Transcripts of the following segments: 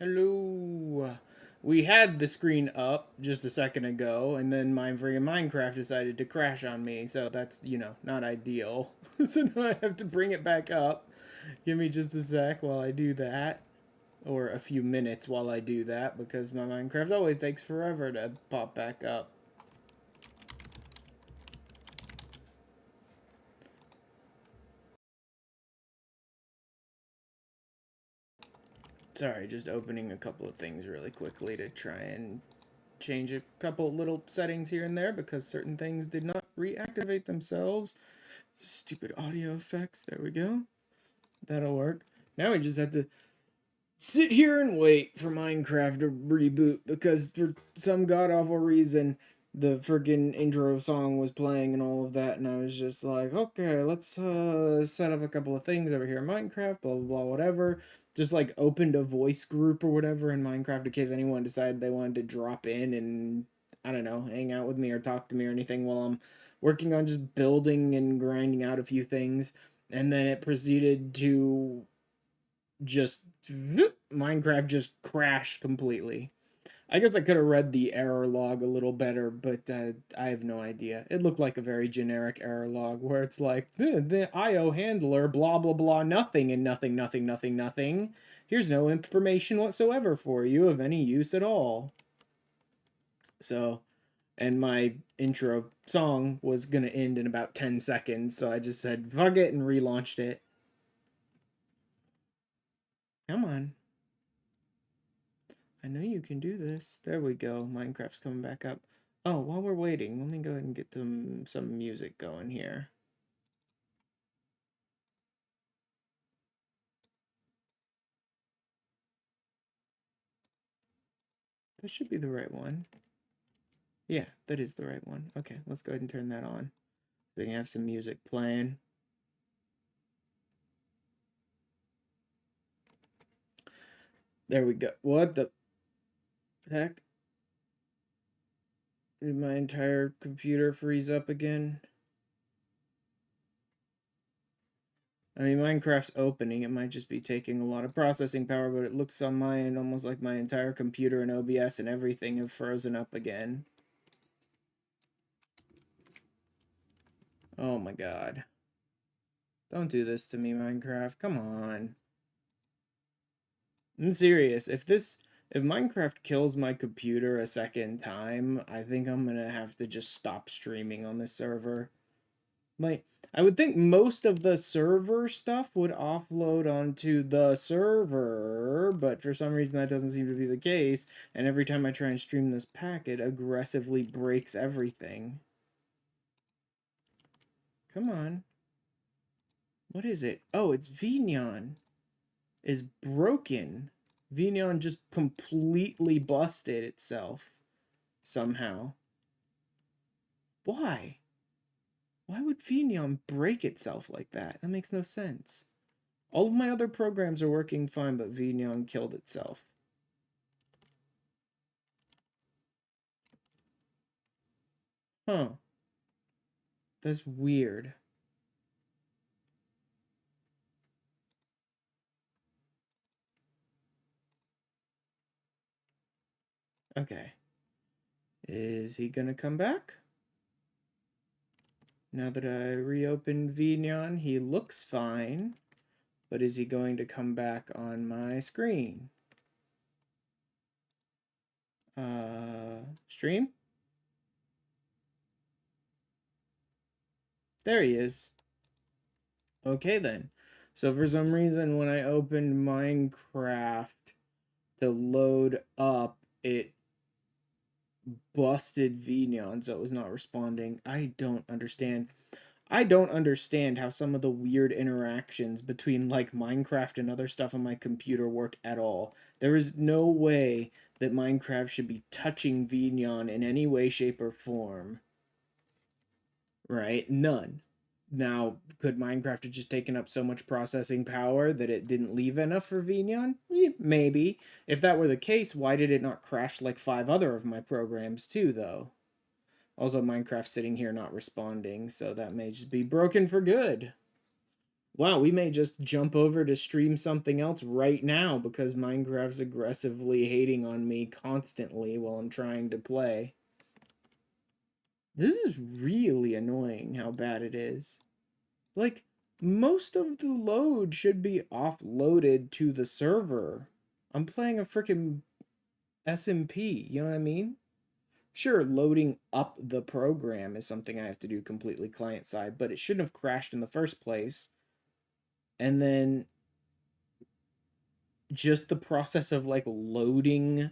Hello. We had the screen up just a second ago, and then my friggin' Minecraft decided to crash on me, so that's, not ideal. So now I have to bring it back up. Give me just a sec while I do that. Or a few minutes while I do that, because my Minecraft always takes forever to pop back up. Sorry, just opening a couple of things really quickly to try and change a couple little settings here and there because certain things did not reactivate themselves. Stupid audio effects. There we go. That'll work. Now we just have to sit here and wait for Minecraft to reboot because for some god awful reason the freaking intro song was playing and all of that, and I was just like, okay, let's set up a couple of things over here in Minecraft, blah blah blah, whatever. Just like opened a voice group or whatever in Minecraft in case anyone decided they wanted to drop in and, I don't know, hang out with me or talk to me or anything while I'm working on just building and grinding out a few things. And then it proceeded to just Minecraft just crashed completely. I guess I could have read the error log a little better, but I have no idea. It looked like a very generic error log where it's like the IO handler blah blah blah nothing and nothing nothing nothing nothing. Here's no information whatsoever for you of any use at all. So, and my intro song was gonna end in about 10 seconds, so I just said fuck it and relaunched it. Come on. I know you can do this. There we go. Minecraft's coming back up. Oh, while we're waiting, let me go ahead and get some music going here. That should be the right one. Yeah, that is the right one. Okay, let's go ahead and turn that on. So we can have some music playing. There we go. What the heck? Did my entire computer freeze up again? I mean, Minecraft's opening. It might just be taking a lot of processing power, but it looks on my end almost like my entire computer and OBS and everything have frozen up again. Oh my god. Don't do this to me, Minecraft. Come on. I'm serious. If Minecraft kills my computer a second time, I think I'm gonna have to just stop streaming on this server. Like, I would think most of the server stuff would offload onto the server, but for some reason that doesn't seem to be the case, and every time I try and stream this pack, it aggressively breaks everything. Come on. What is it? Oh, it's Vignon. Is broken. Vignon just completely busted itself somehow. Why? Why would Vignon break itself like that? That makes no sense. All of my other programs are working fine, but Vignon killed itself. Huh. That's weird. Okay. Is he gonna come back? Now that I reopened Vignon, he looks fine. But is he going to come back on my screen? Stream? There he is. Okay then. So for some reason when I opened Minecraft to load up, it busted Vignon, so it was not responding. I don't understand. I don't understand how some of the weird interactions between like Minecraft and other stuff on my computer work at all. There is no way that Minecraft should be touching Vignon in any way, shape, or form. Right? None. Now, could Minecraft have just taken up so much processing power that it didn't leave enough for Vignon? Maybe. If that were the case, why did it not crash like 5 other of my programs too, though? Also, Minecraft's sitting here not responding, so that may just be broken for good. Wow, we may just jump over to stream something else right now because Minecraft's aggressively hating on me constantly while I'm trying to play. This is really annoying how bad it is. Like, most of the load should be offloaded to the server. I'm playing a freaking SMP, you know what I mean? Sure, loading up the program is something I have to do completely client side, but it shouldn't have crashed in the first place. And then just the process of like loading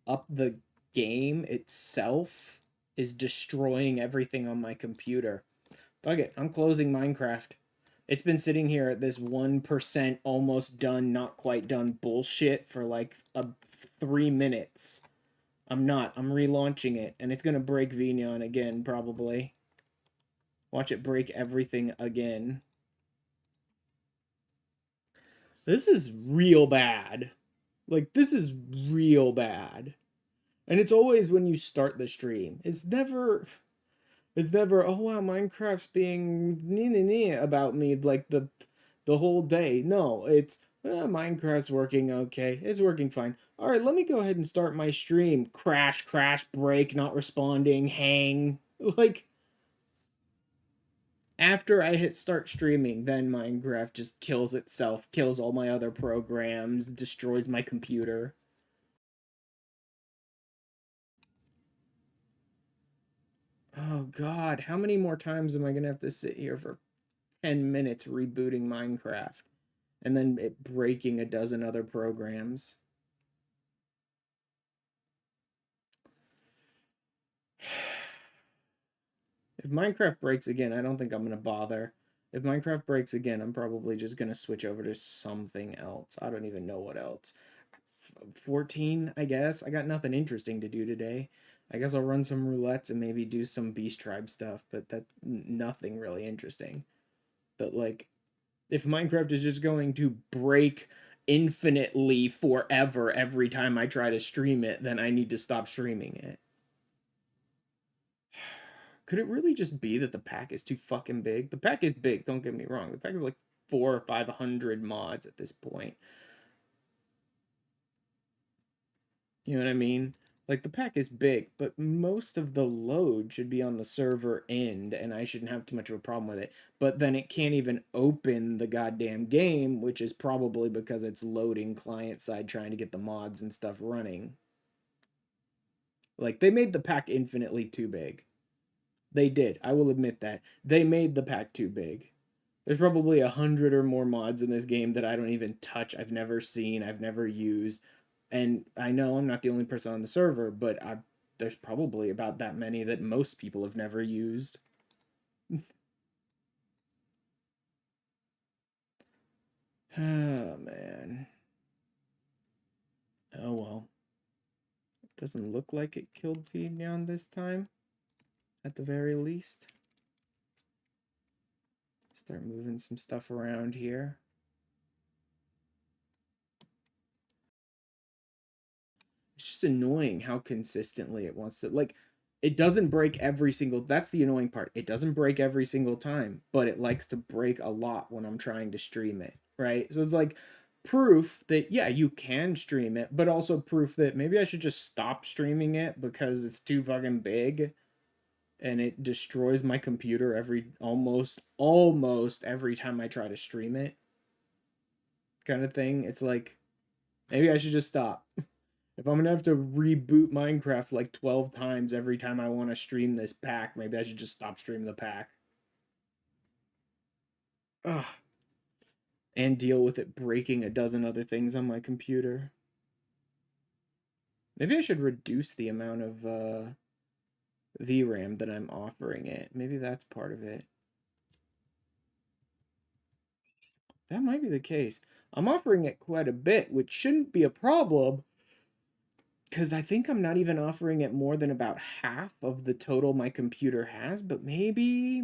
up the game itself is destroying everything on my computer. Fuck it, I'm closing Minecraft. It's been sitting here at this 1% almost done, not quite done bullshit for like 3 minutes. I'm not. I'm relaunching it, and it's gonna break Vignon again, probably. Watch it break everything again. This is real bad. Like, this is real bad. And it's always when you start the stream. It's never, oh wow, Minecraft's being about me like the whole day. No, it's Minecraft's working okay. It's working fine. All right, let me go ahead and start my stream. Crash, crash, break, not responding, hang. Like after I hit start streaming, then Minecraft just kills itself, kills all my other programs, destroys my computer. Oh god, how many more times am I gonna have to sit here for 10 minutes rebooting Minecraft and then it breaking a dozen other programs? If Minecraft breaks again, I don't think I'm gonna bother. If Minecraft breaks again, I'm probably just gonna switch over to something else. I don't even know what else. 14, I guess. I got nothing interesting to do today. I guess I'll run some roulettes and maybe do some Beast Tribe stuff, but that's nothing really interesting. But like, if Minecraft is just going to break infinitely forever every time I try to stream it, then I need to stop streaming it. Could it really just be that the pack is too fucking big? The pack is big, don't get me wrong. The pack is like 400 or 500 mods at this point. You know what I mean? Like the pack is big, but most of the load should be on the server end, and I shouldn't have too much of a problem with it. But then it can't even open the goddamn game, which is probably because it's loading client side trying to get the mods and stuff running. Like they made the pack infinitely too big. They did. I will admit that. They made the pack too big. There's probably 100 or more mods in this game that I don't even touch. I've never seen. I've never used. And I know I'm not the only person on the server, but there's probably about that many that most people have never used. Oh, man. Oh, well. It doesn't look like it killed Vignon this time, at the very least. Start moving some stuff around here. It's just annoying how consistently it wants to, like, it doesn't break every single, that's the annoying part. It doesn't break every single time, but it likes to break a lot when I'm trying to stream it, right? So it's like proof that yeah, you can stream it, but also proof that maybe I should just stop streaming it because it's too fucking big and it destroys my computer every almost every time I try to stream it, kind of thing. It's like maybe I should just stop. If I'm gonna have to reboot Minecraft like 12 times every time I want to stream this pack, maybe I should just stop streaming the pack. Ugh. And deal with it breaking a dozen other things on my computer. Maybe I should reduce the amount of VRAM that I'm offering it. Maybe that's part of it. That might be the case. I'm offering it quite a bit, which shouldn't be a problem because I think I'm not even offering it more than about half of the total my computer has, but maybe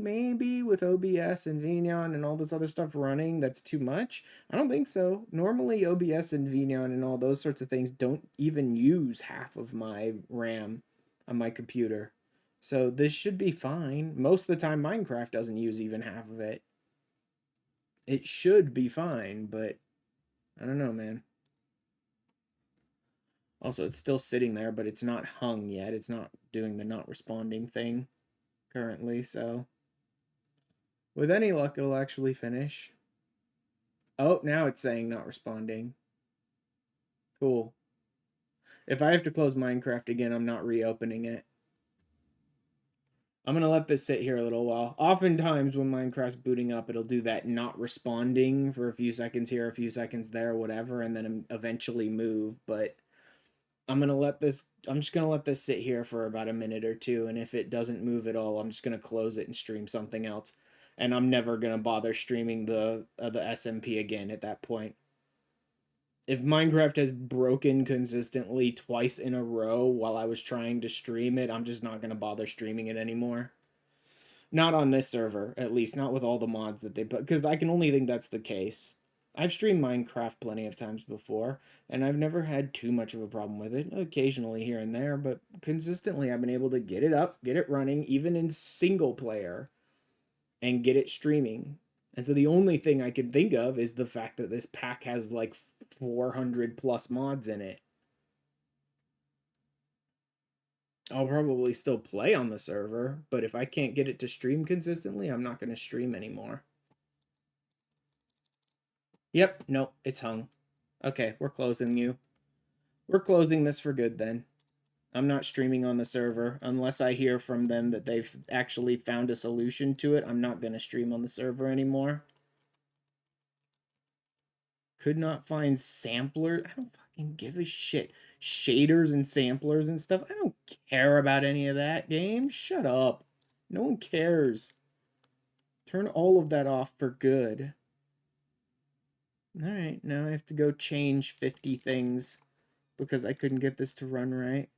with OBS and Vignon and all this other stuff running, that's too much. I don't think so. Normally, OBS and Vignon and all those sorts of things don't even use half of my RAM on my computer. So this should be fine. Most of the time, Minecraft doesn't use even half of it. It should be fine, but I don't know, man. Also, it's still sitting there, but it's not hung yet. It's not doing the not responding thing currently, so with any luck, it'll actually finish. Oh, now it's saying not responding. Cool. If I have to close Minecraft again, I'm not reopening it. I'm going to let this sit here a little while. Oftentimes when Minecraft's booting up, it'll do that not responding for a few seconds here, a few seconds there, whatever, and then eventually move. But I'm just going to let this sit here for about a minute or two. And if it doesn't move at all, I'm just going to close it and stream something else. And I'm never going to bother streaming the SMP again at that point. If Minecraft has broken consistently twice in a row while I was trying to stream it, I'm just not going to bother streaming it anymore. Not on this server, at least. Not with all the mods that they put. Because I can only think that's the case. I've streamed Minecraft plenty of times before, and I've never had too much of a problem with it. Occasionally here and there, but consistently I've been able to get it up, get it running, even in single player, and get it streaming. And so the only thing I can think of is the fact that this pack has like 400 plus mods in it. I'll probably still play on the server, but if I can't get it to stream consistently, I'm not going to stream anymore. Yep, no, it's hung. Okay, we're closing you. We're closing this for good then. I'm not streaming on the server unless I hear from them that they've actually found a solution to it. I'm not going to stream on the server anymore. Could not find samplers. I don't fucking give a shit. Shaders and samplers and stuff. I don't care about any of that, game. Shut up. No one cares. Turn all of that off for good. Alright, now I have to go change 50 things because I couldn't get this to run right.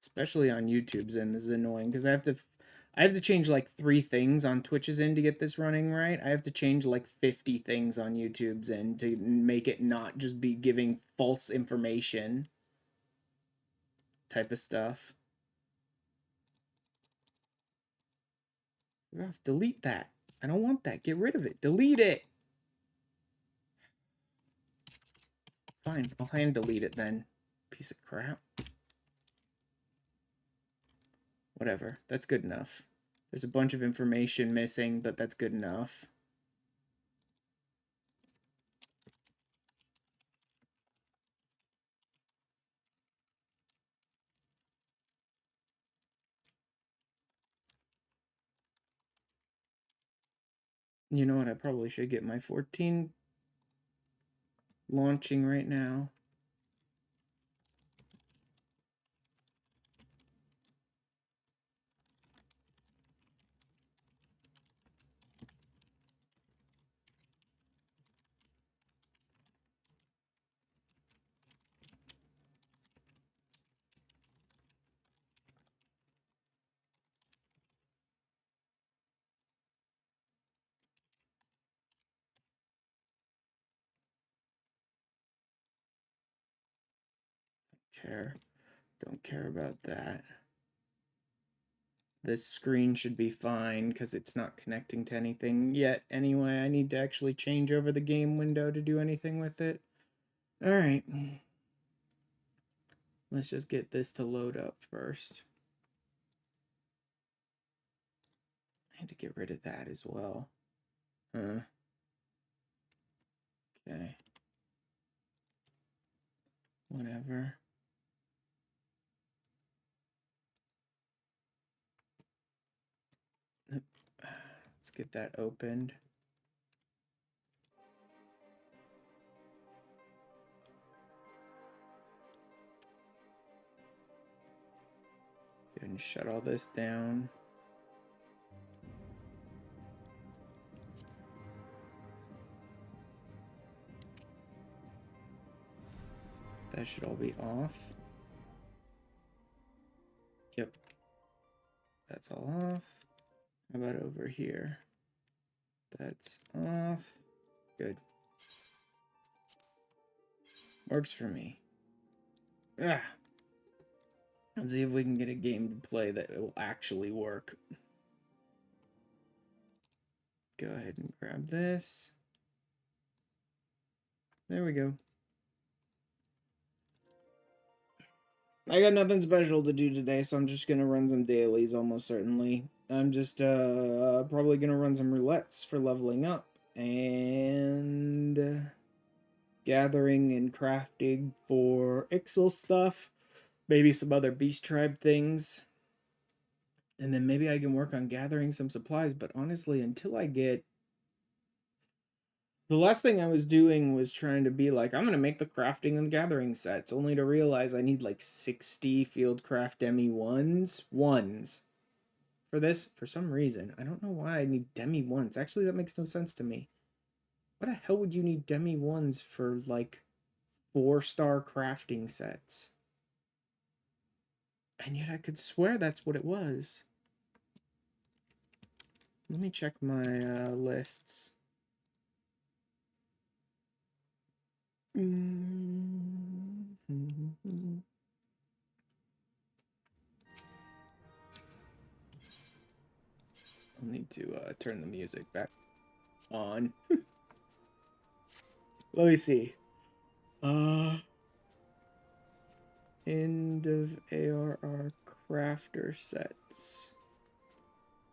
Especially on YouTube's end, this is annoying because I have to change like 3 things on Twitch's end to get this running right. I have to change like 50 things on YouTube's end to make it not just be giving false information type of stuff. Delete that. I don't want that. Get rid of it. Delete it. Fine, I'll hand delete it then. Piece of crap. Whatever. That's good enough. There's a bunch of information missing, but that's good enough. You know what? I probably should get my 14 launching right now. Don't care about that. This screen should be fine because it's not connecting to anything yet. Anyway, I need to actually change over the game window to do anything with it. All right. Let's just get this to load up first. I had to get rid of that as well. Okay. Whatever. Let's get that opened. And shut all this down. That should all be off. Yep. That's all off. How about over here? That's off. Good. Works for me. Ah. Let's see if we can get a game to play that will actually work. Go ahead and grab this. There we go. I got nothing special to do today, so I'm just going to run some dailies, almost certainly. I'm just probably going to run some roulettes for leveling up. And gathering and crafting for Ixal stuff. Maybe some other beast tribe things. And then maybe I can work on gathering some supplies. But honestly, until I get... The last thing I was doing was trying to be like, I'm going to make the crafting and gathering sets, only to realize I need like 60 Fieldcraft Demi ones for this. For some reason, I don't know why I need Demi 1s. Actually, that makes no sense to me. What the hell would you need Demi 1s for like 4-star crafting sets? And yet I could swear that's what it was. Let me check my lists. I'll need to turn the music back on. Let me see. End of ARR crafter sets.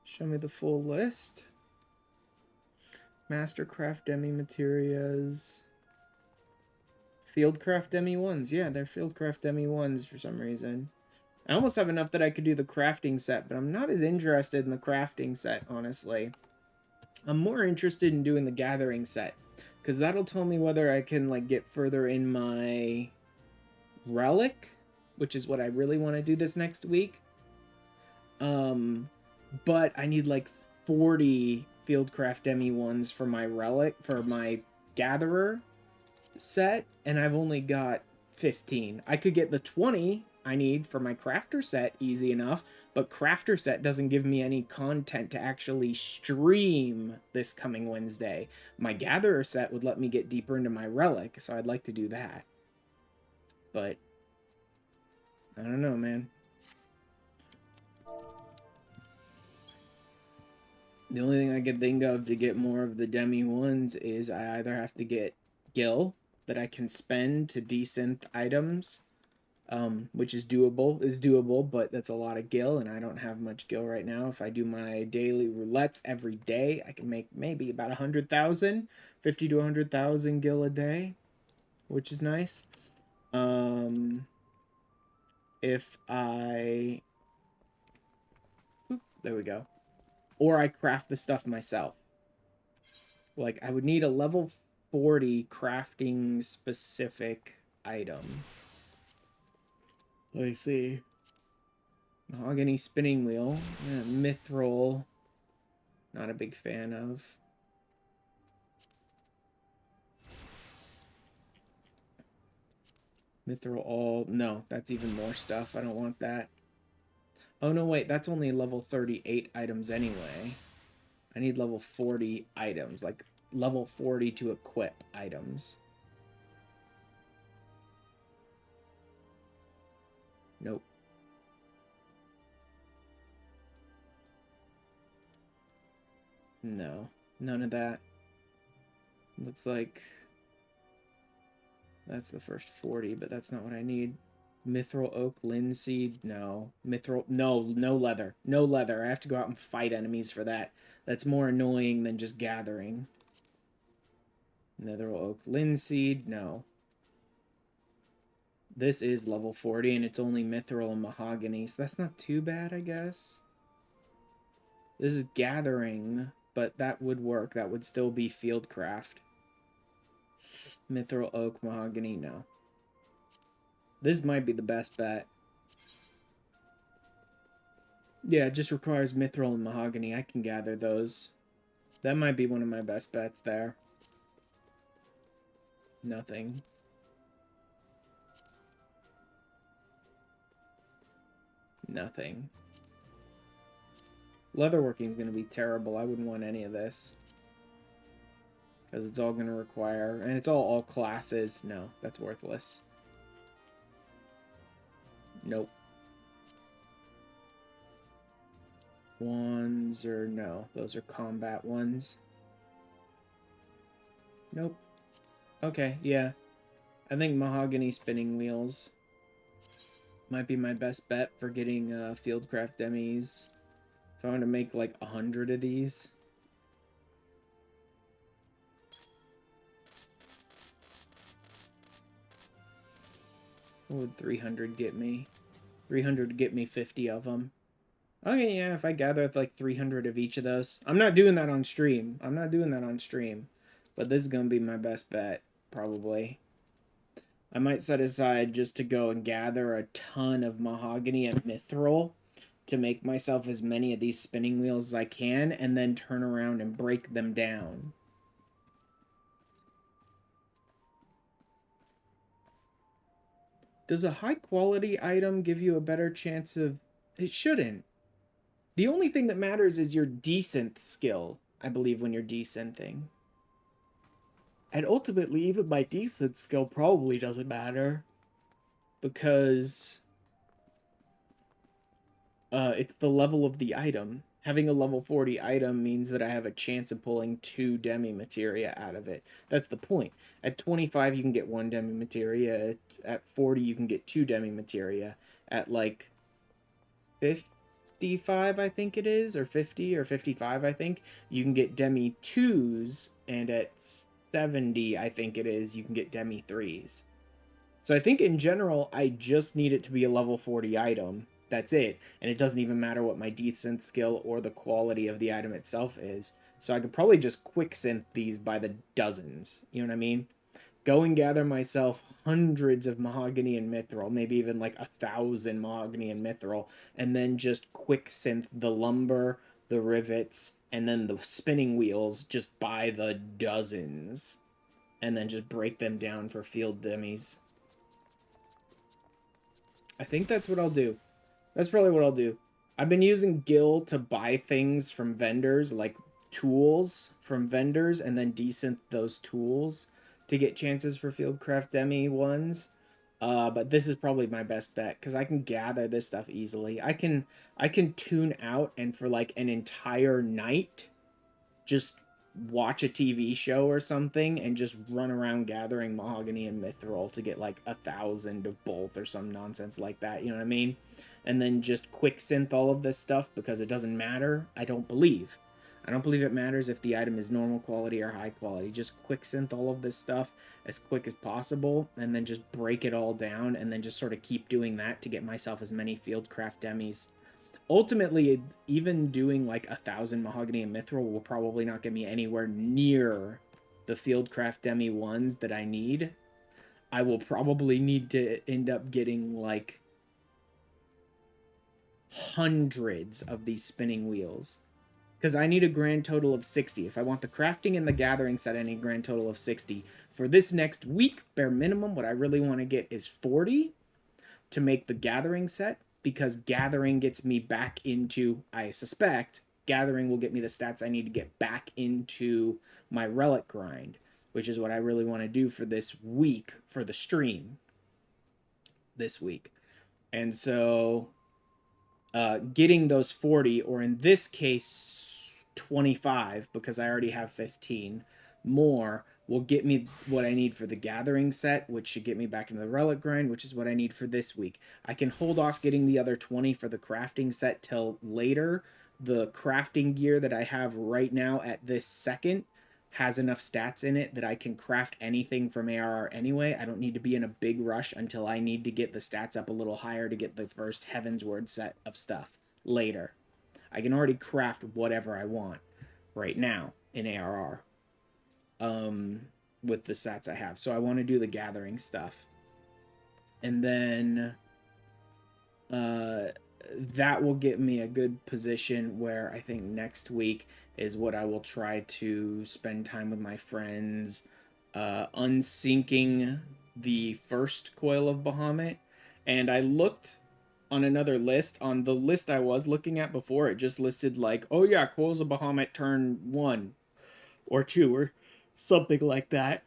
Show me the full list. Mastercraft Demi Materials. Fieldcraft Demi 1s. Yeah, they're Fieldcraft Demi 1s for some reason. I almost have enough that I could do the crafting set, but I'm not as interested in the crafting set, honestly. I'm more interested in doing the gathering set, because that'll tell me whether I can like get further in my relic, which is what I really want to do this next week. But I need like 40 Fieldcraft Demi 1s for my relic, for my gatherer set, and I've only got 15. I could get the 20 I need for my crafter set easy enough, but crafter set doesn't give me any content to actually stream this coming Wednesday. My gatherer set would let me get deeper into my relic, so I'd like to do that. But I don't know, man. The only thing I can think of to get more of the Demi 1s is I either have to get Gil that I can spend to desynth items, which is doable, but that's a lot of Gil, and I don't have much Gil right now. If I do my daily roulettes every day, I can make maybe about 100,000, 50 to 100,000 Gil a day, which is nice. If I... Oop, there we go. Or I craft the stuff myself. Like, I would need a level 40 crafting specific item. Let me see. Mahogany spinning wheel. Yeah, mithril. Not a big fan of. Mithril all... No, that's even more stuff. I don't want that. Oh, no, wait. That's only level 38 items anyway. I need level 40 items. Like, level 40 to equip items. Nope. No, none of that. Looks like that's the first 40, but that's not what I need. Mithril oak linseed, no. Mithril, no leather. No leather. I have to go out and fight enemies for that. That's more annoying than just gathering. Mithril oak linseed, no. This is level 40, and it's only mithril and mahogany, so that's not too bad, I guess. This is gathering, but that would work. That would still be fieldcraft. Mithril oak mahogany, no. This might be the best bet. Yeah, it just requires mithril and mahogany. I can gather those. That might be one of my best bets there. Nothing. Nothing. Leatherworking is going to be terrible. I wouldn't want any of this. Because it's all going to require... And it's all classes. No, that's worthless. Nope. Ones or no. Those are combat ones. Nope. Okay, yeah. I think mahogany spinning wheels might be my best bet for getting fieldcraft demis. If I want to make like 100 of these. What would 300 get me? 300 would get me 50 of them. Okay, yeah, if I gather like 300 of each of those. I'm not doing that on stream. I'm not doing that on stream. But this is going to be my best bet, probably. I might set aside just to go and gather a ton of mahogany and mithril to make myself as many of these spinning wheels as I can, and then turn around and break them down. Does a high quality item give you a better chance of... It shouldn't. The only thing that matters is your decent skill, I believe, when you're decenting. And ultimately, even my decent skill probably doesn't matter. Because it's the level of the item. Having a level 40 item means that I have a chance of pulling 2 demi materia out of it. That's the point. At 25, you can get 1 demi materia. At 40, you can get 2 demi materia. At like 55, I think it is, or 50 or 55, I think, you can get demi 2s, and at 70, I think it is, you can get demi 3s. So I think in general, I just need it to be a level 40 item. That's it. And it doesn't even matter what my decent skill or the quality of the item itself is. So I could probably just quick synth these by the dozens. You know what I mean? Go and gather myself hundreds of mahogany and mithril, maybe even like 1,000 mahogany and mithril, and then just quick synth the lumber, the rivets, and then the spinning wheels just by the dozens. And then just break them down for field demis. I think that's what I'll do. That's probably what I'll do. I've been using Gil to buy things from vendors, like tools from vendors, and then desynth those tools to get chances for Fieldcraft Demi ones. But this is probably my best bet, because I can gather this stuff easily. I can tune out and for like an entire night, just watch a TV show or something and just run around gathering mahogany and mithril to get like 1,000 of both or some nonsense like that. You know what I mean? And then just quick synth all of this stuff because it doesn't matter. I don't believe it matters if the item is normal quality or high quality. Just quick synth all of this stuff as quick as possible and then just break it all down and then just sort of keep doing that to get myself as many fieldcraft demis. Ultimately, even doing like 1,000 mahogany and mithril will probably not get me anywhere near the fieldcraft demi ones that I need. I will probably need to end up getting like hundreds of these spinning wheels, because I need a grand total of 60. If I want the crafting and the gathering set, I need a grand total of 60. For this next week, bare minimum, what I really want to get is 40 to make the gathering set, because gathering gets me back into, I suspect, gathering will get me the stats I need to get back into my relic grind, which is what I really want to do for this week, for the stream this week. And so getting those 40, or in this case 25 because I already have 15 more will get me what I need for the gathering set, which should get me back into the relic grind, which is what I need for this week. I can hold off getting the other 20 for the crafting set till later. The crafting gear that I have right now at this second has enough stats in it that I can craft anything from ARR anyway. I don't need to be in a big rush until I need to get the stats up a little higher to get the first Heaven's Word set of stuff later. I can already craft whatever I want right now in ARR with the stats I have. So I want to do the gathering stuff. And then that will get me a good position where I think next week is what I will try to spend time with my friends, unsinking the first coil of Bahamut. And I looked on another list. On the list I was looking at before, it just listed like, oh yeah, coils of Bahamut turn 1 or 2 or something like that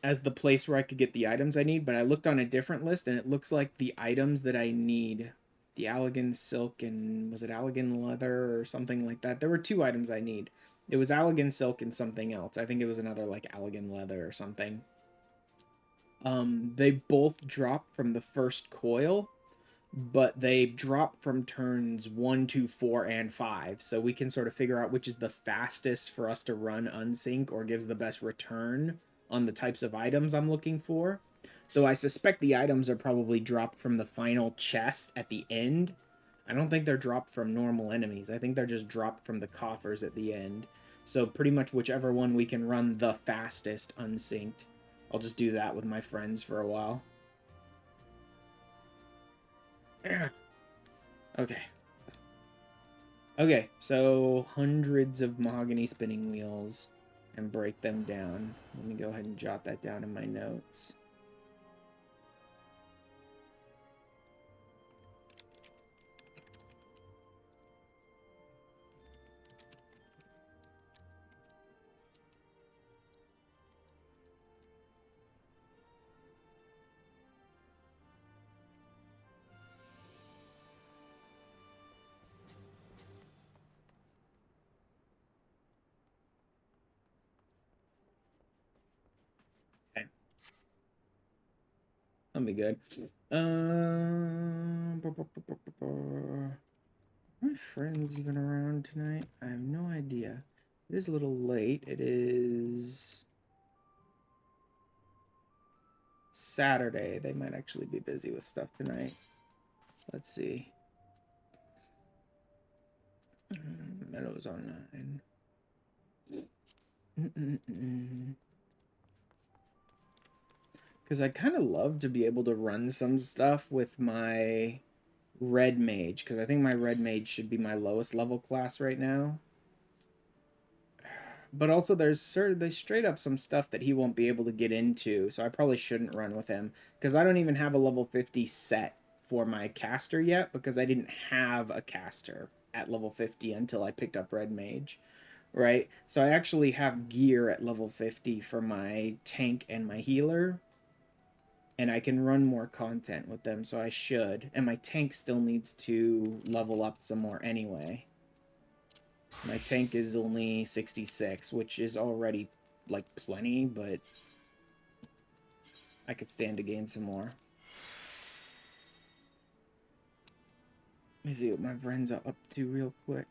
as the place where I could get the items I need. But I looked on a different list and it looks like the items that I need, the Allegan silk and was it Allegan leather or something like that? There were 2 items I need. It was Allegan silk and something else. I think it was another like Allegan leather or something. They both drop from the first coil, but they drop from turns 1, 2, 4, and 5. So we can sort of figure out which is the fastest for us to run unsync or gives the best return on the types of items I'm looking for. Though I suspect the items are probably dropped from the final chest at the end. I don't think they're dropped from normal enemies. I think they're just dropped from the coffers at the end. So pretty much whichever one we can run the fastest unsynced. I'll just do that with my friends for a while. Okay. Okay, so hundreds of mahogany spinning wheels and break them down. Let me go ahead and jot that down in my notes. That'll be good. My friends even around tonight? I have no idea. It is a little late. It is Saturday. They might actually be busy with stuff tonight. Let's see. Meadows on 9. Because I kind of love to be able to run some stuff with my red mage. Because I think my red mage should be my lowest level class right now. But also there's straight up some stuff that he won't be able to get into. So I probably shouldn't run with him. Because I don't even have a level 50 set for my caster yet. Because I didn't have a caster at level 50 until I picked up red mage. Right? So I actually have gear at level 50 for my tank and my healer. And I can run more content with them, so I should. And my tank still needs to level up some more anyway. My tank is only 66, which is already, like, plenty, but I could stand to gain some more. Let me see what my friends are up to real quick.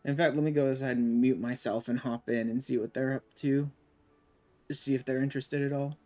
In fact, let me go ahead and mute myself and hop in and see what they're up to. Just see if they're interested at all.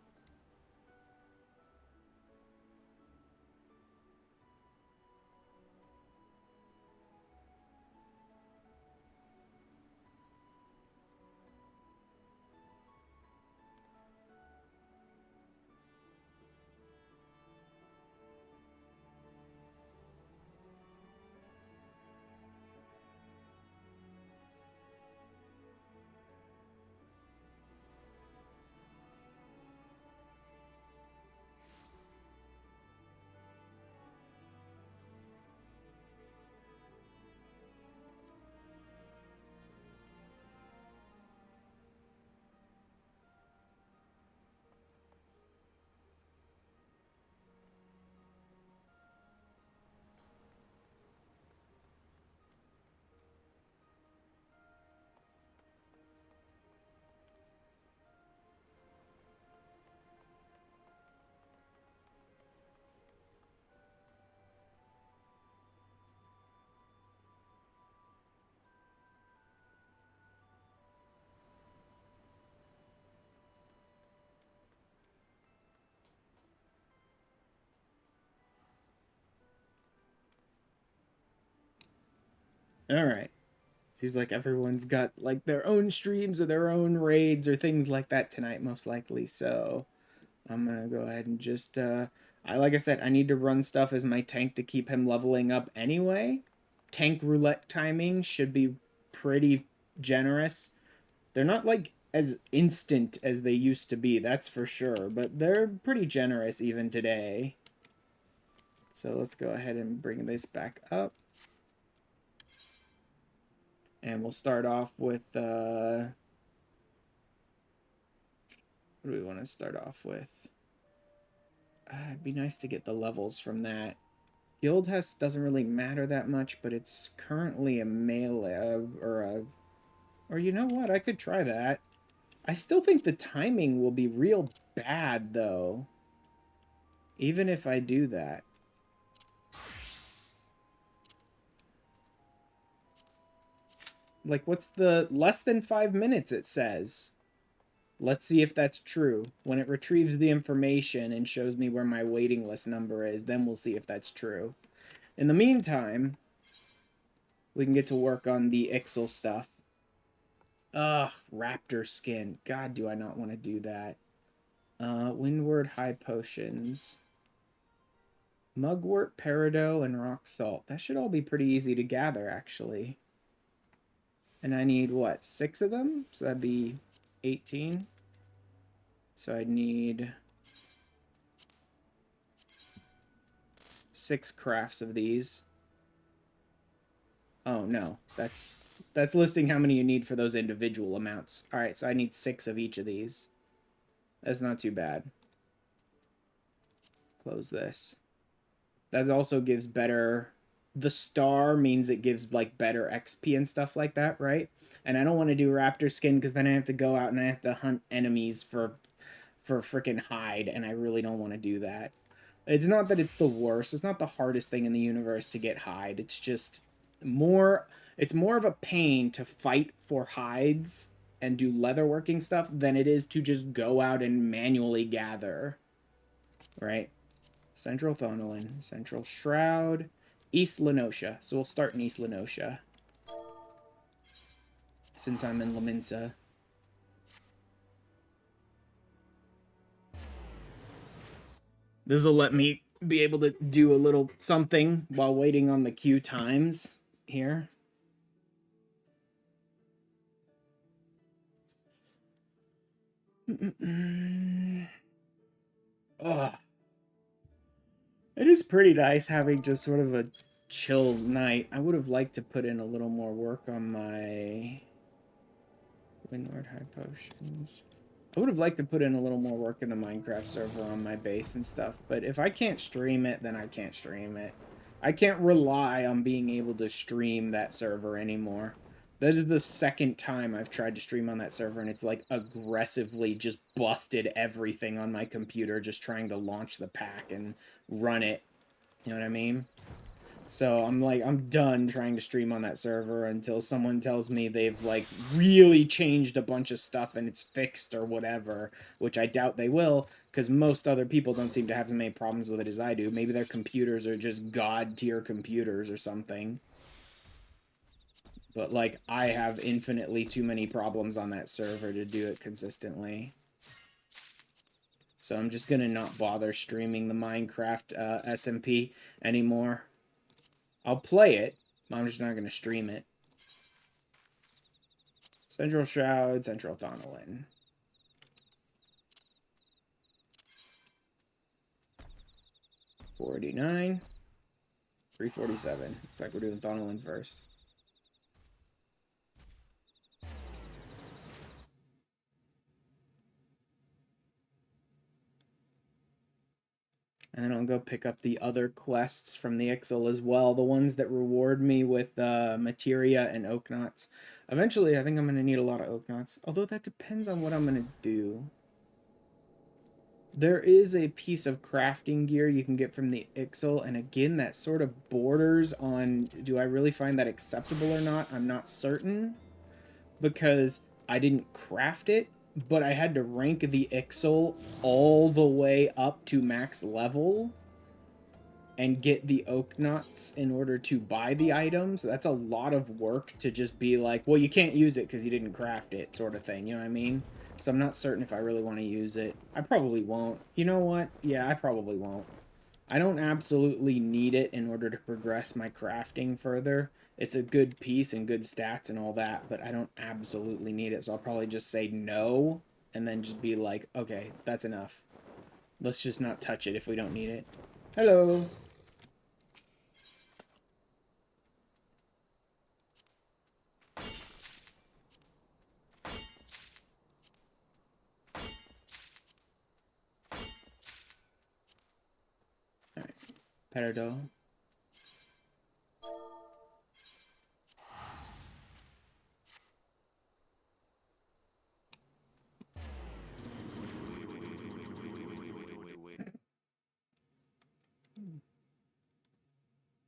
Alright. Seems like everyone's got, like, their own streams or their own raids or things like that tonight, most likely. So, I'm gonna go ahead and just, like I said, I need to run stuff as my tank to keep him leveling up anyway. Tank roulette timing should be pretty generous. They're not, like, as instant as they used to be, that's for sure. But they're pretty generous even today. So let's go ahead and bring this back up. And we'll start off with, what do we want to start off with? It'd be nice to get the levels from that. Guild Hess doesn't really matter that much, but it's currently a melee, or you know what, I could try that. I still think the timing will be real bad, though. Even if I do that. Like, what's the less than 5 minutes it says? Let's see if that's true. When it retrieves the information and shows me where my waiting list number is, then we'll see if that's true. In the meantime, we can get to work on the Ixal stuff. Ugh, raptor skin. God, do I not want to do that. Windward high potions. Mugwort, peridot, and rock salt. That should all be pretty easy to gather, actually. And I need, what, 6 of them? So that'd be 18. So I'd need 6 crafts of these. Oh, no. That's listing how many you need for those individual amounts. Alright, so I need 6 of each of these. That's not too bad. Close this. That also gives better... The star means it gives, like, better XP and stuff like that, right? And I don't want to do raptor skin because then I have to go out and I have to hunt enemies for freaking hide, and I really don't want to do that. It's not that it's the worst. It's not the hardest thing in the universe to get hide. It's just more... It's more of a pain to fight for hides and do leatherworking stuff than it is to just go out and manually gather. Right? Central Thonolin, Central Shroud, East Lenosha. So we'll start in East Lenosha. Since I'm in Laminsa. This will let me be able to do a little something while waiting on the queue times here. Ugh. It is pretty nice having just sort of a chill night. I would have liked to put in a little more work on my Windward High Potions. I would have liked to put in a little more work in the Minecraft server on my base and stuff, but if I can't stream it, then I can't stream it. I can't rely on being able to stream that server anymore. That is the second time I've tried to stream on that server, and it's like aggressively just busted everything on my computer just trying to launch the pack and run it. You know what I mean? So I'm done trying to stream on that server until someone tells me they've, like, really changed a bunch of stuff and it's fixed or whatever, which I doubt they will, because most other people don't seem to have as many problems with it as I do. Maybe their computers are just god-tier computers or something. But, like, I have infinitely too many problems on that server to do it consistently. So I'm just gonna not bother streaming the Minecraft SMP anymore. I'll play it, I'm just not gonna stream it. Central Shroud, Central Thonolin. $489. $347. Looks like we're doing Thonolin first. And then I'll go pick up the other quests from the Ixal as well. The ones that reward me with materia and oak knots. Eventually, I think I'm going to need a lot of oak knots. Although that depends on what I'm going to do. There is a piece of crafting gear you can get from the Ixal. And again, that sort of borders on, do I really find that acceptable or not? I'm not certain. Because I didn't craft it. But I had to rank the Ixal all the way up to max level. and get the oak nuts in order to buy the items. That's a lot of work to just be like, well, you can't use it because you didn't craft it, sort of thing. You know what I mean? So I'm not certain if I really want to use it. I probably won't. You know what? Yeah, I probably won't. I don't absolutely need it in order to progress my crafting further. It's a good piece and good stats and all that, but I don't absolutely need it. So I'll probably just say no and then just be like, okay, that's enough. Let's just not touch it if we don't need it. Hello. Alright. Peridot.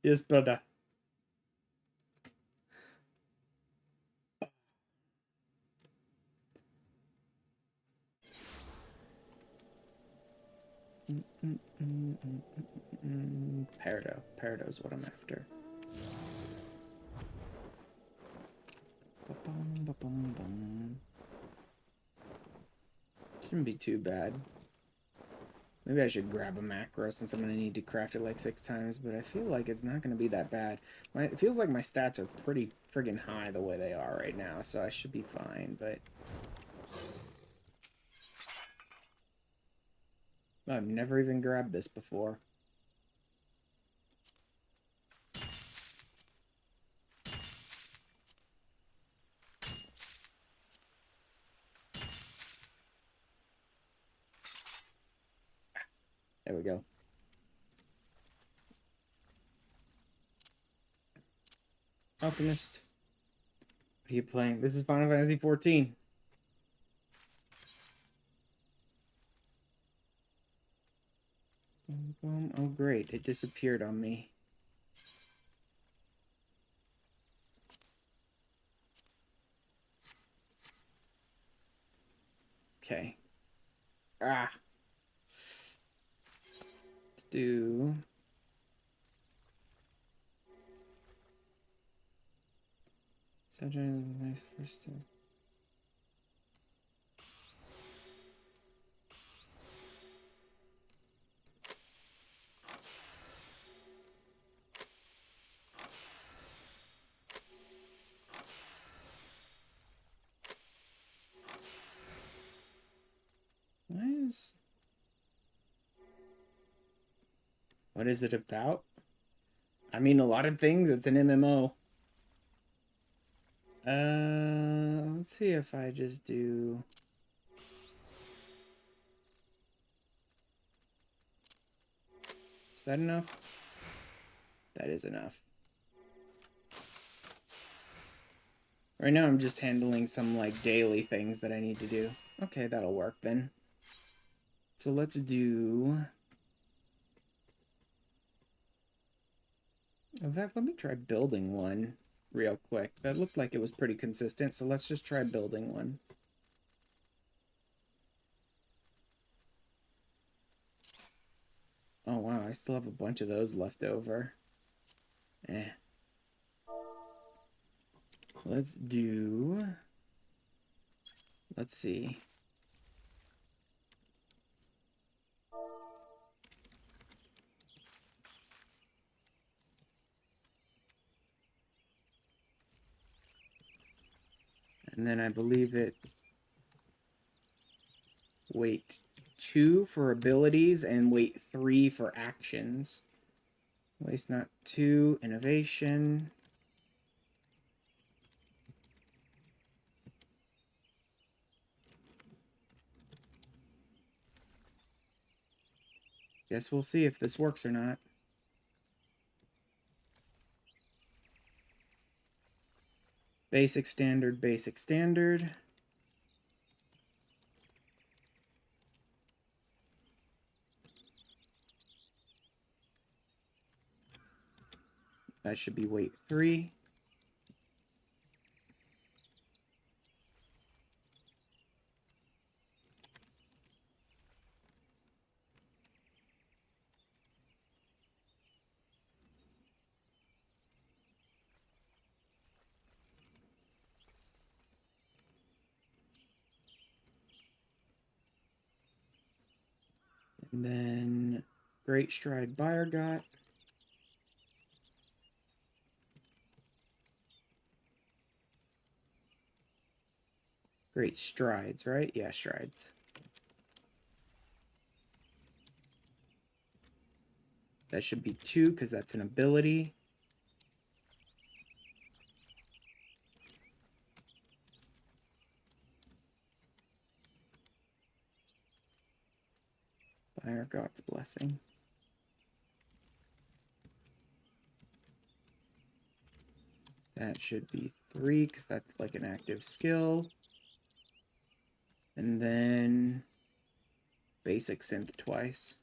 Yes, brother. Peridot. Peridot's what I'm after. Shouldn't be too bad. Maybe I should grab a macro since I'm going to need to craft it like 6 times, but I feel like it's not going to be that bad. It feels like my stats are pretty friggin' high the way they are right now, so I should be fine, but... I've never even grabbed this before. There we go. Alchemist. What are you playing? This is Final Fantasy 14. Oh, great. It disappeared on me. Okay. Ah. Let's do... Sunshine is nice first time. What is it about? I mean, a lot of things. It's an MMO. Let's see if I just do... Is that enough? That is enough. Right now I'm just handling some, like, daily things that I need to do. Okay, that'll work then. So let's do... In fact, let me try building one real quick. That looked like it was pretty consistent, so let's just try building one. Oh wow, I still have a bunch of those left over. Let's do... Let's see. And then I believe it's weight 2 for abilities and weight 3 for actions. Waste not 2, innovation. Guess we'll see if this works or not. Basic standard, basic standard. That should be weight 3. And then Great Stride Bayergot. Great Strides, right? Yeah, Strides. That should be 2 because that's an ability. Bayergot's Blessing. That should be 3 because that's like an active skill. And then basic synth twice.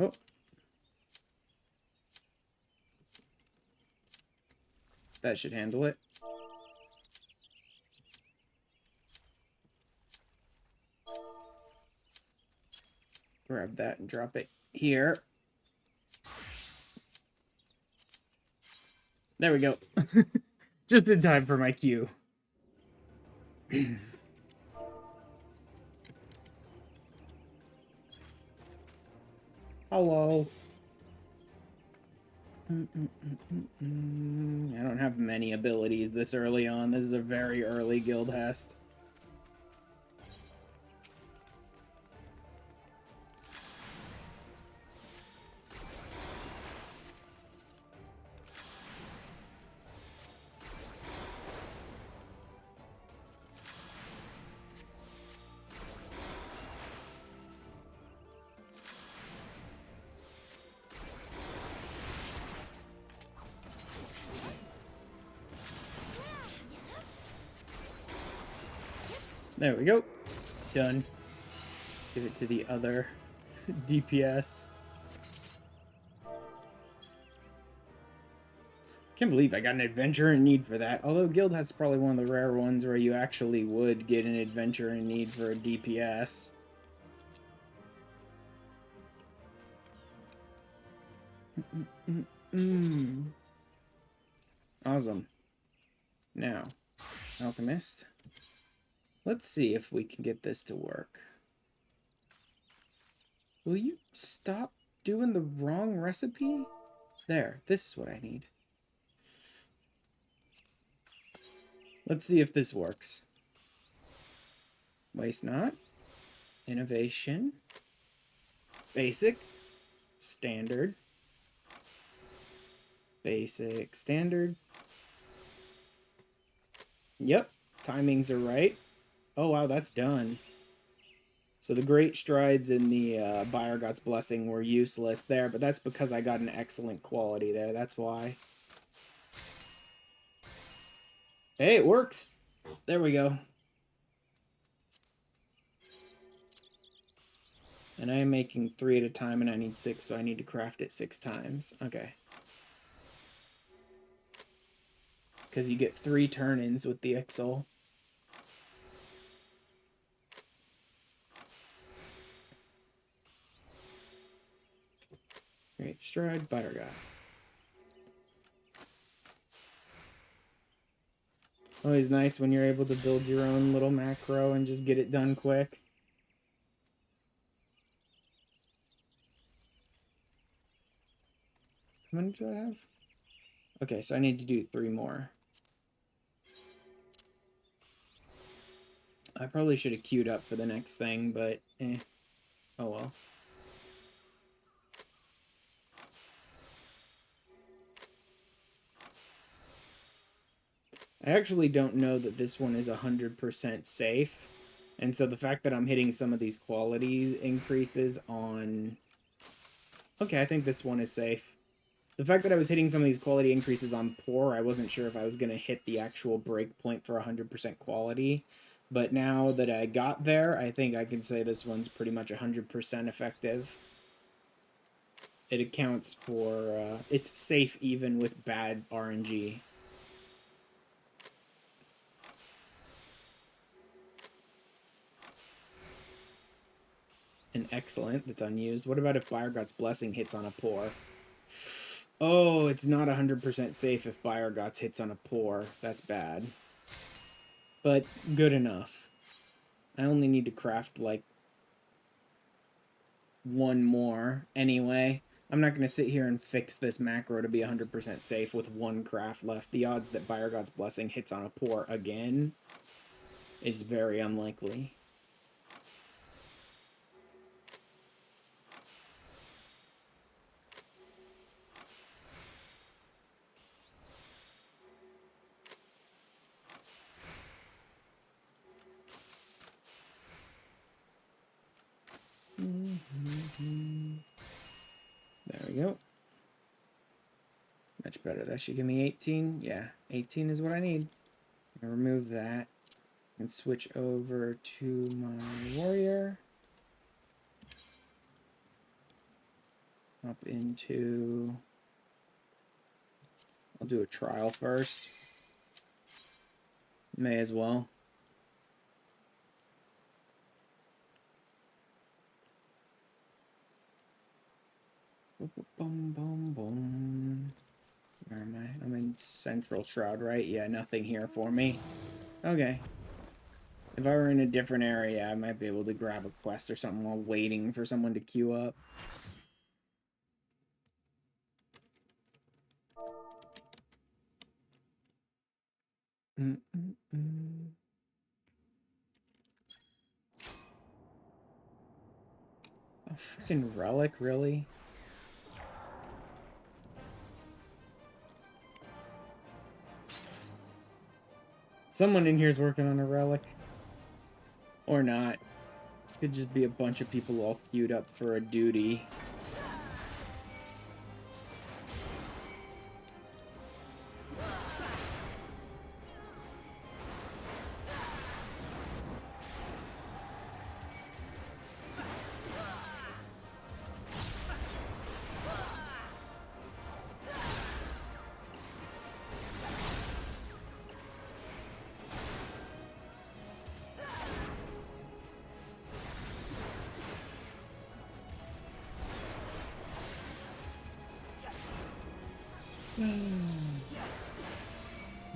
Oh. That should handle it. Grab that and drop it here. There we go. Just in time for my cue. Hello. I don't have many abilities this early on. This is a very early guild hast. There we go. Done. Give it to the other DPS. Can't believe I got an adventure in need for that. Although Guild has probably one of the rare ones where you actually would get an adventure in need for a DPS. Awesome. Now, Alchemist. Let's see if we can get this to work. Will you stop doing the wrong recipe? There, this is what I need. Let's see if this works. Waste not. Innovation. Basic. Standard. Basic. Standard. Yep. Timings are right. Oh, wow, that's done. So the Great Strides in the Bayergot's Blessing were useless there, but that's because I got an excellent quality there. That's why. Hey, it works. There we go. And I am making 3 at a time, and I need 6, so I need to craft it 6 times. Okay. Because you get 3 turn-ins with the Ixol. Great Stride, Bayergot. Always nice when you're able to build your own little macro and just get it done quick. How many do I have? Okay, so I need to do 3 more. I probably should have queued up for the next thing, but oh well. I actually don't know that this one is 100% safe. And so the fact that I'm hitting some of these qualities increases on... Okay, I think this one is safe. The fact that I was hitting some of these quality increases on poor, I wasn't sure if I was going to hit the actual break point for 100% quality. But now that I got there, I think I can say this one's pretty much 100% effective. It accounts for... it's safe even with bad RNG. Excellent. That's unused. What about if Bayergot's Blessing hits on a poor? Oh, it's not 100% safe if Bayergot's hits on a poor. That's bad. But good enough. I only need to craft, like, one more anyway. I'm not going to sit here and fix this macro to be 100% safe with one craft left. The odds that Bayergot's Blessing hits on a poor again is very unlikely. There we go. Much better. That should give me 18. Yeah, 18 is what I need. I'm going to remove that and switch over to my warrior. Up into... I'll do a trial first. May as well. Boom, boom, boom. Where am I? I'm in Central Shroud, right? Yeah, nothing here for me. Okay. If I were in a different area, I might be able to grab a quest or something while waiting for someone to queue up. A freaking relic, really? Someone in here is working on a relic. Or not. Could just be a bunch of people all queued up for a duty.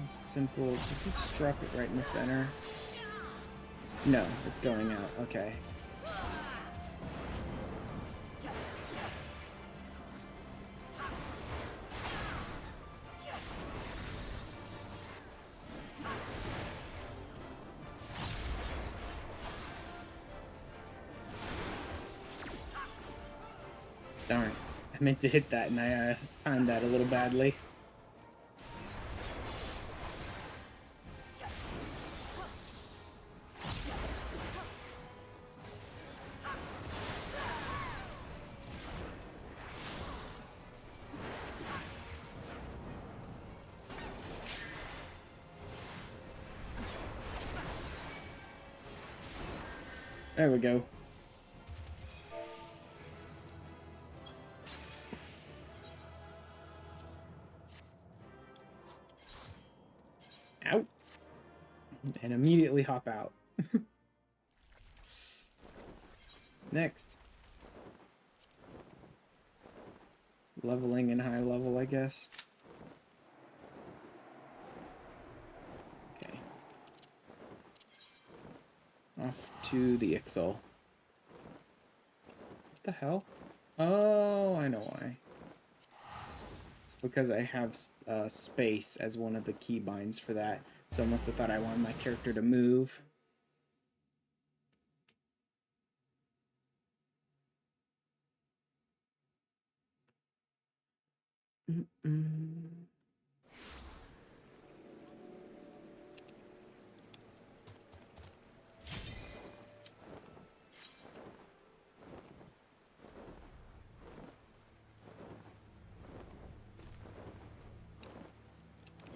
Simple. If you just drop it right in the center. No, it's going out. Okay. Darn. I meant to hit that and I timed that a little badly. There we go. Out. And immediately hop out. Next. Leveling in high level, I guess. Okay. Off to the XIV. What the hell? Oh, I know why. It's because I have space as one of the keybinds for that. So I must have thought I wanted my character to move.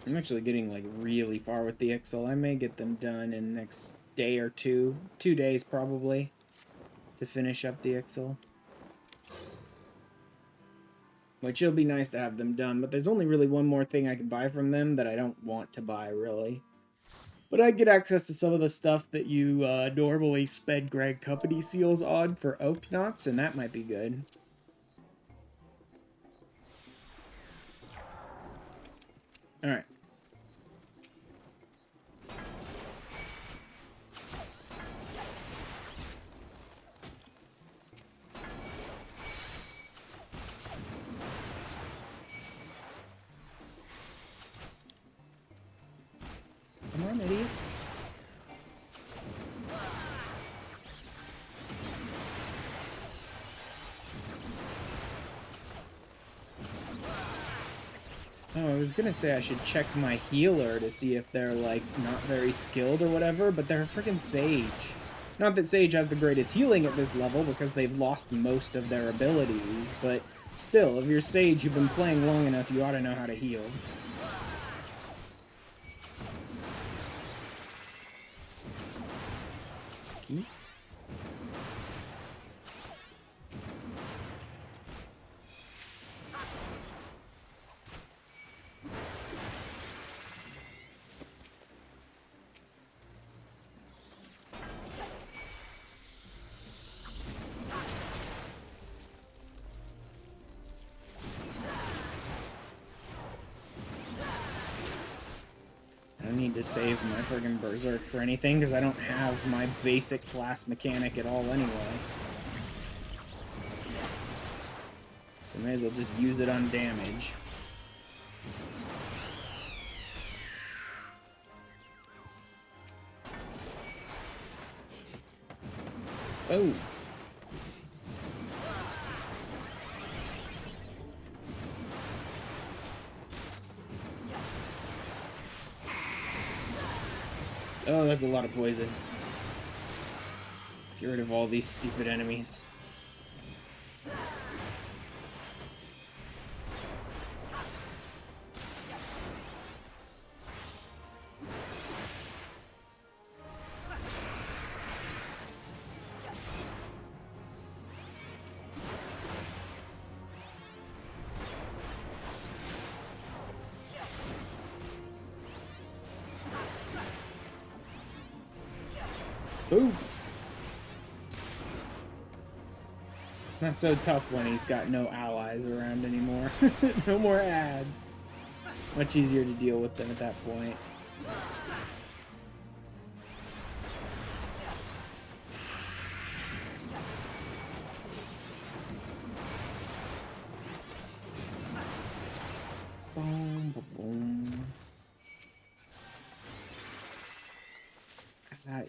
I'm actually getting like really far with the XL. I may get them done in the next day or two. 2 days probably to finish up the XL. Which it'll be nice to have them done, but there's only really one more thing I can buy from them that I don't want to buy, really. But I get access to some of the stuff that you normally spend Grand Company seals on for oak knots, and that might be good. Alright. Come on, idiots. Oh, I was gonna say I should check my healer to see if they're, like, not very skilled or whatever, but they're a freaking Sage. Not that Sage has the greatest healing at this level, because they've lost most of their abilities, but still, if you're Sage, you've been playing long enough, you ought to know how to heal. Okay. I don't need to save my friggin' Berserk for anything, because I don't have my basic class mechanic at all anyway. So may as well just use it on damage. Oh! Oh, that's a lot of poison. Let's get rid of all these stupid enemies. Boom! It's not so tough when he's got no allies around anymore. No more ads. Much easier to deal with them at that point. Boom, boom, boom.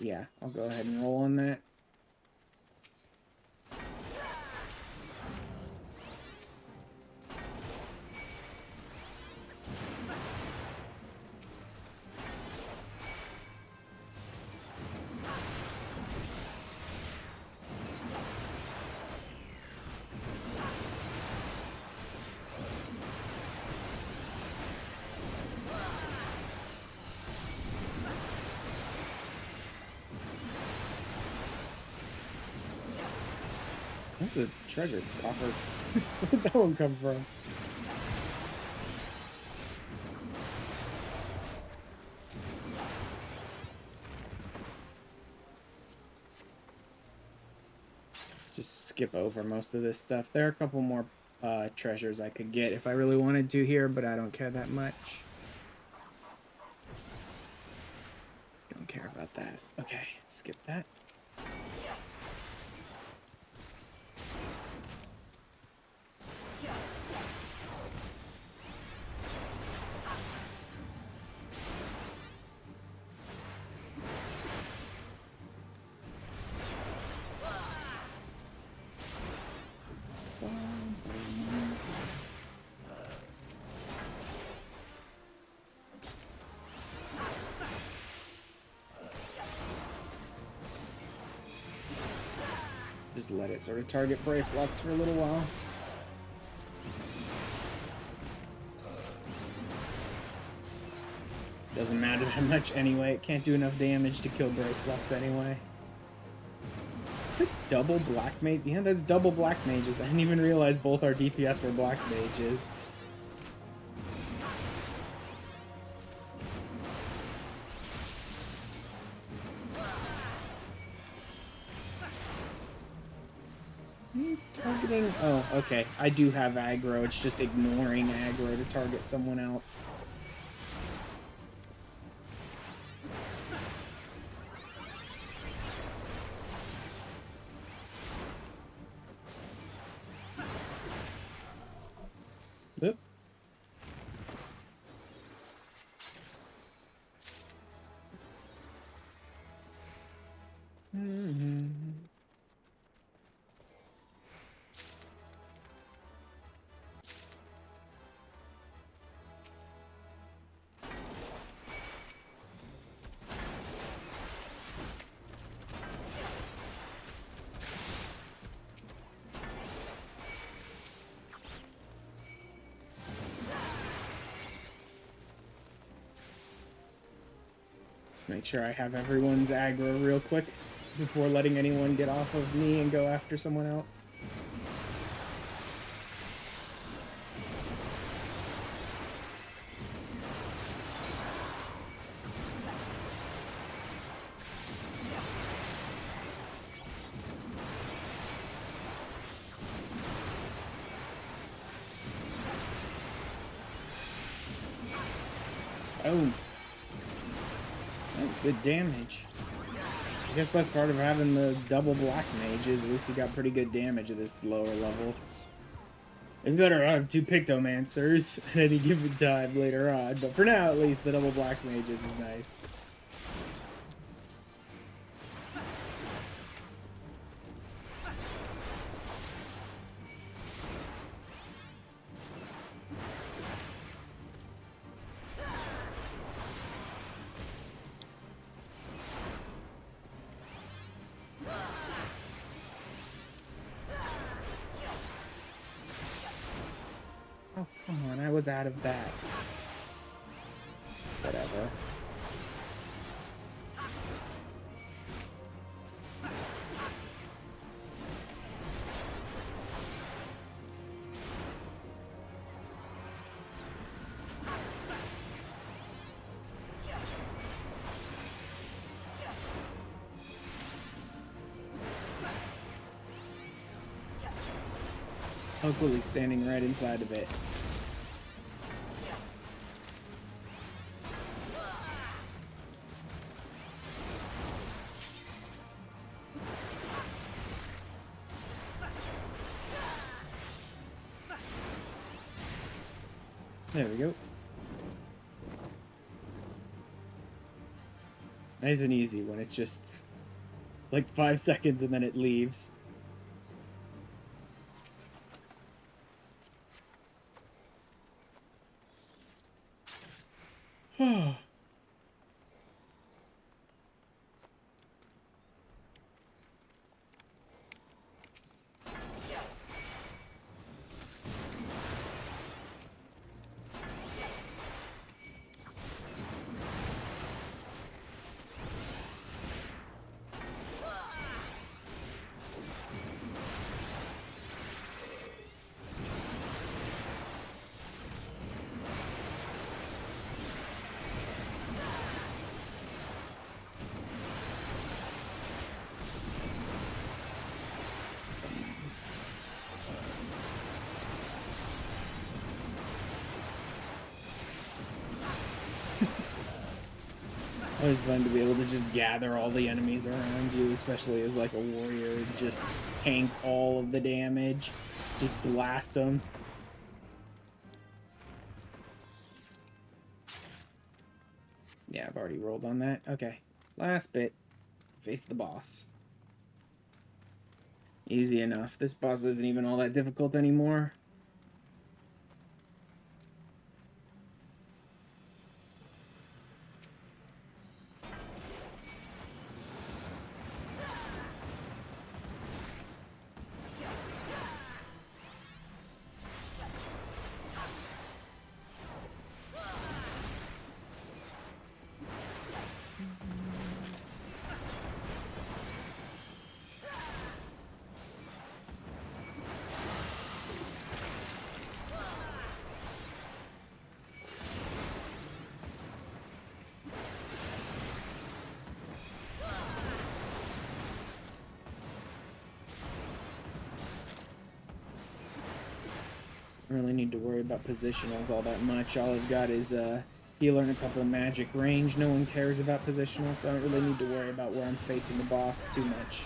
Yeah, I'll go ahead and roll on that. Where's the treasure coffer? Where did that one come from? Just skip over most of this stuff. There are a couple more treasures I could get if I really wanted to here, but I don't care that much. Don't care about that. Okay, skip that. Just let it sort of target Brave Flux for a little while. Doesn't matter that much anyway. It can't do enough damage to kill Brave Flux anyway. Is it double Black Mage? Yeah, that's double Black Mages. I didn't even realize both our DPS were Black Mages. targeting? Oh, okay. I do have aggro. It's just ignoring aggro to target someone else. Oop. Make sure I have everyone's aggro real quick before letting anyone get off of me and go after someone else. Oh. Good damage. I guess that's part of having the double black mages. At least you got pretty good damage at this lower level. It's better have 2 Pictomancers at any given time later on, but for now at least the double black mages is nice. Oh, come on, I was out of that. Whatever. Hopefully standing right inside of it. There we go. Nice and easy when it's just like 5 seconds and then it leaves. Always fun to be able to just gather all the enemies around you, especially as like a warrior. Just tank all of the damage. Just blast them. Yeah, I've already rolled on that. Okay. Last bit. Face the boss. Easy enough. This boss isn't even all that difficult anymore. really need to worry about positionals all that much. All I've got is healer and a couple of magic range. No one cares about positionals, so I don't really need to worry about where I'm facing the boss too much.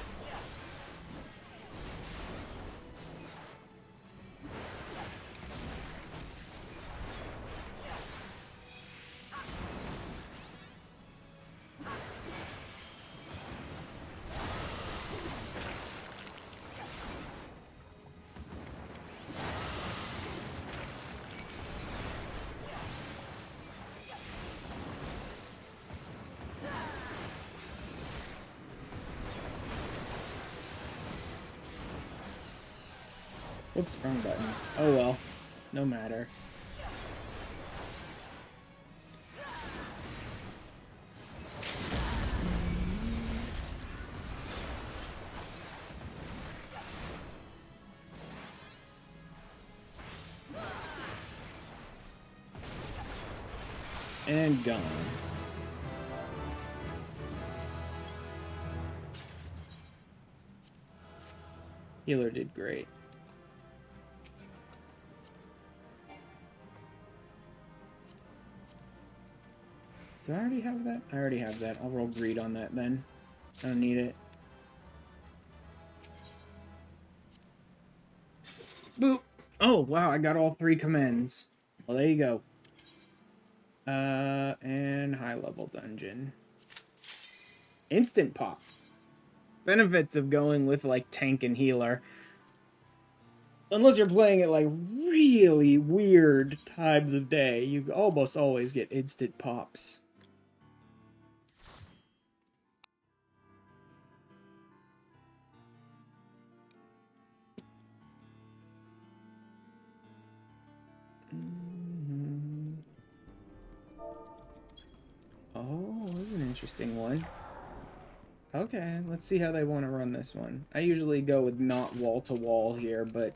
Oops, wrong button. Oh well, no matter. And gone. Healer did great. Do I already have that? I already have that. I'll roll greed on that then. I don't need it. Boop! Oh, wow, I got all 3 commends. Well, there you go. And high level dungeon. Instant pop. Benefits of going with, like, tank and healer. Unless you're playing at, like, really weird times of day, you almost always get instant pops. Oh, this is an interesting one. Okay, let's see how they want to run this one. I usually go with not wall-to-wall here, but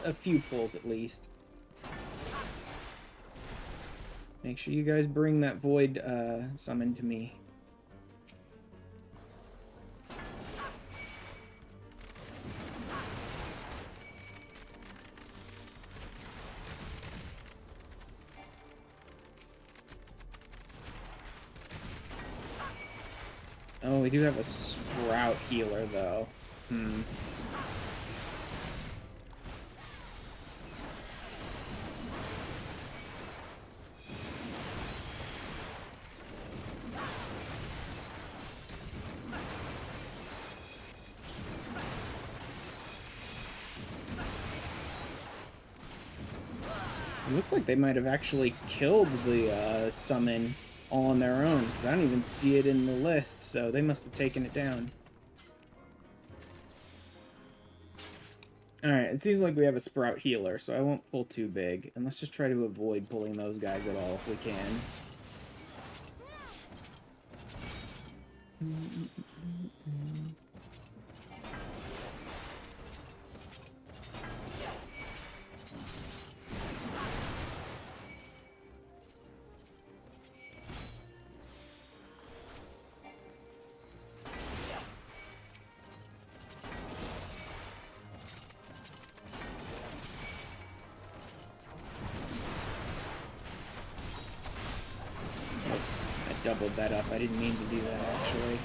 a few pulls at least. Make sure you guys bring that void summon to me. Oh, we do have a sprout healer, though. It looks like they might have actually killed the summon all on their own, because I don't even see it in the list, so they must have taken it down. Alright, it seems like we have a sprout healer, so I won't pull too big, and let's just try to avoid pulling those guys at all if we can. Doubled that up. I didn't mean to do that, actually.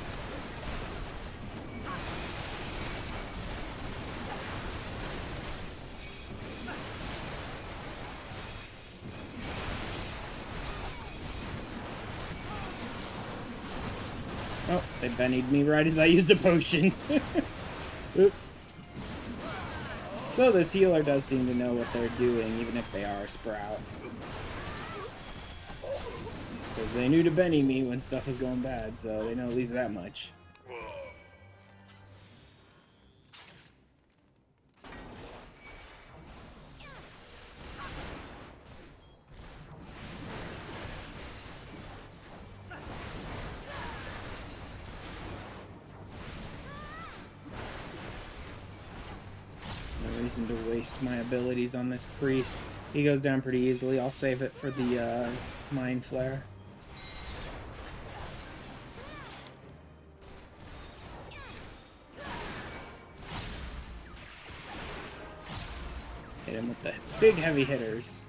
Oh, they bennied me right as I used a potion. Oop. So this healer does seem to know what they're doing, even if they are a sprout. Because they knew to Benny me when stuff was going bad, so they know at least that much. No reason to waste my abilities on this priest. He goes down pretty easily. I'll save it for the Mind Flare. in with the big heavy hitters.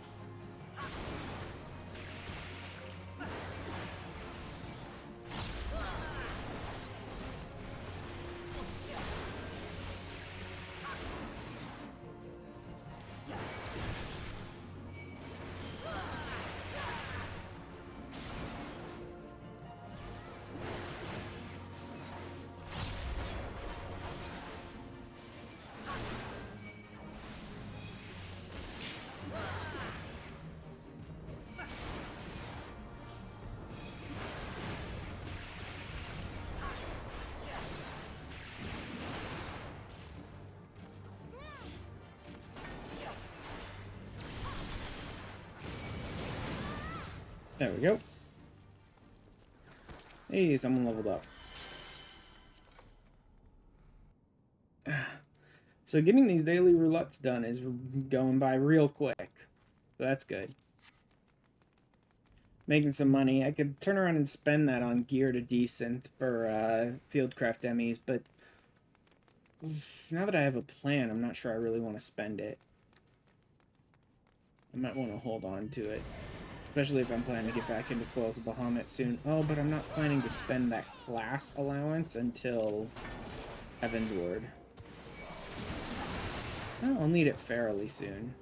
There we go. Hey, someone leveled up. So getting these daily roulettes done is going by real quick. So that's good. Making some money. I could turn around and spend that on gear to decent for fieldcraft demis, but now that I have a plan, I'm not sure I really want to spend it. I might want to hold on to it. Especially if I'm planning to get back into Coils of Bahamut soon. Oh, but I'm not planning to spend that class allowance until Heaven's Word. Oh, I'll need it fairly soon.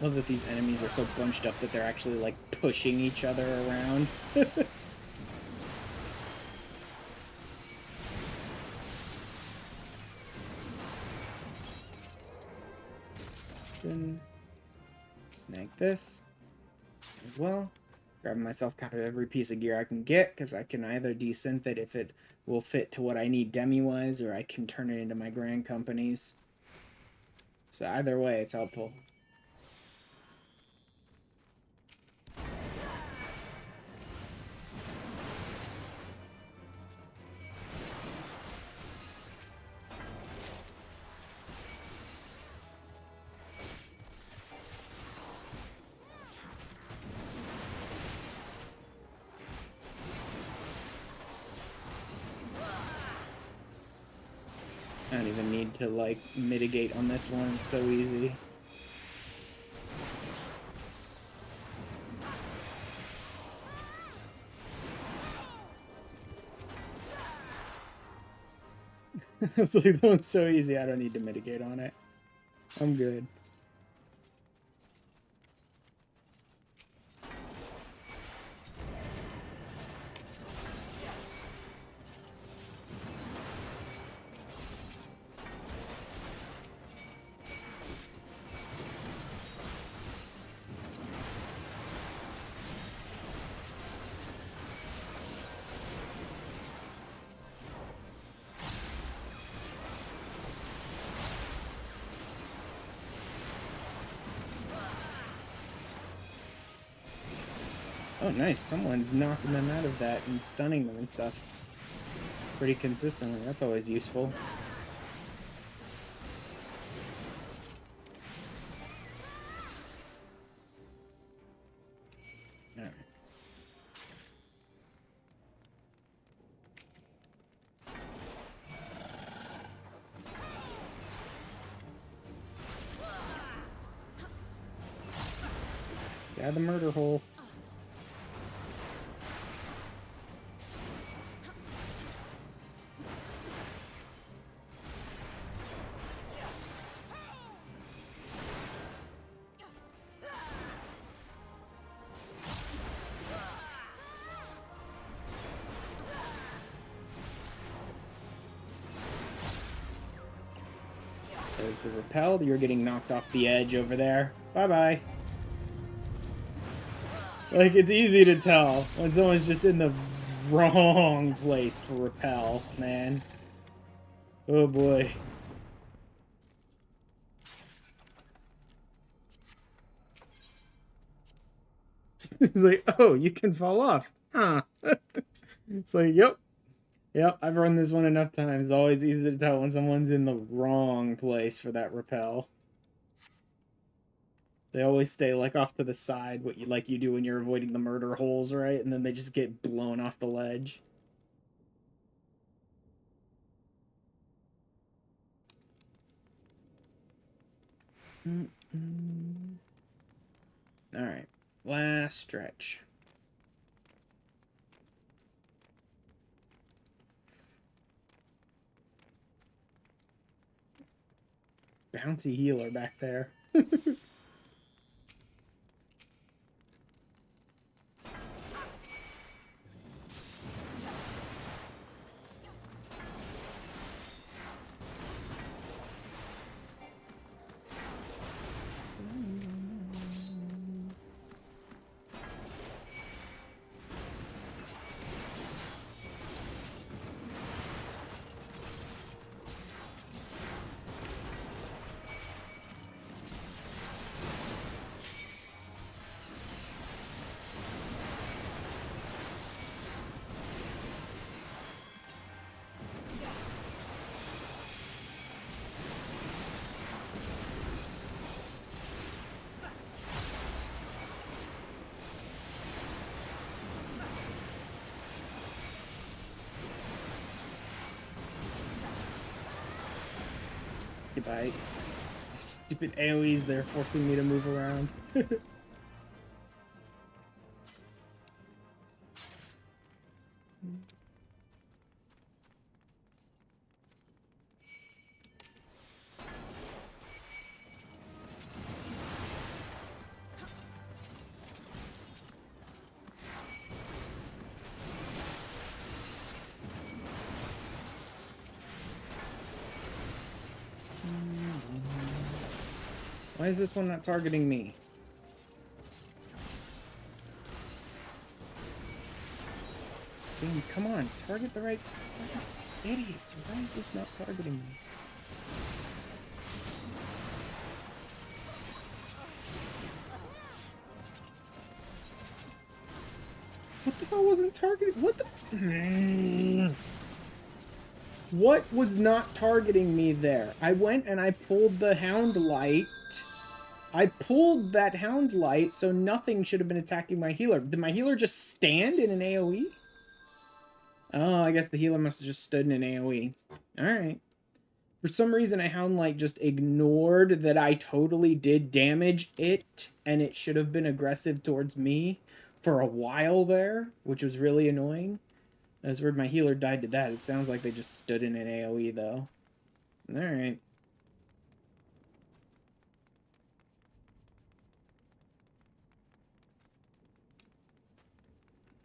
Love that these enemies are so bunched up that they're actually, like, pushing each other around. Then snag this as well. Grabbing myself kind of every piece of gear I can get, because I can either desynth it if it will fit to what I need demi-wise, or I can turn it into my grand companies. So either way, it's helpful. I don't even need to, like, mitigate on this one. It's so easy. It's like, that one's so easy, I don't need to mitigate on it. I'm good. Oh, nice. Someone's knocking them out of that and stunning them and stuff pretty consistently. That's always useful. Alright. Yeah, the murder hole. There's the repel. You're getting knocked off the edge over there. Bye-bye. Like, it's easy to tell when someone's just in the wrong place for repel, man. Oh boy. He's like, oh, you can fall off. Huh. It's like, yep. Yep, I've run this one enough times. It's always easy to tell when someone's in the wrong place for that rappel. They always stay like off to the side, what you like you do when you're avoiding the murder holes, right? And then they just get blown off the ledge. Alright, last stretch. Bouncy healer back there. Goodbye. Stupid AoEs, they're forcing me to move around. Why is this one not targeting me? Dude, come on, target the right... Idiots, why is this not targeting me? What the hell wasn't targeting? What the... What was not targeting me there? I went and I pulled the Hound Light. I pulled that Hound Light, so nothing should have been attacking my healer. Did my healer just stand in an AoE? Oh, I guess the healer must have just stood in an AoE. Alright. For some reason, a Hound Light just ignored that I totally did damage it, and it should have been aggressive towards me for a while there, which was really annoying. That's where my healer died to that. It sounds like they just stood in an AoE, though. Alright.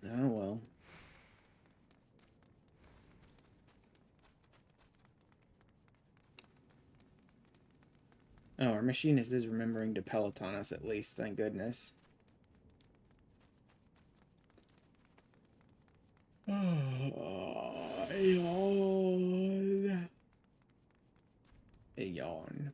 Oh, well. Oh, our machinist is remembering to peloton us at least, thank goodness. Oh, yawn. A yawn.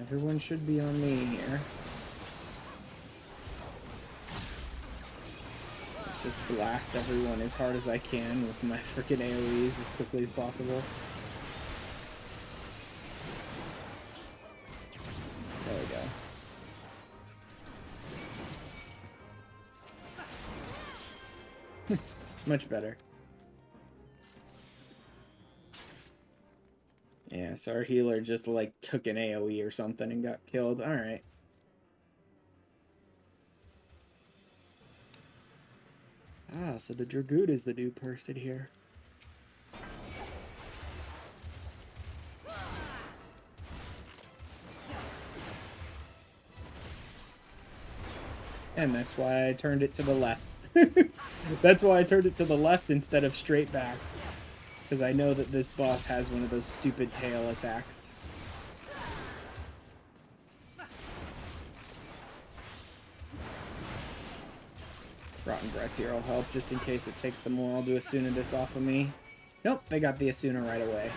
Everyone should be on me here. Let's just blast everyone as hard as I can with my frickin' AoEs as quickly as possible. There we go. Much better. Yeah, so our healer just, like, took an AoE or something and got killed. Alright. Ah, so the Dragoon is the new person here. And that's why I turned it to the left. That's why I turned it to the left instead of straight back. Because I know that this boss has one of those stupid tail attacks. Rotten Breath here will help, just in case it takes them a while to Asuna this off of me. Nope, they got the Asuna right away.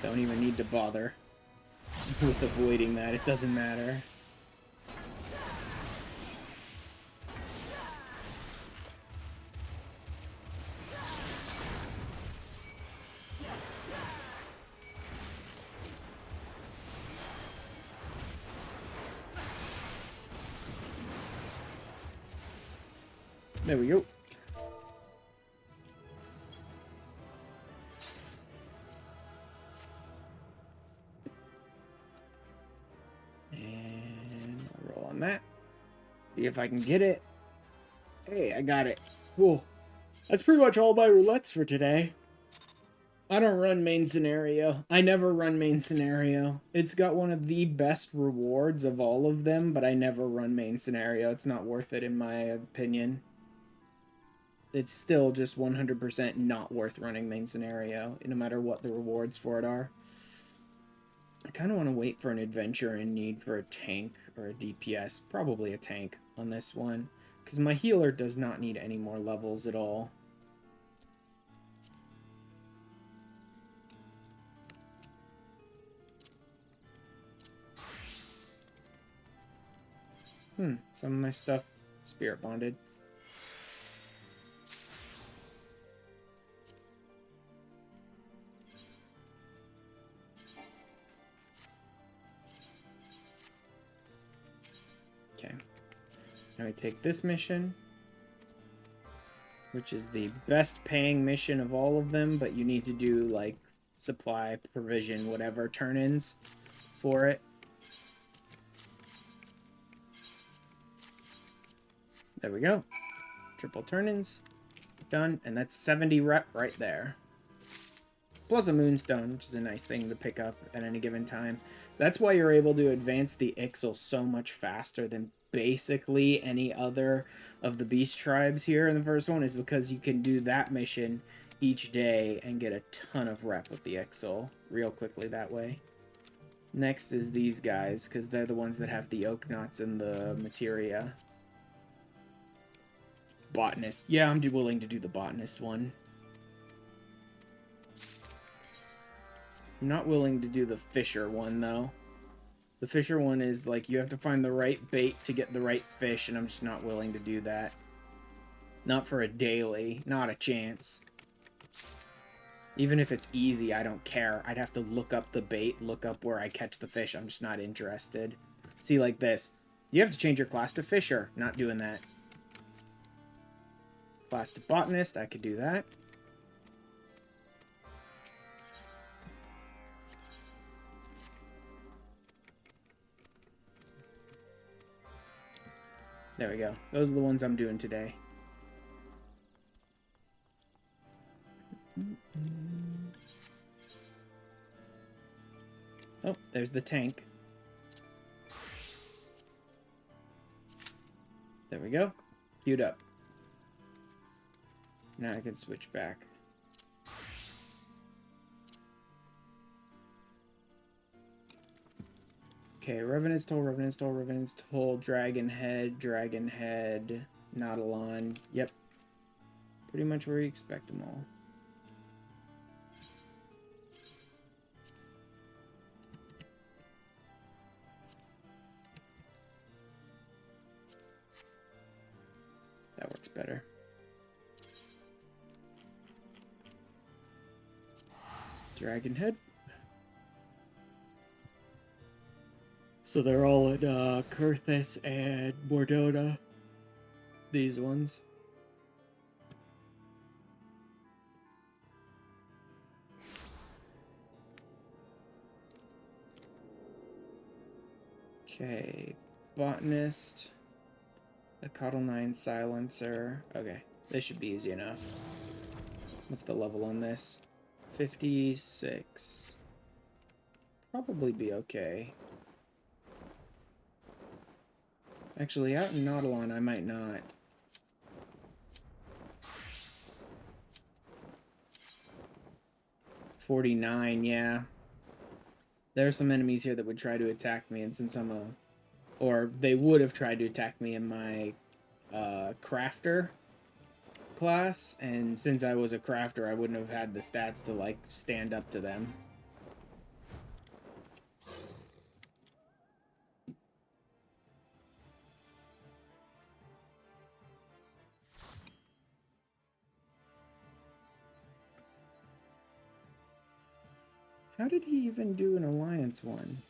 Don't even need to bother with avoiding that, it doesn't matter. There we go. And I'll roll on that. See if I can get it. Hey, I got it. Cool. That's pretty much all my roulettes for today. I don't run main scenario. I never run main scenario. It's got one of the best rewards of all of them, but I never run main scenario. It's not worth it in my opinion. It's still just 100% not worth running main scenario, no matter what the rewards for it are. I kind of want to wait for an adventure in need for a tank or a DPS. Probably a tank on this one, because my healer does not need any more levels at all. Some of my stuff spirit bonded. Okay. Now we take this mission, which is the best paying mission of all of them, but you need to do, like, supply, provision, whatever turn-ins for it. There we go. Triple turn-ins. Done. And that's 70 rep right there. Plus a moonstone, which is a nice thing to pick up at any given time. That's why you're able to advance the Ixal so much faster than basically any other of the beast tribes here in the first one, is because you can do that mission each day and get a ton of rep with the Ixal real quickly that way. Next is these guys, because they're the ones that have the oak knots and the materia. Botanist. Yeah, I'm willing to do the botanist one. I'm not willing to do the fisher one, though. The fisher one is, like, you have to find the right bait to get the right fish, and I'm just not willing to do that. Not for a daily. Not a chance. Even if it's easy, I don't care. I'd have to look up the bait, look up where I catch the fish. I'm just not interested. See, like this. You have to change your class to fisher. Not doing that. Class to botanist, I could do that. There we go. Those are the ones I'm doing today. Oh, there's the tank. There we go. Queued up. Now I can switch back. Okay, Revenant's Toll, Revenant's Toll, Revenant's Toll, Dragon Head, Nautilon. Yep. Pretty much where you expect them all. That works better. Dragon Head. So they're all at Kurthis and Mordona. These ones. Okay, botanist, a Coddle 9 silencer. Okay, this should be easy enough. What's the level on this? 56. Probably be okay. Actually, out in Nautilon, I might not. $49, yeah. There are some enemies here that would try to attack me, and since I'm a... Or they would have tried to attack me in my crafter class, and since I was a crafter, I wouldn't have had the stats to, like, stand up to them. How did he even do an alliance one?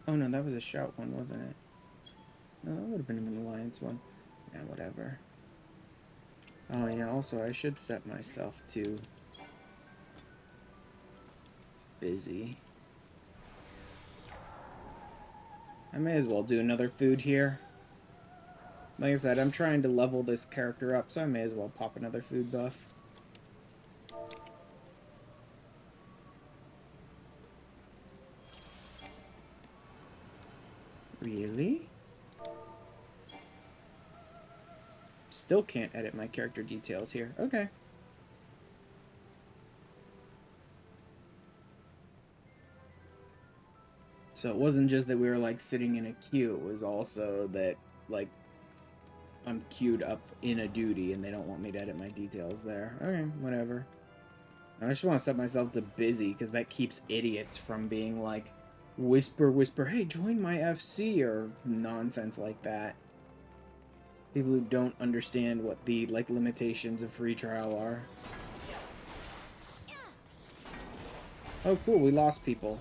Oh no, that was a shout one, wasn't it? No, that would have been an alliance one. Yeah, whatever. Oh yeah, also I should set myself to busy. I may as well do another food here. Like I said, I'm trying to level this character up, so I may as well pop another food buff. Really? Still can't edit my character details here. Okay. So it wasn't just that we were, like, sitting in a queue. It was also that, like, I'm queued up in a duty and they don't want me to edit my details there. Okay, whatever. I just want to set myself to busy because that keeps idiots from being like, whisper, hey, join my FC or nonsense like that. People who don't understand what the, like, limitations of free trial are. Oh, cool, we lost people.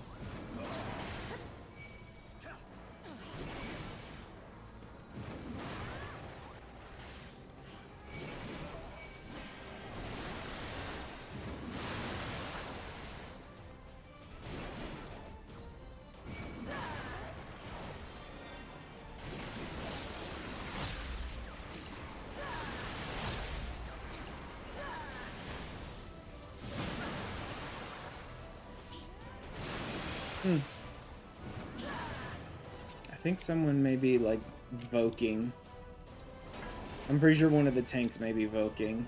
I think someone may be, like, voking. I'm pretty sure one of the tanks may be voking.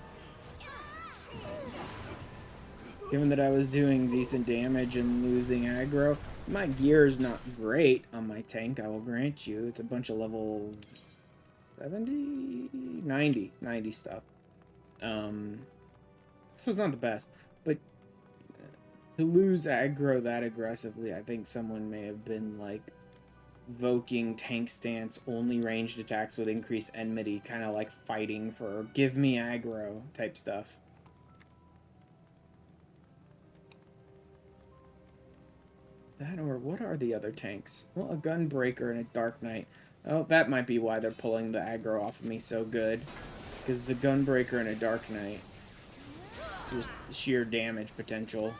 Given that I was doing decent damage and losing aggro, my gear is not great on my tank, I will grant you. It's a bunch of level 70? 90 stuff. So it's not the best. But to lose aggro that aggressively, I think someone may have been, like, voking tank stance, only ranged attacks with increased enmity, kind of like fighting for give me aggro type stuff. That, or what are the other tanks? Well, a gunbreaker and a dark knight. Oh, that might be why they're pulling the aggro off of me so good. Because it's a gunbreaker and a dark knight. Just sheer damage potential.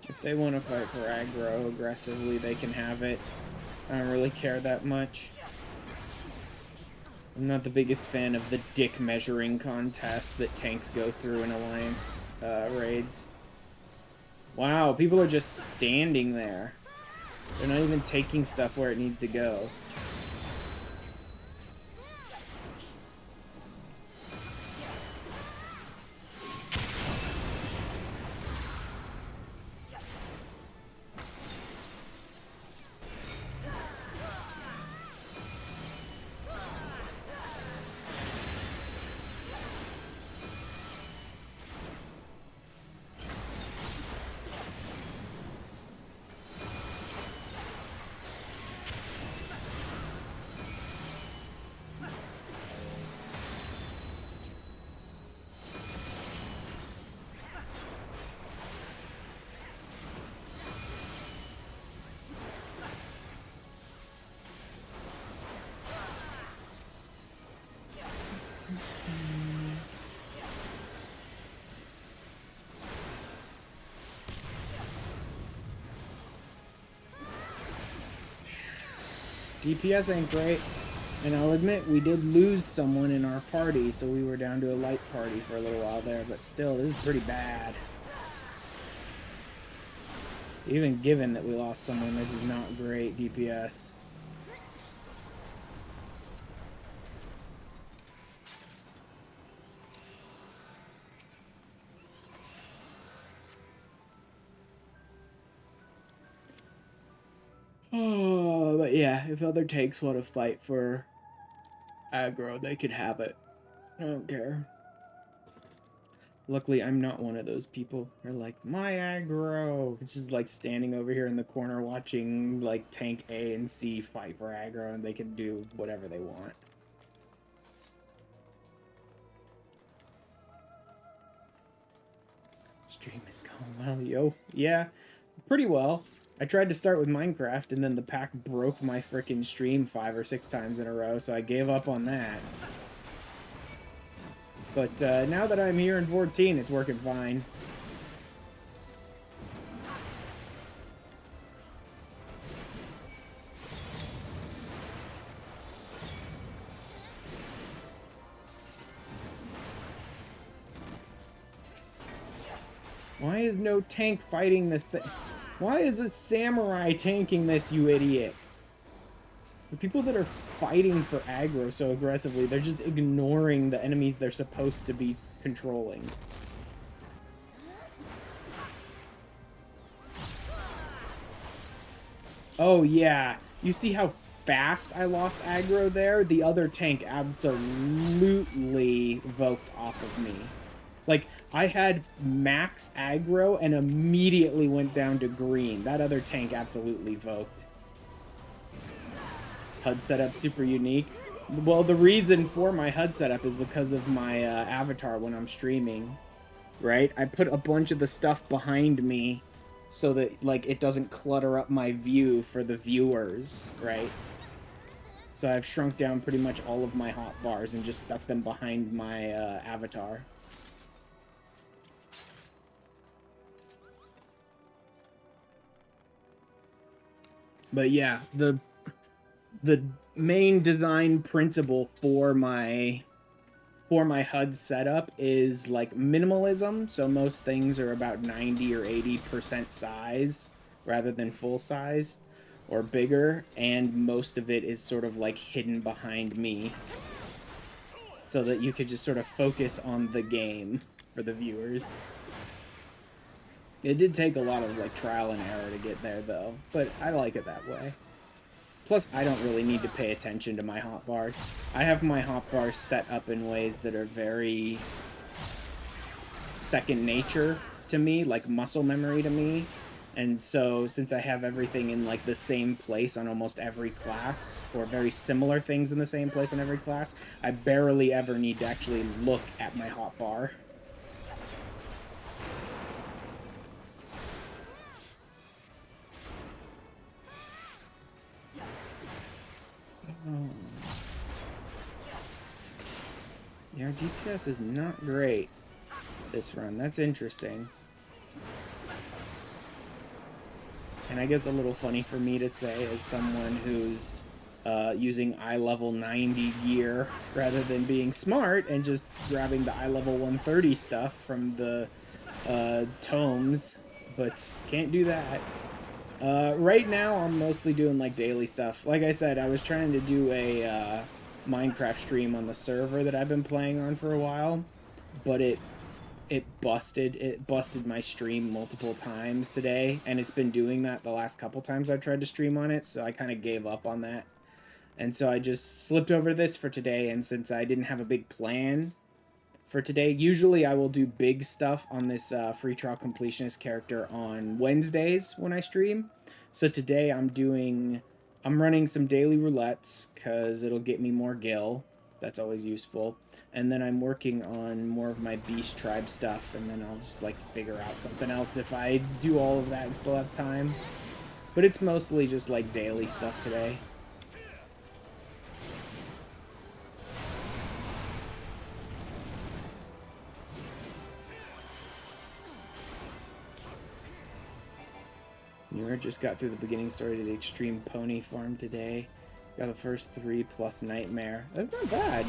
If they want to fight for aggro aggressively, they can have it. I don't really care that much. I'm not the biggest fan of the dick measuring contest that tanks go through in Alliance raids. Wow, people are just standing there. They're not even taking stuff where it needs to go. DPS ain't great. And I'll admit, we did lose someone in our party, so we were down to a light party for a little while there, but still, this is pretty bad. Even given that we lost someone, this is not great DPS. Oh, but yeah, if other tanks want to fight for aggro, they could have it. I don't care. Luckily, I'm not one of those people. They're like, my aggro. It's just like standing over here in the corner watching like tank A and C fight for aggro, and they can do whatever they want. Stream is going well, yo. Yeah, pretty well. I tried to start with Minecraft, and then the pack broke my frickin' stream 5 or 6 times in a row, so I gave up on that. But now that I'm here in 14, it's working fine. Why is no tank fighting this thing? Why is a samurai tanking this, you idiot? The people that are fighting for aggro so aggressively, they're just ignoring the enemies they're supposed to be controlling. Oh yeah, you see how fast I lost aggro there? The other tank absolutely voked off of me. Like, I had max aggro and immediately went down to green. That other tank absolutely voked. HUD setup super unique. Well, the reason for my HUD setup is because of my avatar when I'm streaming, right? I put a bunch of the stuff behind me so that, like, it doesn't clutter up my view for the viewers, right? So I've shrunk down pretty much all of my hotbars and just stuck them behind my avatar. But yeah, the main design principle for my HUD setup is like minimalism, so most things are about 90 or 80% size rather than full size or bigger, and most of it is sort of like hidden behind me so that you could just sort of focus on the game for the viewers. It did take a lot of like trial and error to get there though, but I like it that way. Plus, I don't really need to pay attention to my hotbars. I have my hotbars set up in ways that are very second nature to me, like muscle memory to me. And so, since I have everything in like the same place on almost every class, or very similar things in the same place on every class, I barely ever need to actually look at my hotbar. Yeah, our DPS is not great this run. That's interesting. And I guess a little funny for me to say as someone who's using eye level 90 gear rather than being smart and just grabbing the eye level 130 stuff from the tomes, but can't do that. Right now, I'm mostly doing like daily stuff. Like I said, I was trying to do a Minecraft stream on the server that I've been playing on for a while, but it busted my stream multiple times today, and it's been doing that the last couple times I've tried to stream on it, so I kind of gave up on that. And so I just slipped over this for today, and since I didn't have a big plan for today, usually I will do big stuff on this free trial completionist character on Wednesdays when I stream. So today I'm running some daily roulettes because it'll get me more gil. That's always useful. And then I'm working on more of my beast tribe stuff, and then I'll just like figure out something else if I do all of that and still have time. But it's mostly just like daily stuff today. Newer just got through the beginning story to the extreme pony farm today. Got the first 3 plus Nightmare. That's not bad.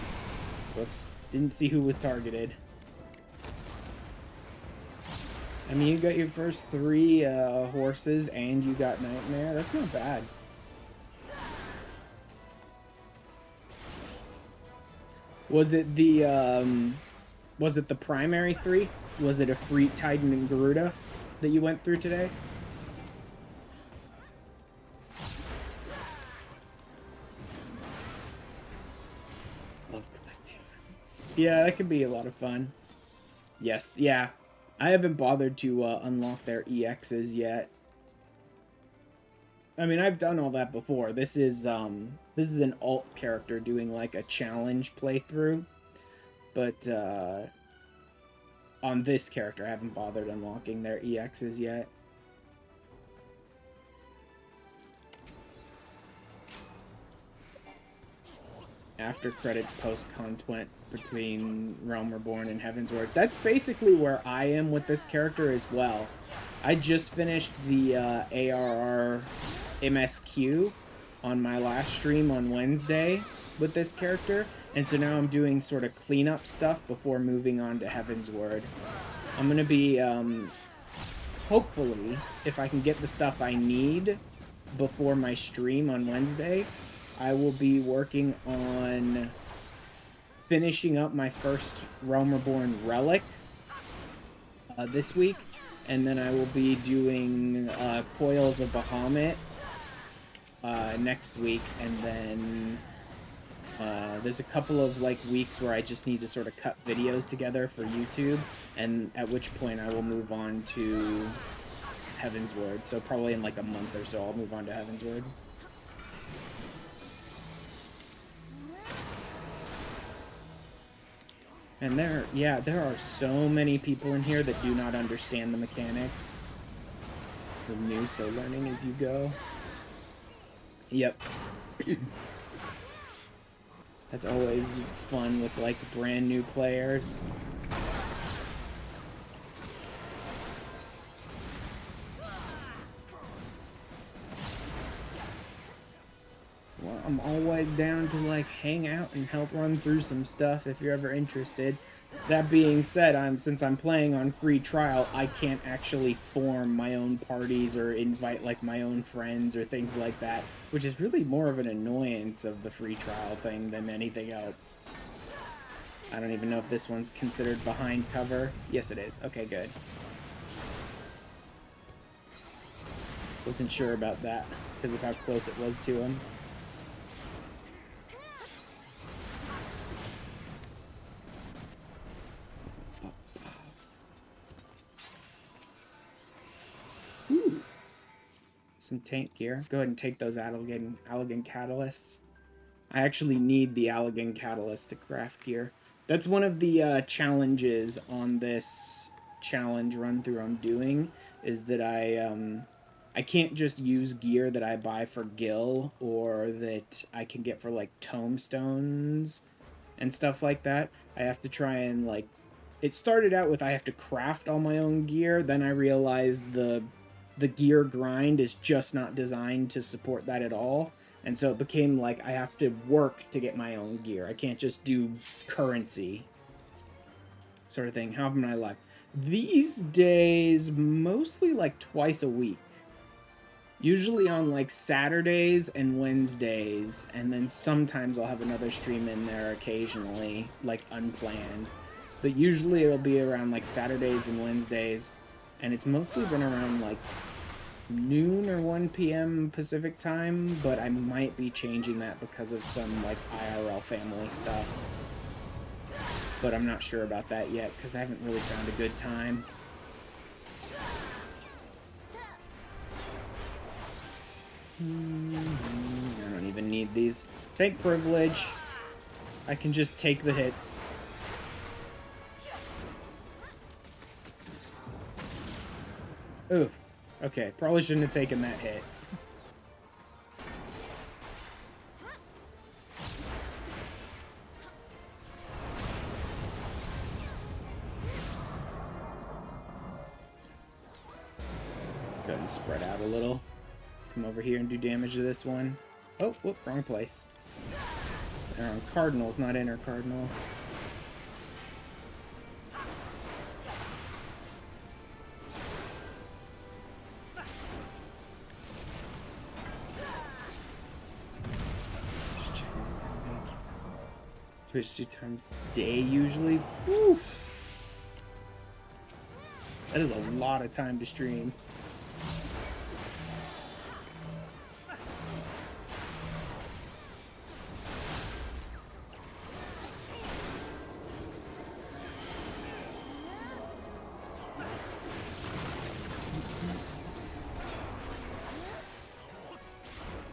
Whoops. Didn't see who was targeted. I mean, you got your first 3 horses and you got Nightmare. That's not bad. Was it the primary 3? Was it a free Titan and Garuda that you went through today? Love collecting. Yeah, that could be a lot of fun. Yes, yeah. I haven't bothered to unlock their EXs yet. I mean, I've done all that before. This is an alt character doing like a challenge playthrough, but on this character, I haven't bothered unlocking their EXs yet. After credits post-content between Realm Reborn and Heavensward. That's basically where I am with this character as well. I just finished the ARR MSQ on my last stream on Wednesday with this character, and so now I'm doing sort of cleanup stuff before moving on to Heavensward. I'm going to be, hopefully, if I can get the stuff I need before my stream on Wednesday, I will be working on finishing up my first Realm Reborn relic this week, and then I will be doing Coils of Bahamut next week, and then there's a couple of like weeks where I just need to sort of cut videos together for YouTube, and at which point I will move on to Heavensward. So probably in like a month or so I'll move on to Heavensward. And there are so many people in here that do not understand the mechanics. You're new, so learning as you go. Yep. That's always fun with, like, brand new players. Well, I'm always down to, like, hang out and help run through some stuff if you're ever interested. That being said, since I'm playing on free trial, I can't actually form my own parties or invite, like, my own friends or things like that, which is really more of an annoyance of the free trial thing than anything else. I don't even know if this one's considered behind cover. Yes, it is. Okay, good. Wasn't sure about that because of how close it was to him. Ooh. Some tank gear. Go ahead and take those Allegan catalysts. I actually need the Allegan catalyst to craft gear. That's one of the challenges on this challenge run through I'm doing, is that I can't just use gear that I buy for Gil or that I can get for like tomestones and stuff like that. I have to try and like, it started out with I have to craft all my own gear, then I realized the gear grind is just not designed to support that at all. And so it became like I have to work to get my own gear. I can't just do currency sort of thing. How am I like? These days, mostly like twice a week. Usually on like Saturdays and Wednesdays, and then sometimes I'll have another stream in there occasionally, like unplanned. But usually it'll be around like Saturdays and Wednesdays, and it's mostly been around like noon or 1 p.m. Pacific time, but I might be changing that because of some like IRL family stuff. But I'm not sure about that yet because I haven't really found a good time. I don't even need these. Take privilege. I can just take the hits. Ooh. Okay, probably shouldn't have taken that hit. Go ahead and spread out a little. Come over here and do damage to this one. Oh, whoop, wrong place. They're on cardinals, not inner cardinals. Twitch 2 times a day usually. Whew. That is a lot of time to stream.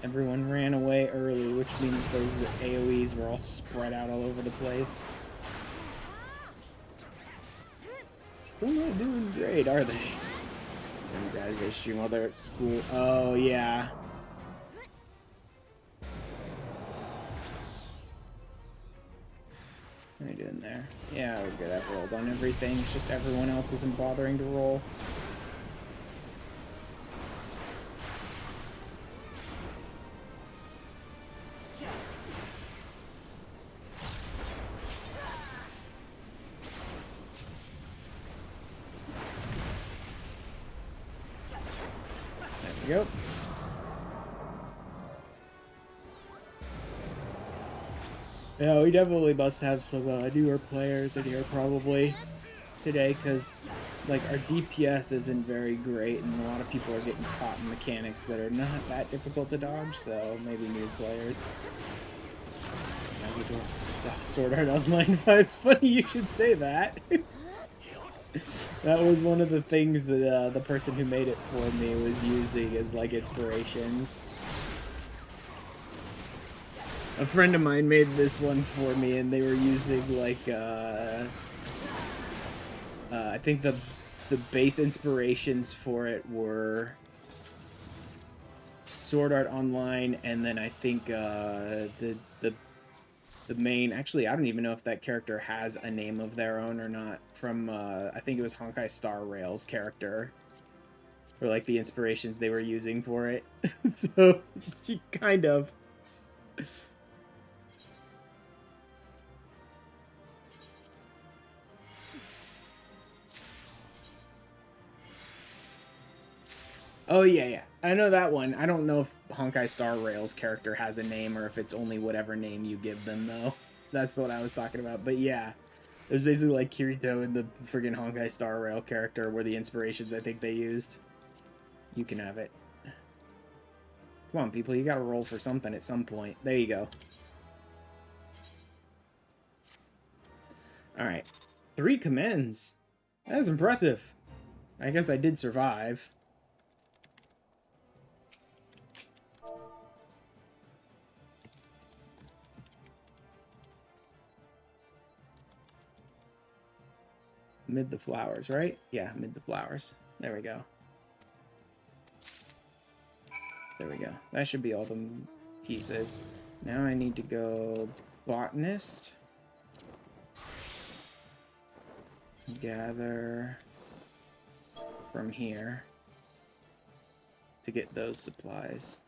Everyone ran away early, which means those AoEs were all spread out all over the place. Still not doing great, are they? Some guys they stream while they're at school. Oh, yeah. What are you doing there? Yeah, we're good. I've rolled on everything. It's just everyone else isn't bothering to roll. There we go. Yeah, we definitely must have some newer players in here probably today, because like our DPS isn't very great, and a lot of people are getting caught in mechanics that are not that difficult to dodge. So maybe new players. It's Sword Art Online 5. It's funny you should say that. That was one of the things that the person who made it for me was using as like inspirations. A friend of mine made this one for me, and they were using like I think the base inspirations for it were Sword Art Online, and then I think the main, actually I don't even know if that character has a name of their own or not, from I think it was Honkai Star Rail's character, or like the inspirations they were using for it. So kind of. Oh, yeah. I know that one. I don't know if Honkai Star Rail's character has a name or if it's only whatever name you give them, though. That's what I was talking about. But yeah, it was basically like Kirito and the friggin' Honkai Star Rail character were the inspirations I think they used. You can have it. Come on, people. You gotta roll for something at some point. There you go. Alright. 3 commends. That's impressive. I guess I did survive. Mid the flowers, right? Yeah, mid the flowers. There we go. There we go. That should be all the pieces. Now I need to go botanist. Gather from here to get those supplies.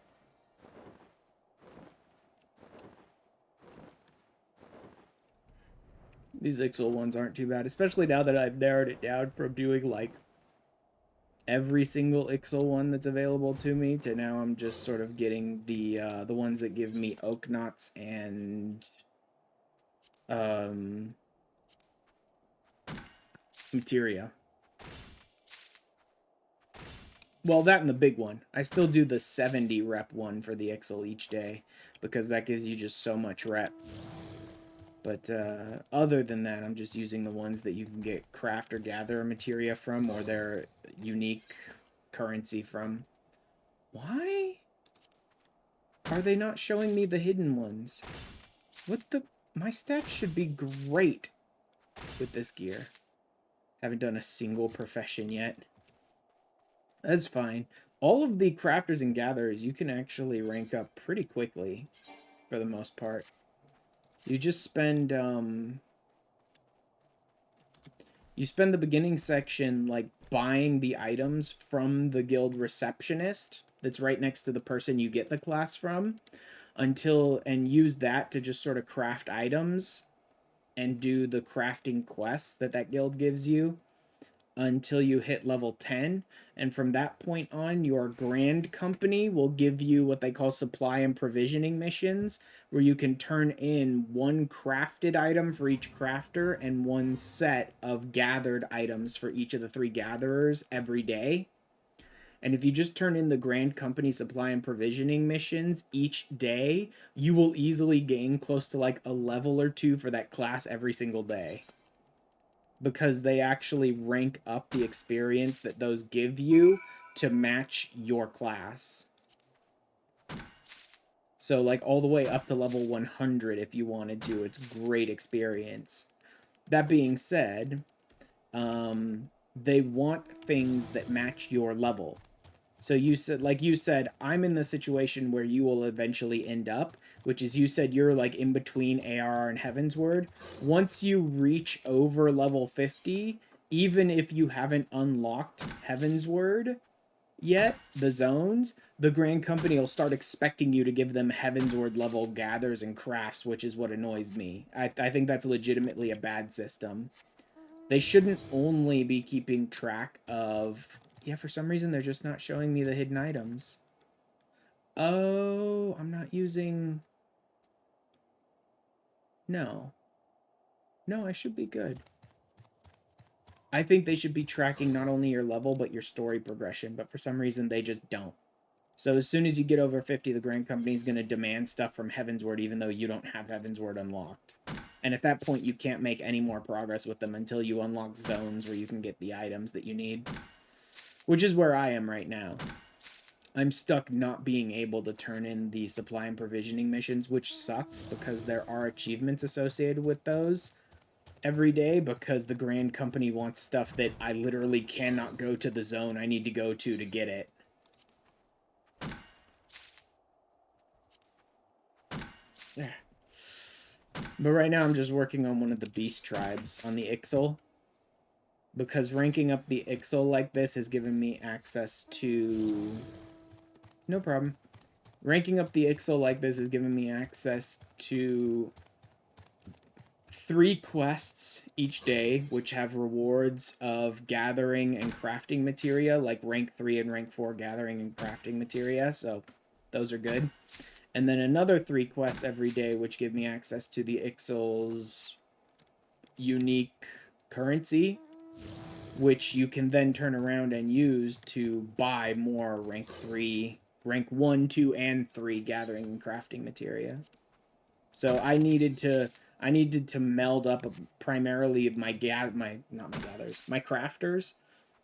These Ixal ones aren't too bad, especially now that I've narrowed it down from doing like every single Ixal one that's available to me to now I'm just sort of getting the ones that give me oak knots and materia. Well, that and the big one. I still do the 70 rep one for the Ixal each day because that gives you just so much rep. But other than that, I'm just using the ones that you can get craft or gather materia from, or their unique currency from. Why are they not showing me the hidden ones? What the... My stats should be great with this gear. Haven't done a single profession yet. That's fine. All of the crafters and gatherers you can actually rank up pretty quickly, for the most part. You just spend, you spend the beginning section, like, buying the items from the guild receptionist that's right next to the person you get the class from, and use that to just sort of craft items and do the crafting quests that guild gives you until you hit level 10. And from that point on, your grand company will give you what they call supply and provisioning missions, where you can turn in one crafted item for each crafter and one set of gathered items for each of the 3 gatherers every day. And if you just turn in the grand company supply and provisioning missions each day, you will easily gain close to like a level or 2 for that class every single day, because they actually rank up the experience that those give you to match your class. So like all the way up to level 100 if you wanted to. It's great experience. That being said, they want things that match your level. So you said, I'm in the situation where you will eventually end up, which is, you said you're like in between ARR and Heavensward. Once you reach over level 50, even if you haven't unlocked Heavensward yet, the zones, the Grand Company will start expecting you to give them Heavensward level gathers and crafts, which is what annoys me. I think that's legitimately a bad system. They shouldn't only be keeping track of... Yeah, for some reason, they're just not showing me the hidden items. Oh, I'm not using... No. No, I should be good. I think they should be tracking not only your level, but your story progression, but for some reason, they just don't. So as soon as you get over 50, the Grand Company is going to demand stuff from Heavensward, even though you don't have Heavensward unlocked. And at that point, you can't make any more progress with them until you unlock zones where you can get the items that you need. Which is where I am right now. I'm stuck not being able to turn in the supply and provisioning missions, which sucks because there are achievements associated with those every day, because the Grand Company wants stuff that I literally cannot go to the zone I need to go to get it. Yeah. But right now I'm just working on one of the beast tribes on the Ixal, because ranking up the Ixal like this has given me access to... No problem. Ranking up the Ixal like this has given me access to 3 quests each day, which have rewards of gathering and crafting materia, like rank 3 and rank 4 gathering and crafting materia, so those are good. And then another 3 quests every day, which give me access to the Ixal's unique currency, which you can then turn around and use to buy more rank 1, 2, and 3 gathering and crafting materia. So I needed to meld up primarily my crafters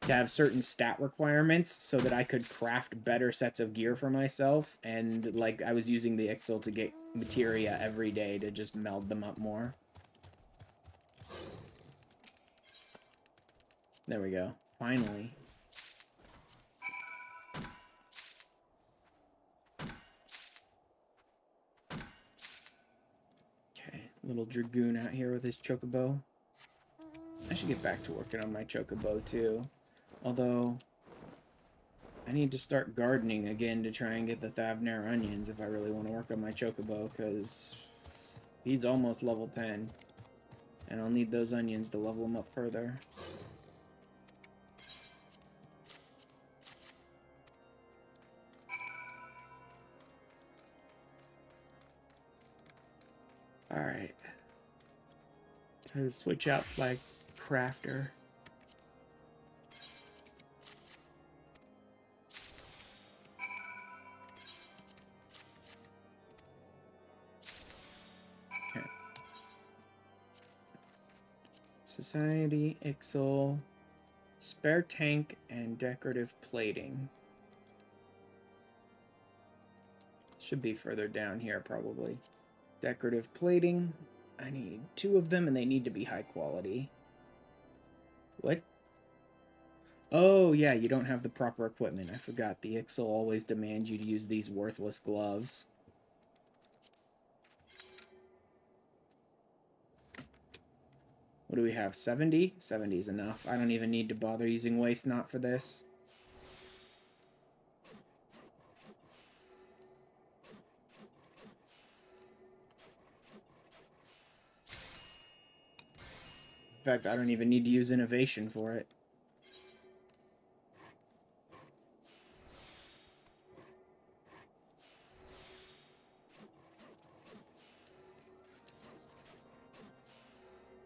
to have certain stat requirements so that I could craft better sets of gear for myself, and like I was using the Ixal to get materia every day to just meld them up more. There we go. Finally. Okay, little Dragoon out here with his chocobo. I should get back to working on my chocobo too. Although, I need to start gardening again to try and get the Thavnar onions if I really want to work on my chocobo, because he's almost level 10. And I'll need those onions to level him up further. Alright. Try to switch out my crafter. Okay. Society, Ixal, spare tank, and decorative plating. Should be further down here, probably. Decorative plating. I need 2 of them, and they need to be high quality. What? Oh, yeah, you don't have the proper equipment. I forgot. The Ixal always demand you to use these worthless gloves. What do we have? 70? 70 is enough. I don't even need to bother using waste knot for this. fact, I don't even need to use innovation for it.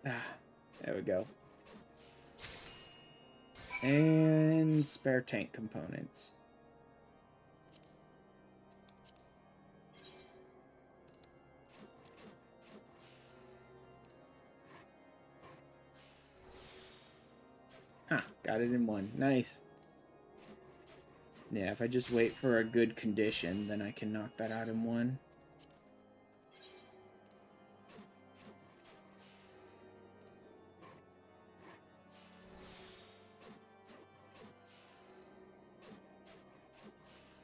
Ah, there we go. And spare tank components. Huh, got it in one. Nice. Yeah, if I just wait for a good condition, then I can knock that out in one.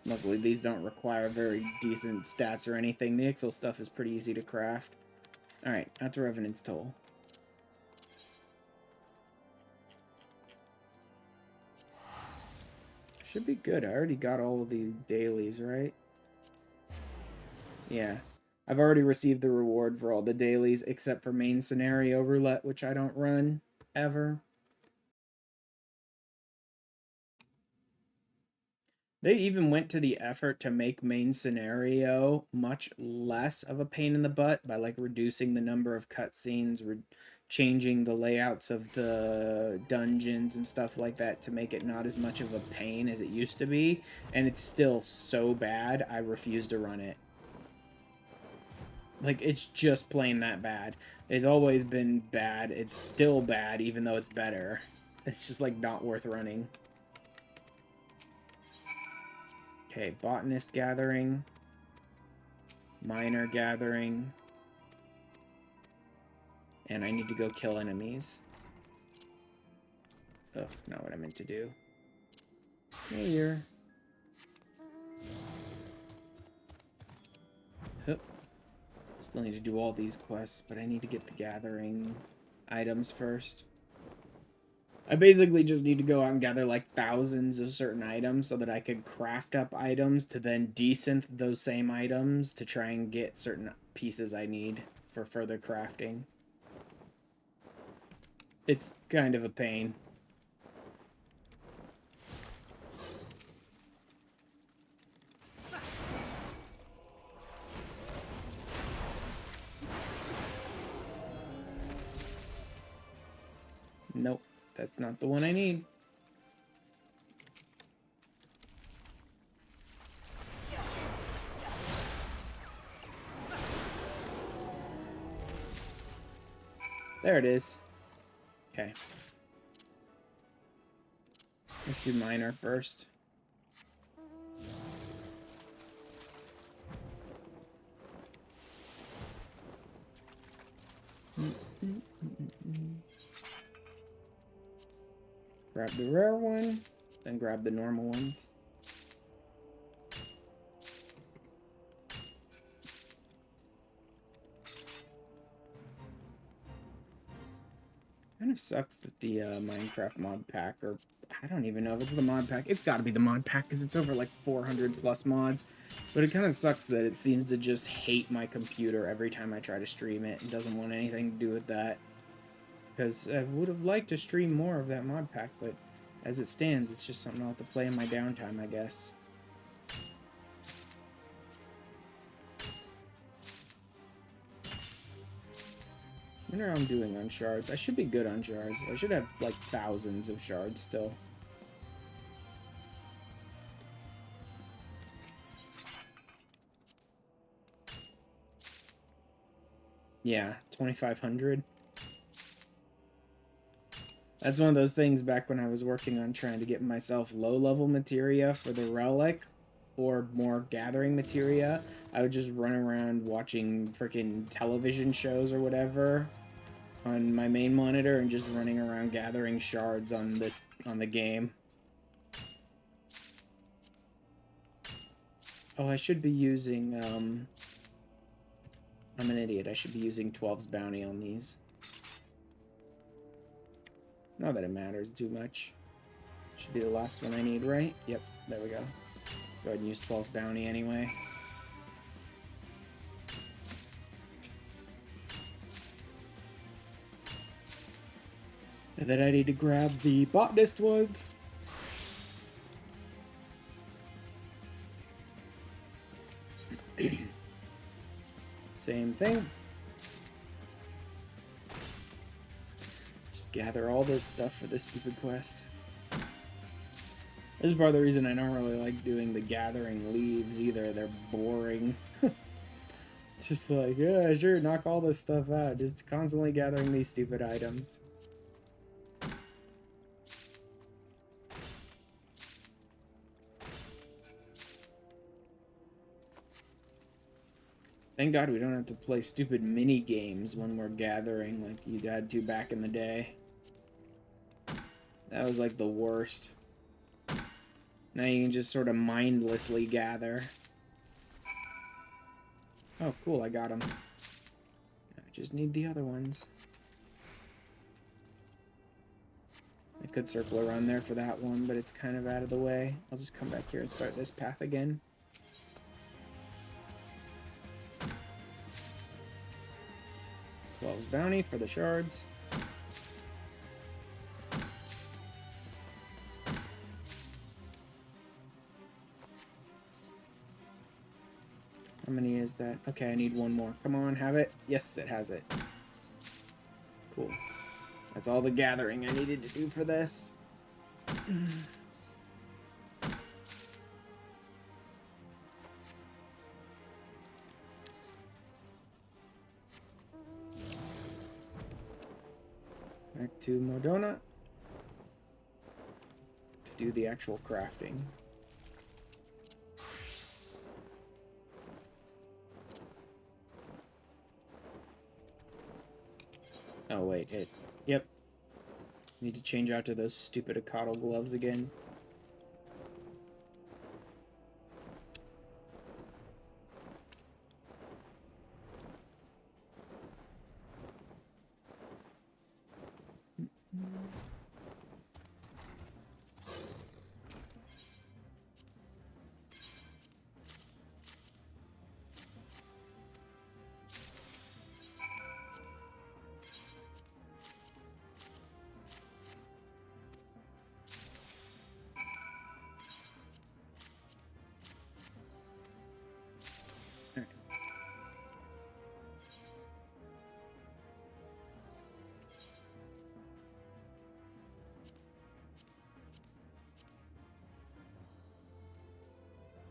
Luckily, these don't require very decent stats or anything. The Ixal stuff is pretty easy to craft. Alright, out to Revenant's Toll. Should be good. I already got all of the dailies, right? Yeah. I've already received the reward for all the dailies, except for main scenario roulette, which I don't run, ever. They even went to the effort to make main scenario much less of a pain in the butt by, like, reducing the number of cutscenes, changing the layouts of the dungeons and stuff like that to make it not as much of a pain as it used to be, and it's still so bad, I refuse to run it. Like, it's just plain that bad. It's always been bad. It's still bad, even though it's better. It's just, like, not worth running. Okay, botanist gathering. Miner gathering. And I need to go kill enemies. Ugh, not what I meant to do. Here. Hup. Still need to do all these quests, but I need to get the gathering items first. I basically just need to go out and gather like thousands of certain items so that I could craft up items to then desynth those same items to try and get certain pieces I need for further crafting. It's kind of a pain. Nope, that's not the one I need. There it is. Okay. Let's do miner first. Grab the rare one, then grab the normal ones. Kind of sucks that the Minecraft mod pack, or I don't even know if it's the mod pack. It's got to be the mod pack because it's over like 400 plus mods. But it kind of sucks that it seems to just hate my computer every time I try to stream it and doesn't want anything to do with that. Because I would have liked to stream more of that mod pack, but as it stands, it's just something I'll have to play in my downtime, I guess. I wonder how I'm doing on shards. I should be good on shards. I should have, like, thousands of shards still. Yeah, 2,500. That's one of those things back when I was working on trying to get myself low-level materia for the relic, or more gathering materia. I would just run around watching freaking television shows or whatever on my main monitor and just running around gathering shards on the game. Oh, I should be using, I'm an idiot. I should be using 12's bounty on these. Not that it matters too much. Should be the last one I need, right? Yep, there we go. Go ahead and use 12's bounty anyway. And then I need to grab the botanist ones. Same thing. Just gather all this stuff for this stupid quest. This is part of the reason I don't really like doing the gathering leaves either. They're boring. Just like, yeah, sure, knock all this stuff out. Just constantly gathering these stupid items. Thank God we don't have to play stupid mini games when we're gathering like you had to back in the day. That was like the worst. Now you can just sort of mindlessly gather. Oh, cool, I got them. I just need the other ones. I could circle around there for that one, but it's kind of out of the way. I'll just come back here and start this path again. Bounty for the shards. How many is that? Okay, I need one more. Come on, have it. Yes, it has it. Cool. That's all the gathering I needed to do for this. Back to Modona to do the actual crafting. Oh wait, yep. Need to change out to those stupid Acatl gloves again.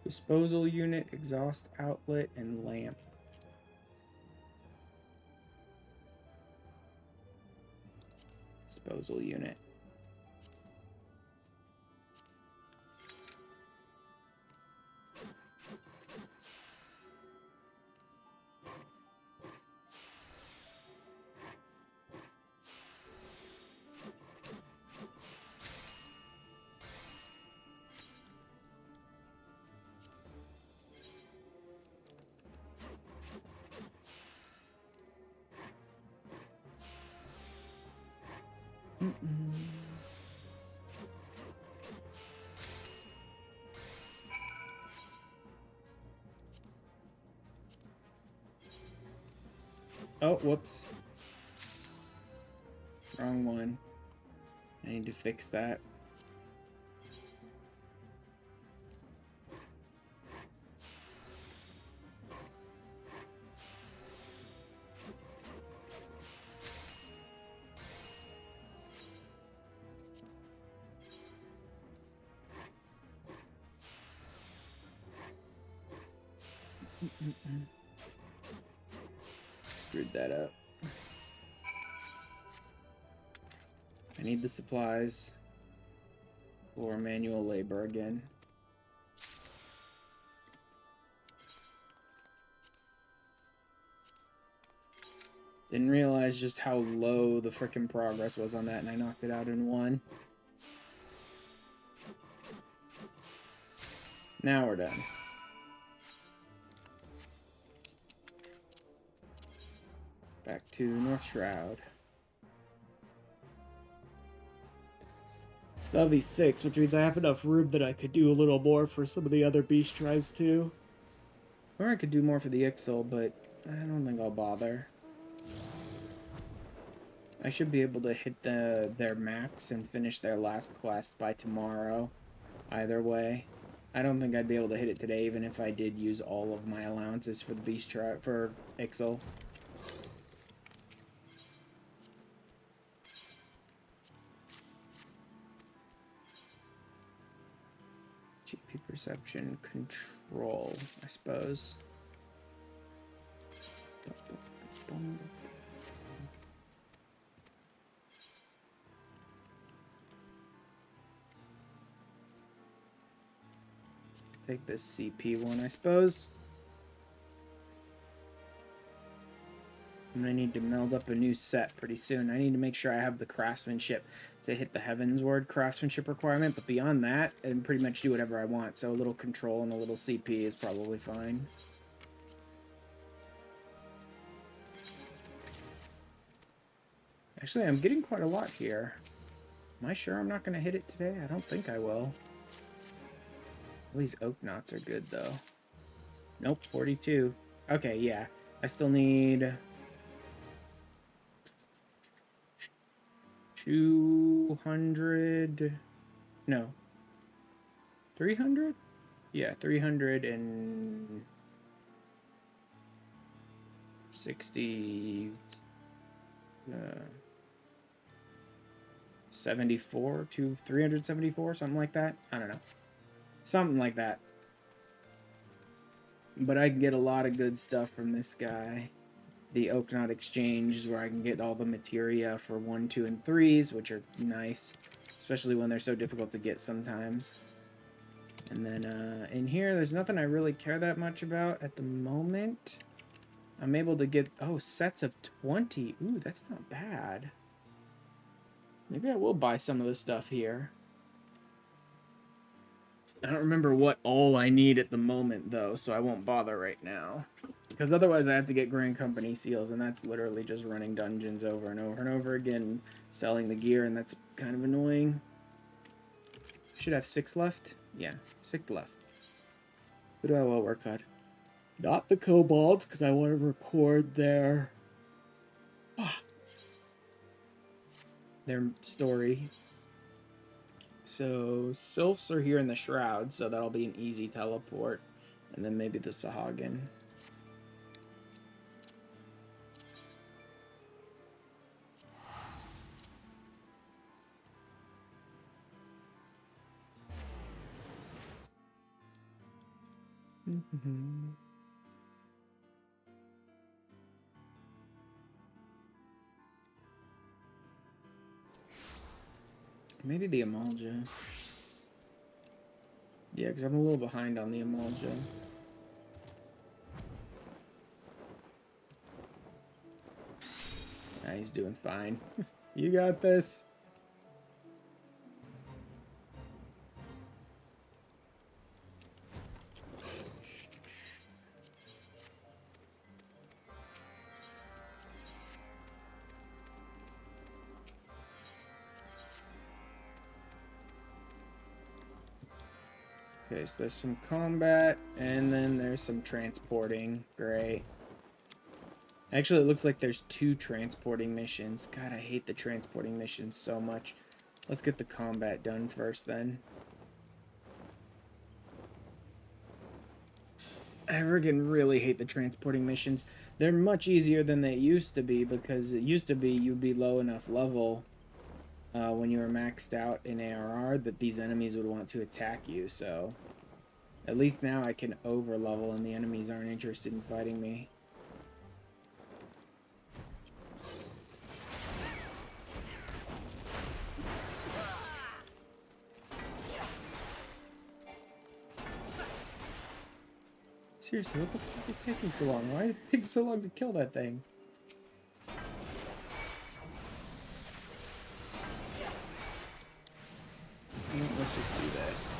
Disposal unit, exhaust outlet, and lamp. Disposal unit. Oh, whoops. Wrong one. I need to fix that. Screwed that up. I need the supplies for manual labor again. Didn't realize just how low the frickin' progress was on that, and I knocked it out in one. Now we're done. Back to North Shroud. That'll be 6, which means I have enough room that I could do a little more for some of the other beast tribes too. Or I could do more for the Ixal, but I don't think I'll bother. I should be able to hit their max and finish their last quest by tomorrow. Either way. I don't think I'd be able to hit it today, even if I did use all of my allowances for the beast trap for Ixal. GP perception control, I suppose. Take this CP one, I suppose. And I need to meld up a new set pretty soon. I need to make sure I have the craftsmanship to hit the Heavensward craftsmanship requirement, but beyond that, I can pretty much do whatever I want. So a little control and a little CP is probably fine. Actually, I'm getting quite a lot here. Am I sure I'm not going to hit it today? I don't think I will. These oak knots are good, though. Nope, 42. Okay, yeah. I still need 200... No. 300? Yeah, 360... 74 to 374, something like that. I don't know. Something like that. But I can get a lot of good stuff from this guy. The Oak Knot Exchange is where I can get all the materia for 1, 2, and 3s, which are nice. Especially when they're so difficult to get sometimes. And then in here, there's nothing I really care that much about at the moment. I'm able to get, oh, sets of 20. Ooh, that's not bad. Maybe I will buy some of the stuff here. I don't remember what all I need at the moment, though, so I won't bother right now. Because otherwise I have to get Grand Company seals, and that's literally just running dungeons over and over and over again, selling the gear, and that's kind of annoying. Should have 6 left? Yeah, 6 left. Who do I want to work on? Not the kobolds, because I want to record their story. So, Sylphs are here in the Shroud, so that'll be an easy teleport. And then maybe the Sahagin. Maybe the Amalja. Yeah, because I'm a little behind on the Amalja. Nah, he's doing fine. You got this. Okay, so there's some combat, and then there's some transporting. Great. Actually, it looks like there's 2 transporting missions. God, I hate the transporting missions so much. Let's get the combat done first, then. I friggin' really hate the transporting missions. They're much easier than they used to be, because it used to be you'd be low enough level when you were maxed out in ARR that these enemies would want to attack you, so at least now I can over level and the enemies aren't interested in fighting me. Seriously, what the fuck is taking so long? Why is it taking so long to kill that thing? Let's just do this.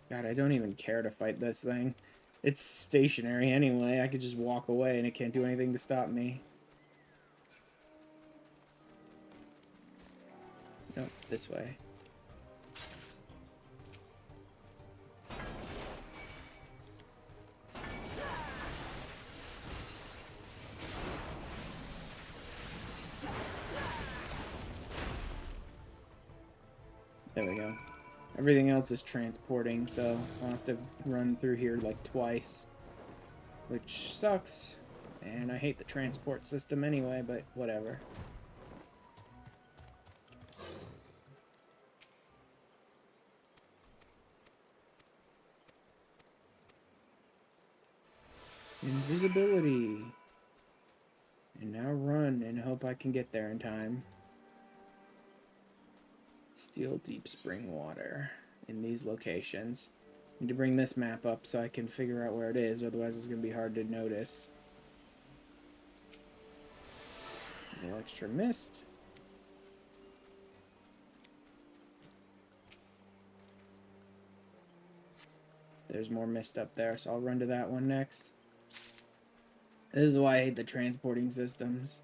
God, I don't even care to fight this thing. It's stationary anyway. I could just walk away and it can't do anything to stop me. Nope, this way. There we go. Everything else is transporting, so I'll have to run through here like twice. Which sucks. And I hate the transport system anyway, but whatever. Invisibility. And now run and hope I can get there in time. Steal deep spring water in these locations. Need to bring this map up so I can figure out where it is, otherwise it's going to be hard to notice. A little extra mist. There's more mist up there, so I'll run to that one next. This is why I hate the transporting systems.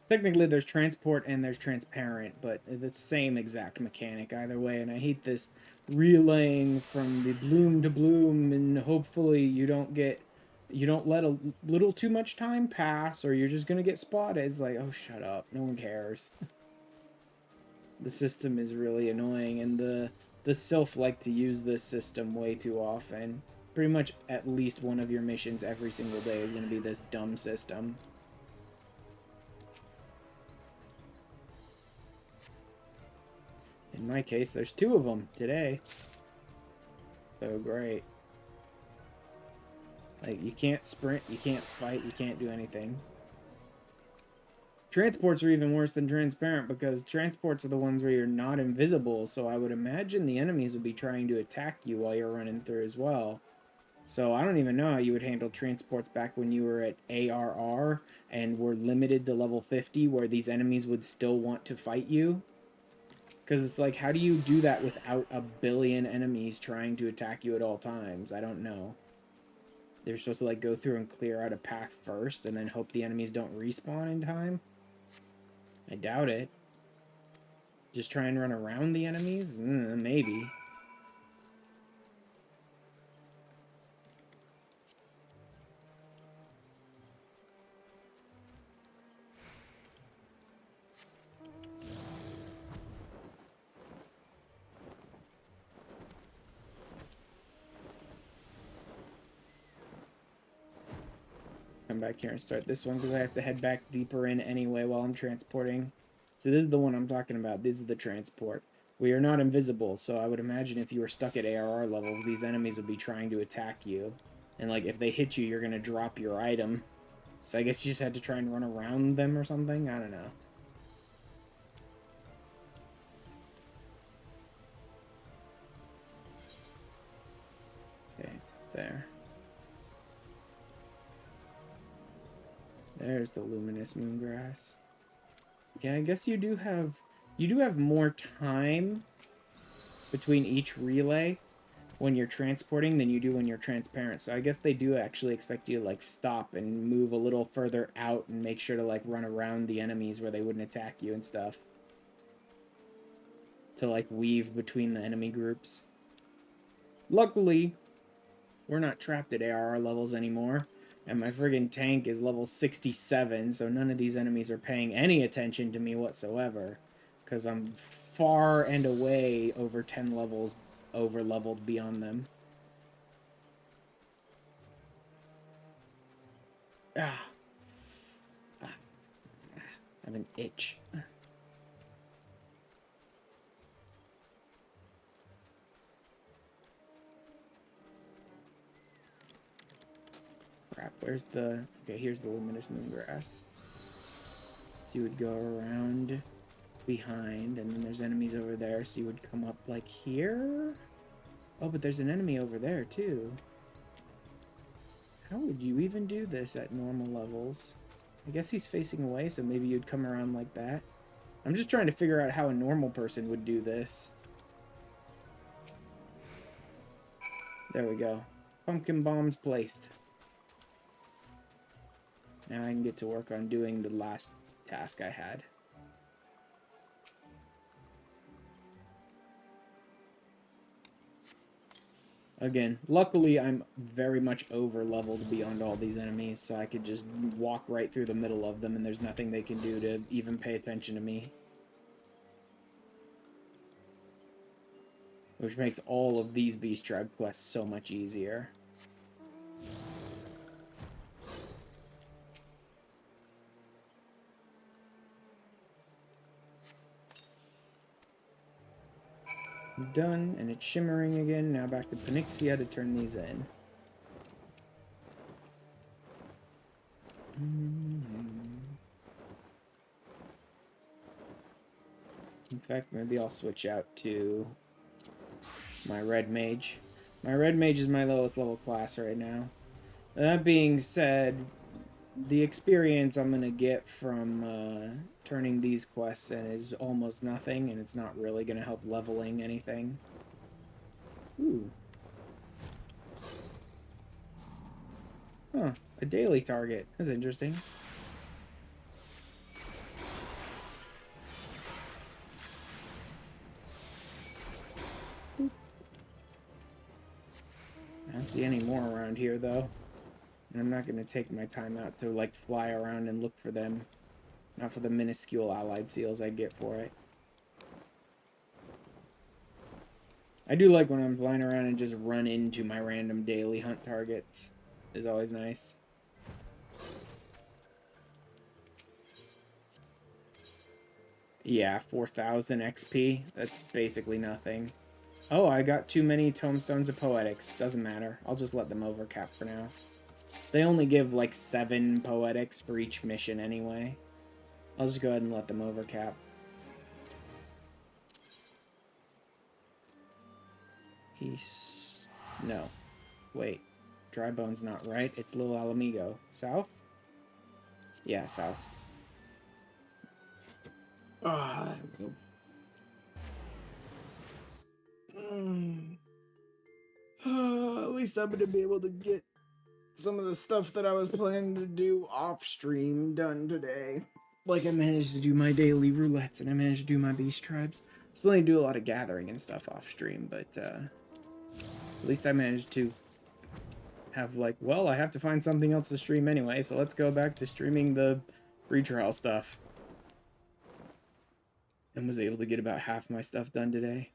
Technically, there's transport and there's transparent, but it's the same exact mechanic either way, and I hate this relaying from the bloom to bloom, and hopefully you don't let a little too much time pass, or you're just gonna get spotted. It's like, oh, shut up, no one cares. The system is really annoying, and the Sylph like to use this system way too often. Pretty much at least one of your missions every single day is gonna be this dumb system. In my case, there's 2 of them today. So great. Like, you can't sprint, you can't fight, you can't do anything. Transports are even worse than transparent, because transports are the ones where you're not invisible, so I would imagine the enemies would be trying to attack you while you're running through as well. So I don't even know how you would handle transports back when you were at ARR and were limited to level 50, where these enemies would still want to fight you. Because it's like, how do you do that without a billion enemies trying to attack you at all times? I don't know. They're supposed to, like, go through and clear out a path first and then hope the enemies don't respawn in time? I doubt it. Just try and run around the enemies? Maybe. Come back here and start this one because I have to head back deeper in anyway while I'm transporting. So this is the one I'm talking about. This is the transport. We are not invisible, so I would imagine if you were stuck at ARR levels, these enemies would be trying to attack you. And, like, if they hit you, you're going to drop your item. So I guess you just had to try and run around them or something? I don't know. Okay, there. There's the luminous moongrass. Yeah, I guess you do have more time between each relay when you're transporting than you do when you're transparent. So I guess they do actually expect you to, like, stop and move a little further out and make sure to, like, run around the enemies where they wouldn't attack you and stuff. To, like, weave between the enemy groups. Luckily, we're not trapped at ARR levels anymore. And my friggin' tank is level 67, so none of these enemies are paying any attention to me whatsoever. Because I'm far and away over 10 levels over-leveled beyond them. I have an itch. Crap, where's the... Okay, here's the luminous moongrass. So you would go around behind, and then there's enemies over there, so you would come up like here? Oh, but there's an enemy over there, too. How would you even do this at normal levels? I guess he's facing away, so maybe you'd come around like that. I'm just trying to figure out how a normal person would do this. There we go. Pumpkin bombs placed. Now I can get to work on doing the last task I had. Again, luckily I'm very much over-leveled beyond all these enemies, so I could just walk right through the middle of them and there's nothing they can do to even pay attention to me. Which makes all of these Beast Tribe quests so much easier. Done, and it's shimmering again. Now back to Ponyxia to turn these in. In fact, maybe I'll switch out to my Red Mage. My Red Mage is my lowest level class right now. That being said, the experience I'm going to get from turning these quests in is almost nothing, and it's not really going to help leveling anything. Ooh. Huh, a daily target. That's interesting. I don't see any more around here, though. And I'm not going to take my time out to, like, fly around and look for them. Not for the minuscule allied seals I get for it. I do like when I'm flying around and just run into my random daily hunt targets. Is always nice. Yeah, 4,000 XP. That's basically nothing. Oh, I got too many Tomestones of Poetics. Doesn't matter. I'll just let them overcap for now. They only give like 7 Poetics for each mission anyway. I'll just go ahead and let them overcap. East. No. Wait. Drybone's not right. It's Little Alamigo. South? Yeah, south. Ah, there we go. At least I'm going to be able to get some of the stuff that I was planning to do off stream done today. Like I managed to do my daily roulettes and I managed to do my beast tribes. Still need to do a lot of gathering and stuff off stream, but at least I managed to have like, well, I have to find something else to stream anyway, so let's go back to streaming the free trial stuff. And was able to get about half my stuff done today.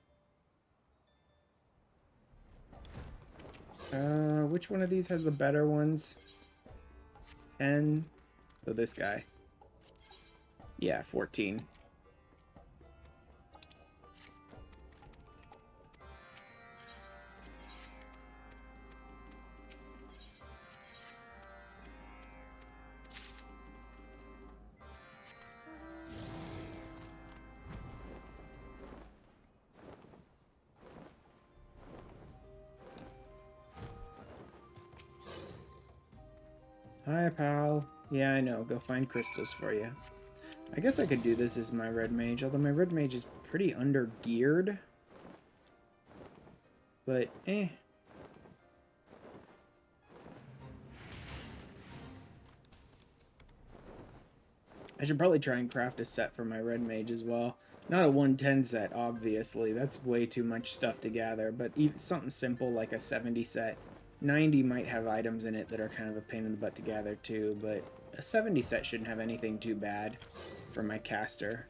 Which one of these has the better ones? 10. So this guy. Yeah, 14. Hi, pal. Yeah, I know. Go find crystals for you. I guess I could do this as my red mage, although my red mage is pretty under-geared. But, eh. I should probably try and craft a set for my red mage as well. Not a 110 set, obviously. That's way too much stuff to gather, but something simple like a 70 set. 90 might have items in it that are kind of a pain in the butt to gather too, but a 70 set shouldn't have anything too bad for my caster.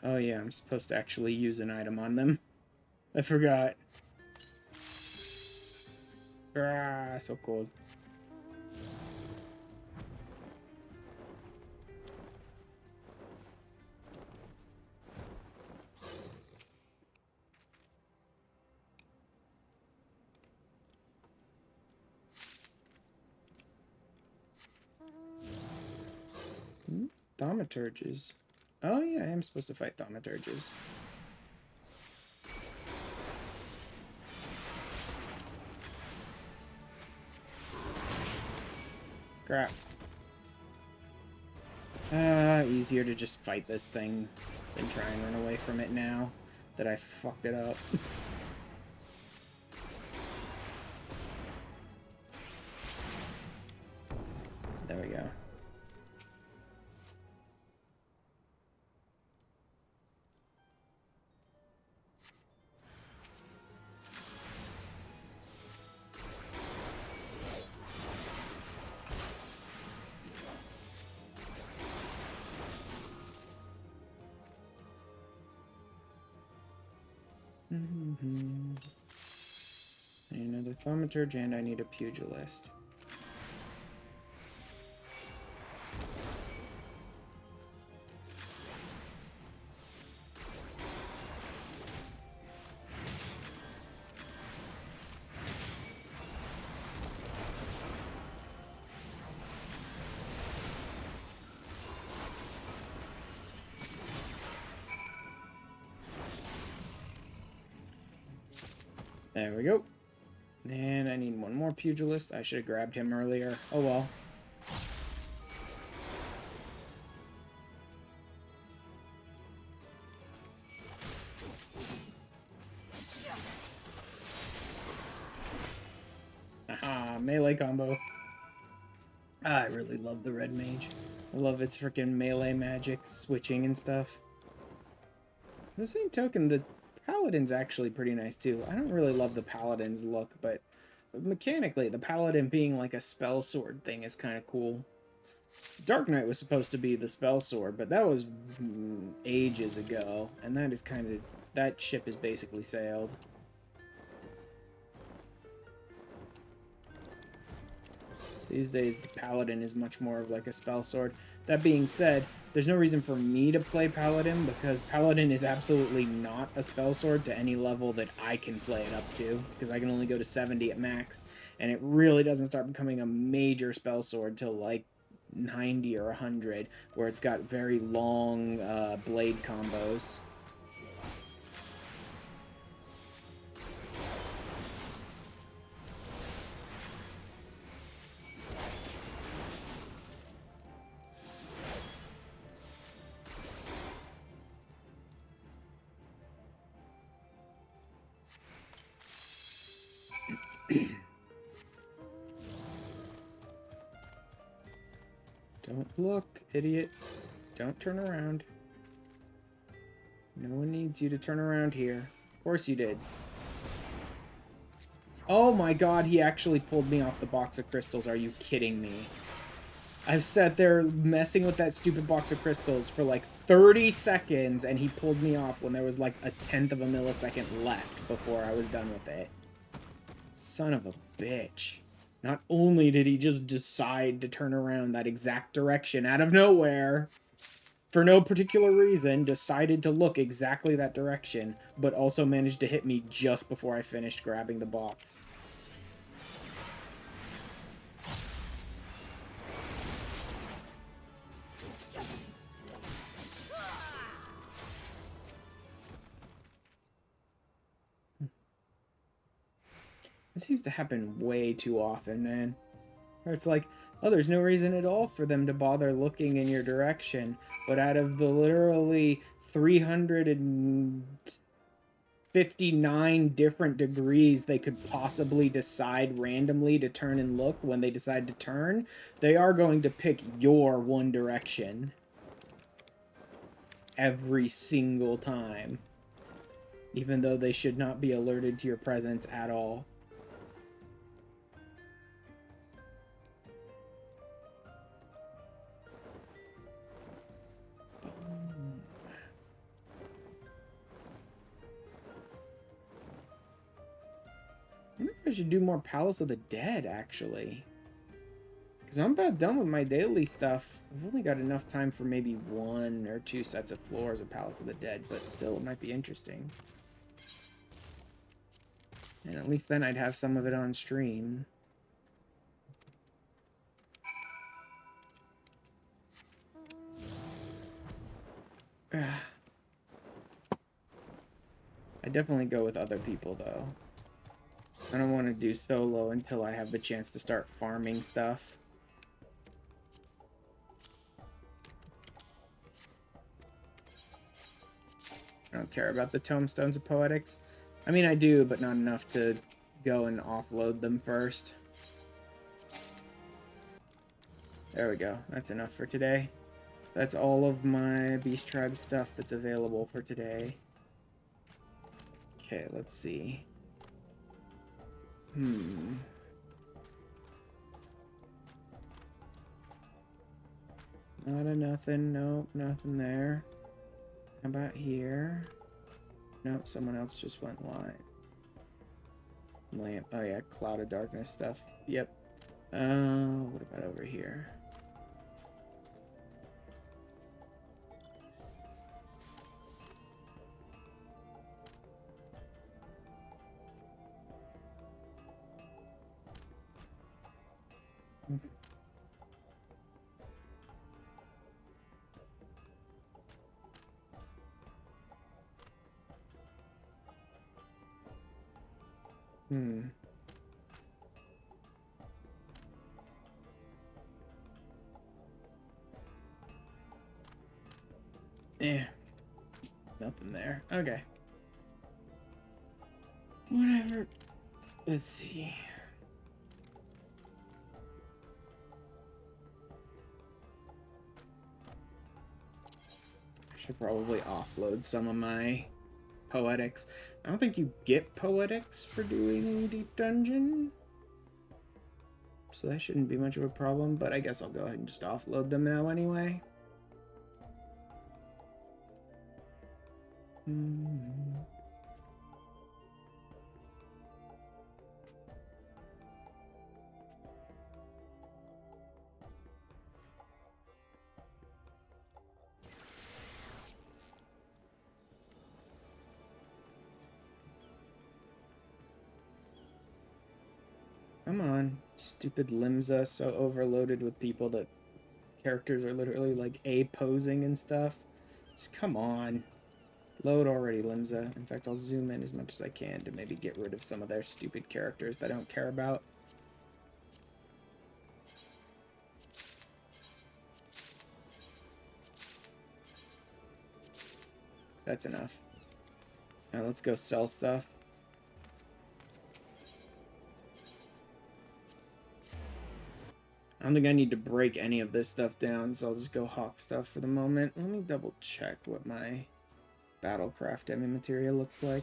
Oh yeah, I'm supposed to actually use an item on them. I forgot. Ah, so cold. Thaumaturges. Oh yeah, I am supposed to fight thaumaturges. Crap. Easier to just fight this thing than try and run away from it now that I fucked it up. There we go. I need another thaumaturge and I need a pugilist. There we go. And I need one more pugilist. I should have grabbed him earlier. Oh well. Aha, melee combo. I really love the red mage. I love its freaking melee magic, switching and stuff. The same token, the paladin's actually pretty nice too. I don't really love the paladin's look, but mechanically, the paladin being like a spell sword thing is kind of cool. Dark Knight was supposed to be the spell sword, but that was ages ago, and that is kind of... that ship is basically sailed. These days, the paladin is much more of like a spell sword. That being said, there's no reason for me to play paladin, because paladin is absolutely not a spell sword to any level that I can play it up to, because I can only go to 70 at max, and it really doesn't start becoming a major spell sword till like 90 or 100, where it's got very long blade combos. Don't look, idiot. Don't turn around. No one needs you to turn around here. Of course you did. Oh my god, he actually pulled me off the box of crystals. Are you kidding me? I've sat there messing with that stupid box of crystals for like 30 seconds, and he pulled me off when there was like a 1/10 of a millisecond left before I was done with it. Son of a bitch. Not only did he just decide to turn around that exact direction out of nowhere, for no particular reason, decided to look exactly that direction, but also managed to hit me just before I finished grabbing the box. This seems to happen way too often, man. Where it's like, oh, there's no reason at all for them to bother looking in your direction, but out of the literally 359 different degrees they could possibly decide randomly to turn and look when they decide to turn, they are going to pick your one direction. Every single time. Even though they should not be alerted to your presence at all. I wonder if I should do more Palace of the Dead, actually. Because I'm about done with my daily stuff. I've only got enough time for maybe 1 or 2 sets of floors of Palace of the Dead, but still, it might be interesting. And at least then I'd have some of it on stream. I definitely go with other people, though. I don't want to do solo until I have the chance to start farming stuff. don't care about the tomestones of poetics. I mean, I do, but not enough to go and offload them first. There we go. That's enough for today. That's all of my Beast Tribe stuff that's available for today. Okay, let's see. Not a nothing. Nope, nothing there. How about here? Nope, someone else just went live. Lamp. Oh yeah, Cloud of Darkness stuff. Yep. What about over here? Nothing there. Okay. Whatever. Let's see. I should probably offload some of my poetics. I don't think you get poetics for doing Deep Dungeon. So that shouldn't be much of a problem, but I guess I'll go ahead and just offload them now anyway. Come on. Stupid Limsa, so overloaded with people that characters are literally like A-posing and stuff. Just come on. Load already, Limsa. In fact, I'll zoom in as much as I can to maybe get rid of some of their stupid characters that I don't care about. That's enough. Now let's go sell stuff. I don't think I need to break any of this stuff down, so I'll just go hawk stuff for the moment. Let me double check what my Battlecraft demi material looks like.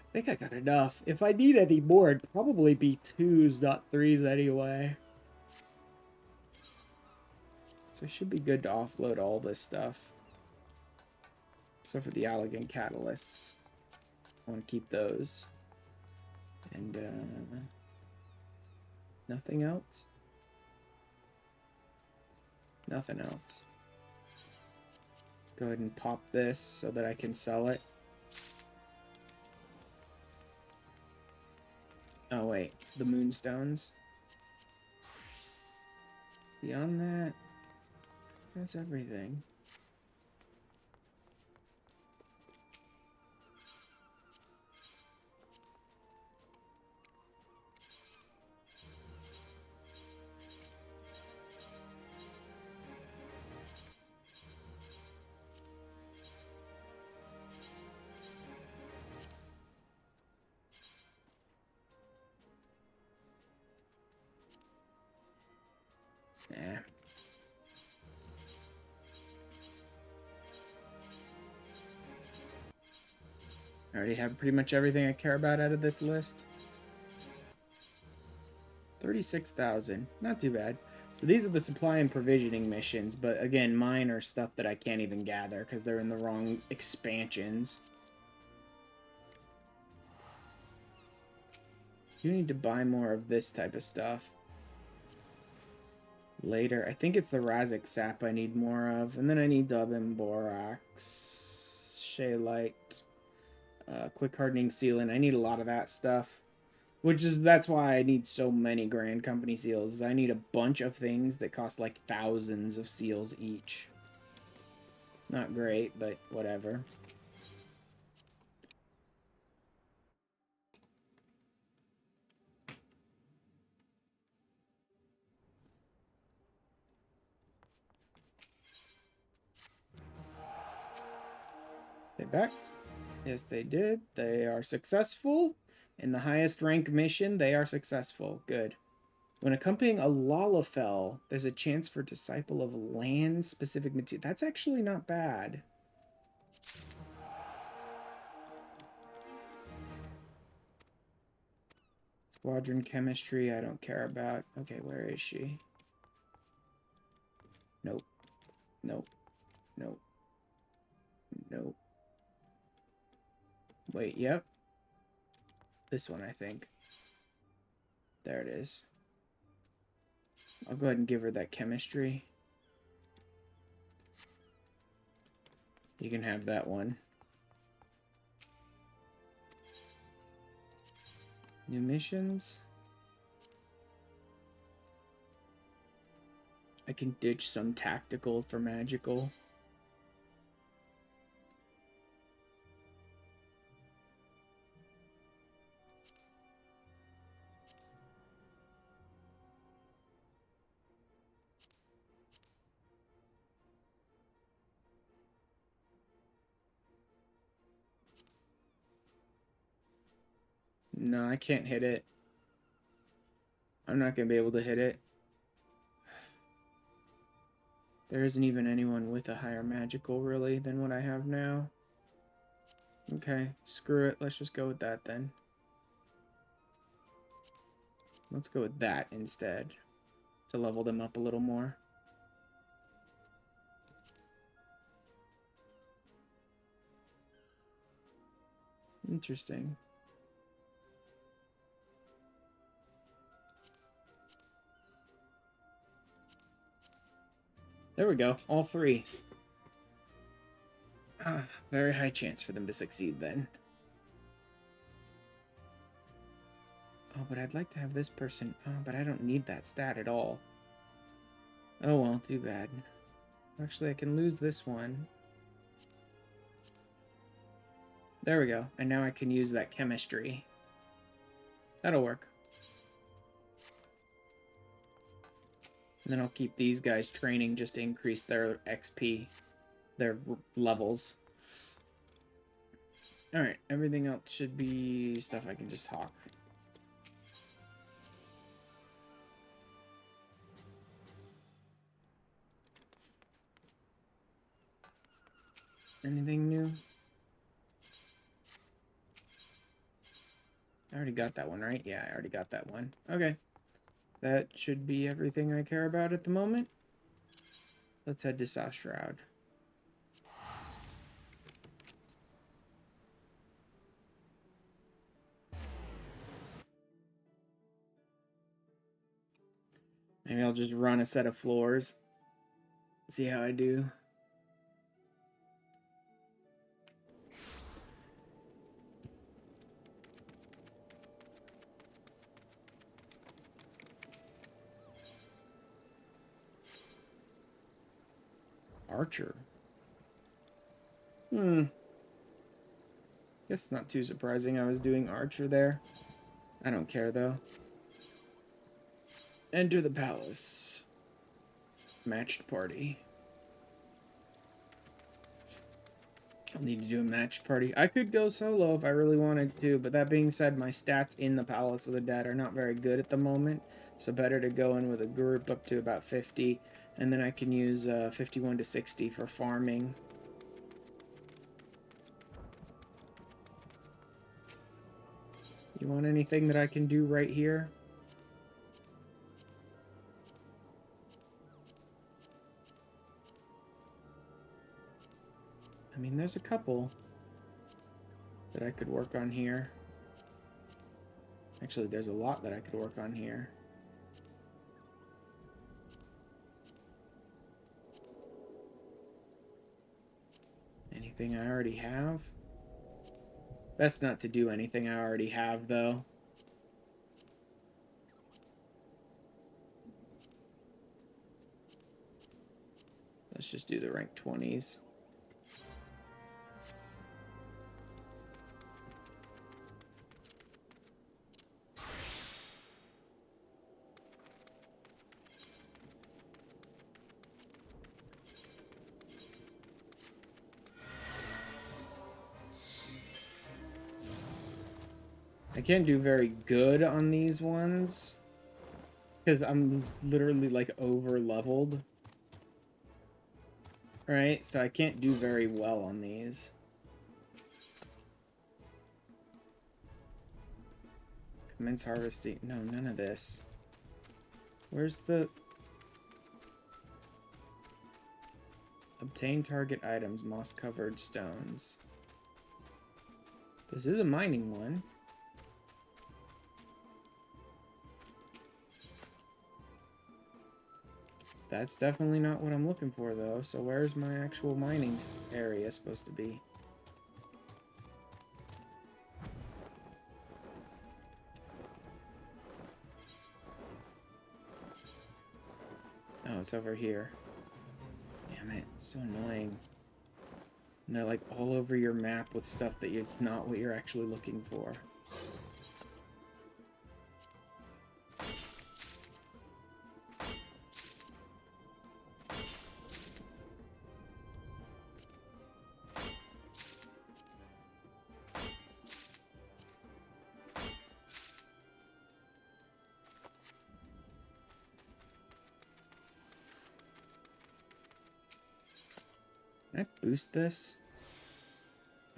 I think I got enough. If I need any more, it'd probably be 2s, not 3s anyway. So it should be good to offload all this stuff. Except for the Elegant Catalysts. I want to keep those. And, nothing else? Nothing else. Let's go ahead and pop this so that I can sell it. Oh wait, the Moonstones. Beyond that, that's everything. Nah. I already have pretty much everything I care about out of this list. 36,000. Not too bad. So these are the supply and provisioning missions, but again, mine are stuff that I can't even gather because they're in the wrong expansions. You need to buy more of this type of stuff. Later, I think it's the Razak Sap I need more of, and then I need Dubbin, Borax, Shaylite, Quick Hardening Sealant. I need a lot of that stuff. That's why I need so many Grand Company seals. I need a bunch of things that cost like thousands of seals each. Not great, but whatever. back. Yes, they did. They are successful. In the highest rank mission, they are successful. Good. When accompanying a Lalafell, there's a chance for Disciple of land-specific material. That's actually not bad. Squadron chemistry, I don't care about. Okay, where is she? Nope. Nope. Nope. Nope. Wait, yep. This one, I think. There it is. I'll go ahead and give her that chemistry. You can have that one. New missions. I can ditch some tactical for magical. No, I can't hit it. I'm not going to be able to hit it. There isn't even anyone with a higher magical, really, than what I have now. Okay, screw it. Let's just go with that, then. Let's go with that instead, to level them up a little more. Interesting. There we go, all three. Ah, very high chance for them to succeed then. Oh, but I'd like to have this person. Oh, but I don't need that stat at all. Oh well, too bad. Actually, I can lose this one. There we go. And now I can use that chemistry. That'll work. And then I'll keep these guys training just to increase their XP, their levels. Alright, everything else should be stuff I can just hawk. Anything new? I already got that one, right? Yeah, I already got that one. Okay. That should be everything I care about at the moment. Let's head to South Shroud. Maybe I'll just run a set of floors. See how I do. Archer. Guess not too surprising I was doing Archer there. I don't care though. Enter the palace. Matched party. I'll need to do a matched party. I could go solo if I really wanted to, but that being said, my stats in the Palace of the Dead are not very good at the moment, so better to go in with a group up to about 50, and then I can use 51 to 60 for farming. You want anything that I can do right here? I mean, there's a couple that I could work on here. Actually, there's a lot that I could work on here. Anything I already have? Best not to do anything I already have, though. Let's just do the rank 20s. I can't do very good on these ones because I'm literally like over leveled. Right? So I can't do very well on these. Commence harvesting. No, none of this. Where's the... Obtain target items, moss-covered stones. This is a mining one. That's definitely not what I'm looking for, though. So where's my actual mining area supposed to be? Oh, it's over here. Damn it, it's so annoying. And they're like all over your map with stuff that it's not what you're actually looking for. Can I boost this?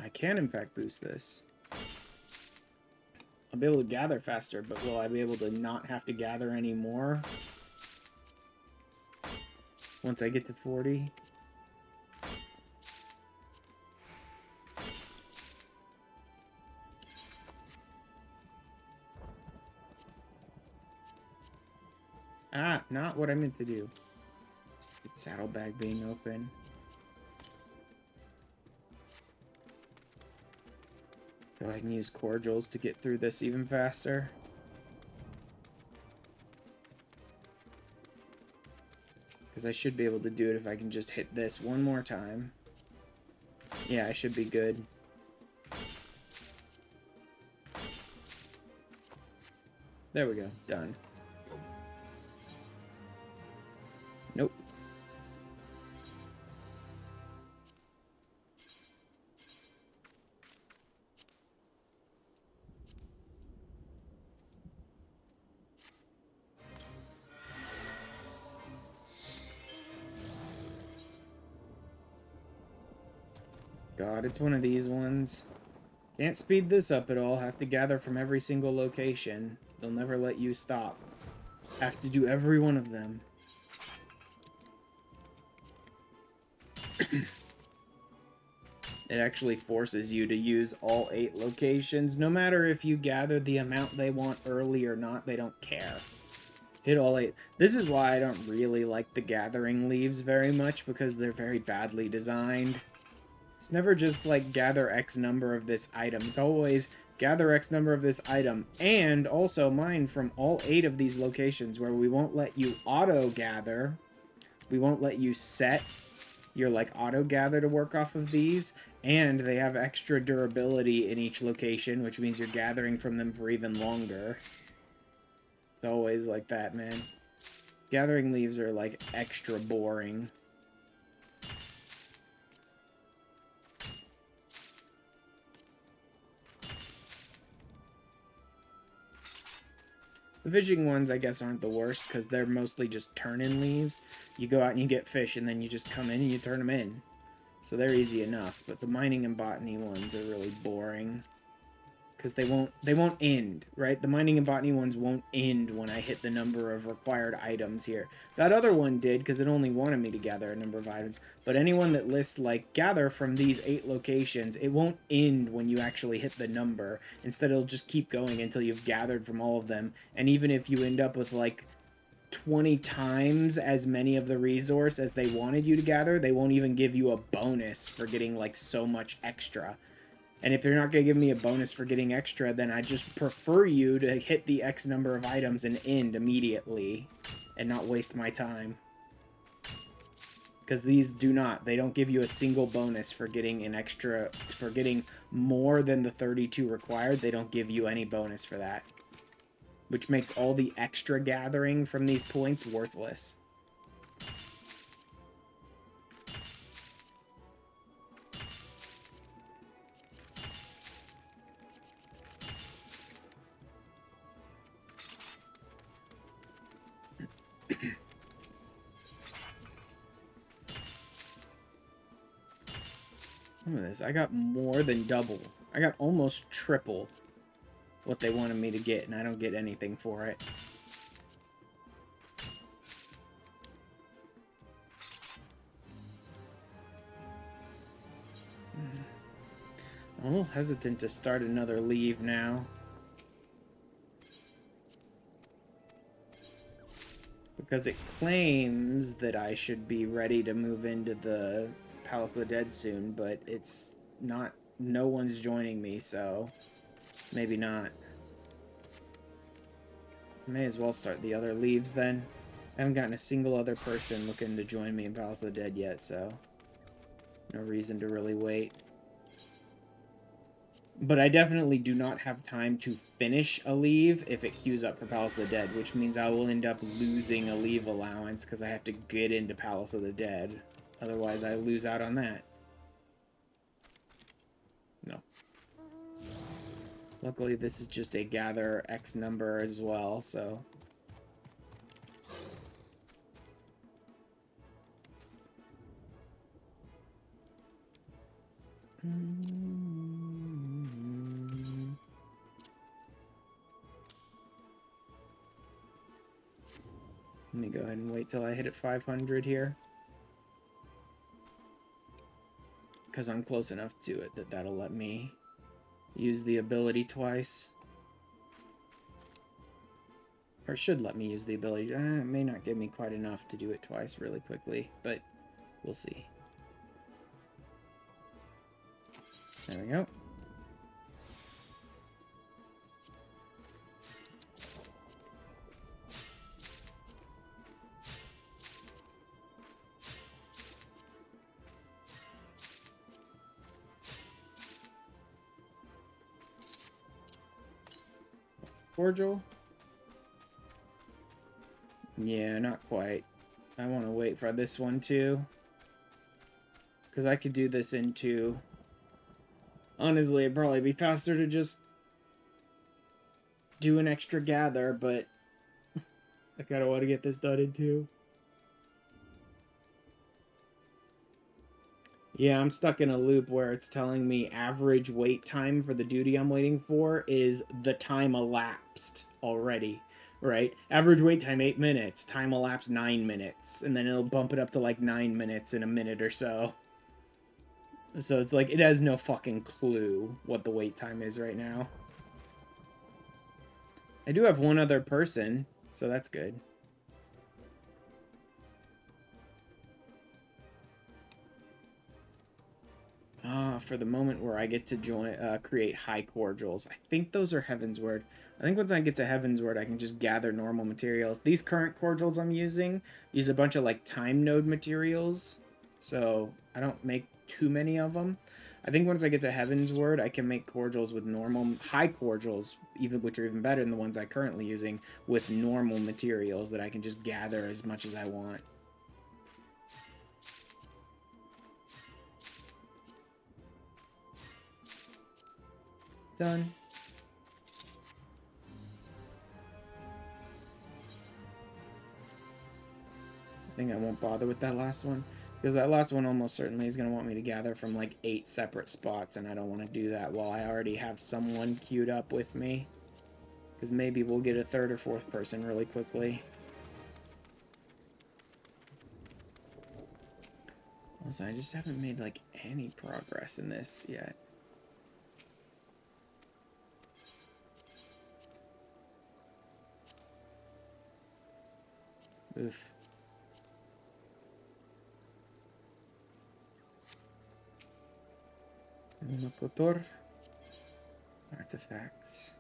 I can, in fact, boost this. I'll be able to gather faster, but will I be able to not have to gather anymore once I get to 40? Ah, not what I meant to do. Stupid saddlebag being open. So I can use cordials to get through this even faster. Because I should be able to do it if I can just hit this one more time. Yeah, I should be good. There we go. Done. Nope. God, it's one of these ones. Can't speed this up at all. Have to gather from every single location. They'll never let you stop. Have to do every one of them. It actually forces you to use all 8 locations. No matter if you gather the amount they want early or not, they don't care. Hit all 8. This is why I don't really like the gathering leaves very much, because they're very badly designed. It's never just like gather X number of this item. It's always gather X number of this item and also mine from all 8 of these locations, where we won't let you auto gather. We won't let you set your like auto gather to work off of these, and they have extra durability in each location, which means you're gathering from them for even longer. It's always like that, man. Gathering leaves are like extra boring. The fishing ones, I guess, aren't the worst, because they're mostly just turn-in leaves. You go out and you get fish, and then you just come in and you turn them in. So they're easy enough, but the mining and botany ones are really boring. Because they won't end, right? The mining and botany ones won't end when I hit the number of required items here. That other one did, because it only wanted me to gather a number of items. But anyone that lists, like, gather from these 8 locations, it won't end when you actually hit the number. Instead, it'll just keep going until you've gathered from all of them. And even if you end up with, like, 20 times as many of the resource as they wanted you to gather, they won't even give you a bonus for getting, like, so much extra. And if they're not going to give me a bonus for getting extra, then I just prefer you to hit the X number of items and end immediately and not waste my time. Because these do not. They don't give you a single bonus for getting an extra, for getting more than the 32 required. They don't give you any bonus for that. Which makes all the extra gathering from these points worthless. Look at this. I got more than double. I got almost triple what they wanted me to get, and I don't get anything for it. I'm a little hesitant to start another leave now. Because it claims that I should be ready to move into the Palace of the Dead soon, but it's not. No one's joining me, so maybe not. May as well start the other leaves then. I haven't gotten a single other person looking to join me in Palace of the Dead yet, so no reason to really wait. But I definitely do not have time to finish a leave if it queues up for Palace of the Dead, which means I will end up losing a leave allowance because I have to get into Palace of the Dead. Otherwise, I lose out on that. No. Luckily, this is just a gather X number as well, so... Let me go ahead and wait till I hit at 500 here. Because I'm close enough to it that that'll let me use the ability twice. Or should let me use the ability. It may not give me quite enough to do it twice really quickly, but we'll see. There we go. Cordial? Yeah, not quite. I want to wait for this one too. Because I could do this in two. Honestly, it'd probably be faster to just do an extra gather, but I kind of want to get this done in two. Yeah, I'm stuck in a loop where it's telling me average wait time for the duty I'm waiting for is the time elapsed already, right? Average wait time 8 minutes, time elapsed 9 minutes, and then it'll bump it up to like 9 minutes in a minute or so. So it's like, it has no fucking clue what the wait time is right now. I do have one other person, so that's good. For the moment where I get to join, create high cordials. I think those are Heavensward. I think once I get to Heavensward, I can just gather normal materials. These current cordials I'm using use a bunch of, like, time node materials, so I don't make too many of them. I think once I get to Heavensward, I can make cordials with normal, high cordials, which are even better than the ones I'm currently using, with normal materials that I can just gather as much as I want. Done. I think I won't bother with that last one, because that last one almost certainly is going to want me to gather from like 8 separate spots, and I don't want to do that while I already have someone queued up with me, because maybe we'll get a third or fourth person really quickly. Also, I just haven't made like any progress in this yet. Oof. Motor. Artifacts.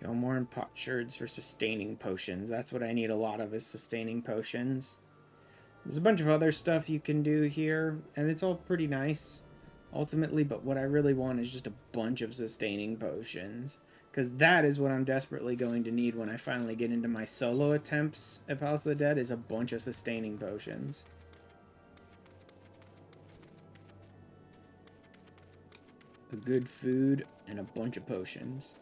Go more in potsherds for sustaining potions. That's what I need a lot of, is sustaining potions. There's a bunch of other stuff you can do here, and it's all pretty nice, ultimately, but what I really want is just a bunch of sustaining potions, because that is what I'm desperately going to need when I finally get into my solo attempts at Palace of the Dead, is a bunch of sustaining potions. A good food and a bunch of potions.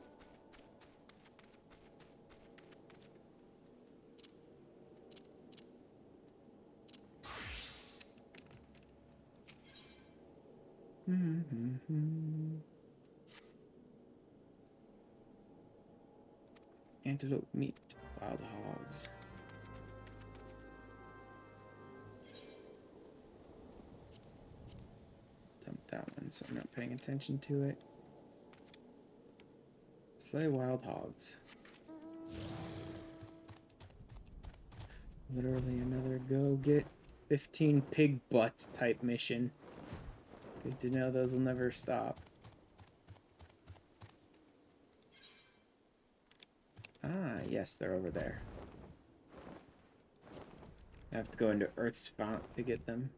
Antelope meat, wild hogs. Dump that one so I'm not paying attention to it. Slay wild hogs. Literally another go get 15 pig butts type mission. Good to know those will never stop. Ah, yes, they're over there. I have to go into Earth's font to get them.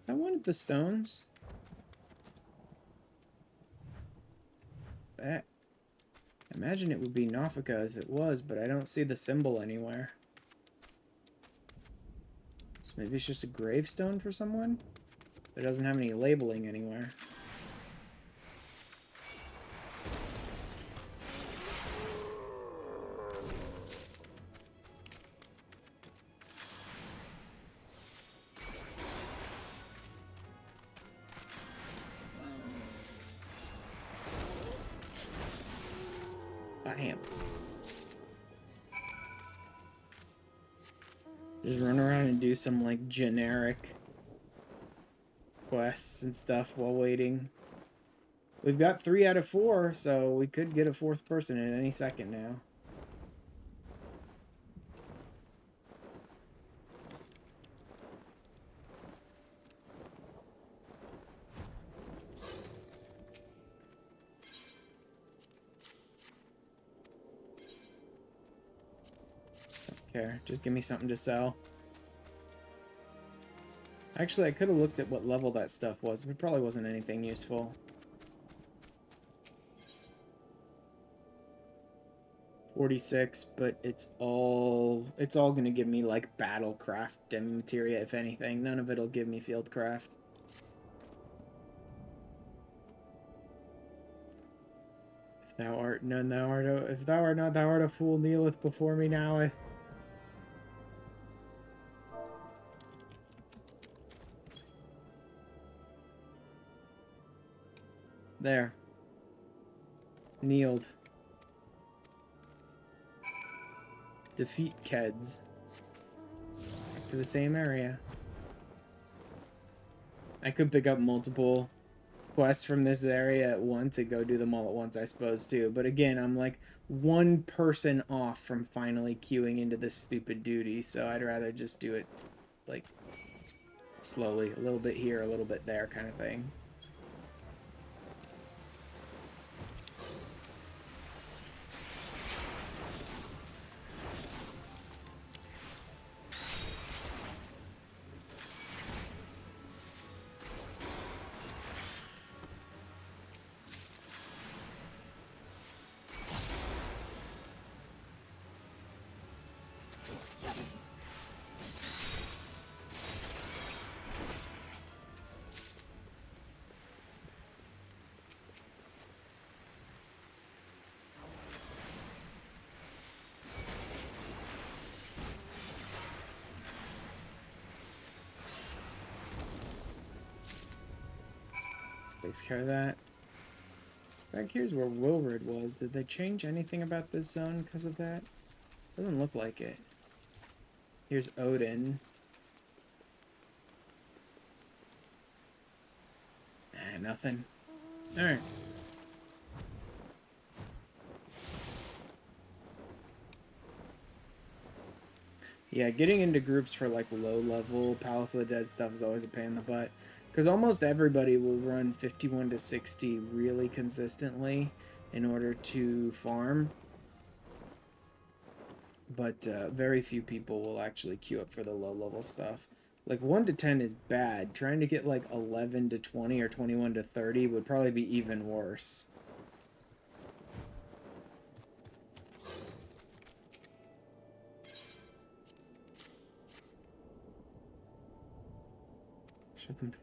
I wanted the stones. That. I imagine it would be Nafika if it was, but I don't see the symbol anywhere. So maybe it's just a gravestone for someone? It doesn't have any labeling anywhere. Bam. Just run around and do some, like, generic quests and stuff while waiting. We've got 3 out of 4, so we could get a 4th person at any second now. Don't care. Just give me something to sell. Actually, I could have looked at what level that stuff was. It probably wasn't anything useful. 46, but it's all gonna give me like battlecraft demi materia, if anything. None of it'll give me fieldcraft. If thou art none, thou art if thou art not, thou art a fool, kneeleth before me noweth. There. Kneeled. Defeat Keds. Back to the same area. I could pick up multiple quests from this area at once and go do them all at once, I suppose, too. But again, I'm like one person off from finally queuing into this stupid duty, so I'd rather just do it, like, slowly. A little bit here, a little bit there kind of thing. Takes care of that. Back here's where Wilred was. Did they change anything about this zone because of that? Doesn't look like it. Here's Odin. Nothing. Alright. Yeah, getting into groups for like low-level Palace of the Dead stuff is always a pain in the butt. Because almost everybody will run 51 to 60 really consistently in order to farm. but very few people will actually queue up for the low level stuff. Like 1 to 10 is bad. Trying to get like 11 to 20 or 21 to 30 would probably be even worse.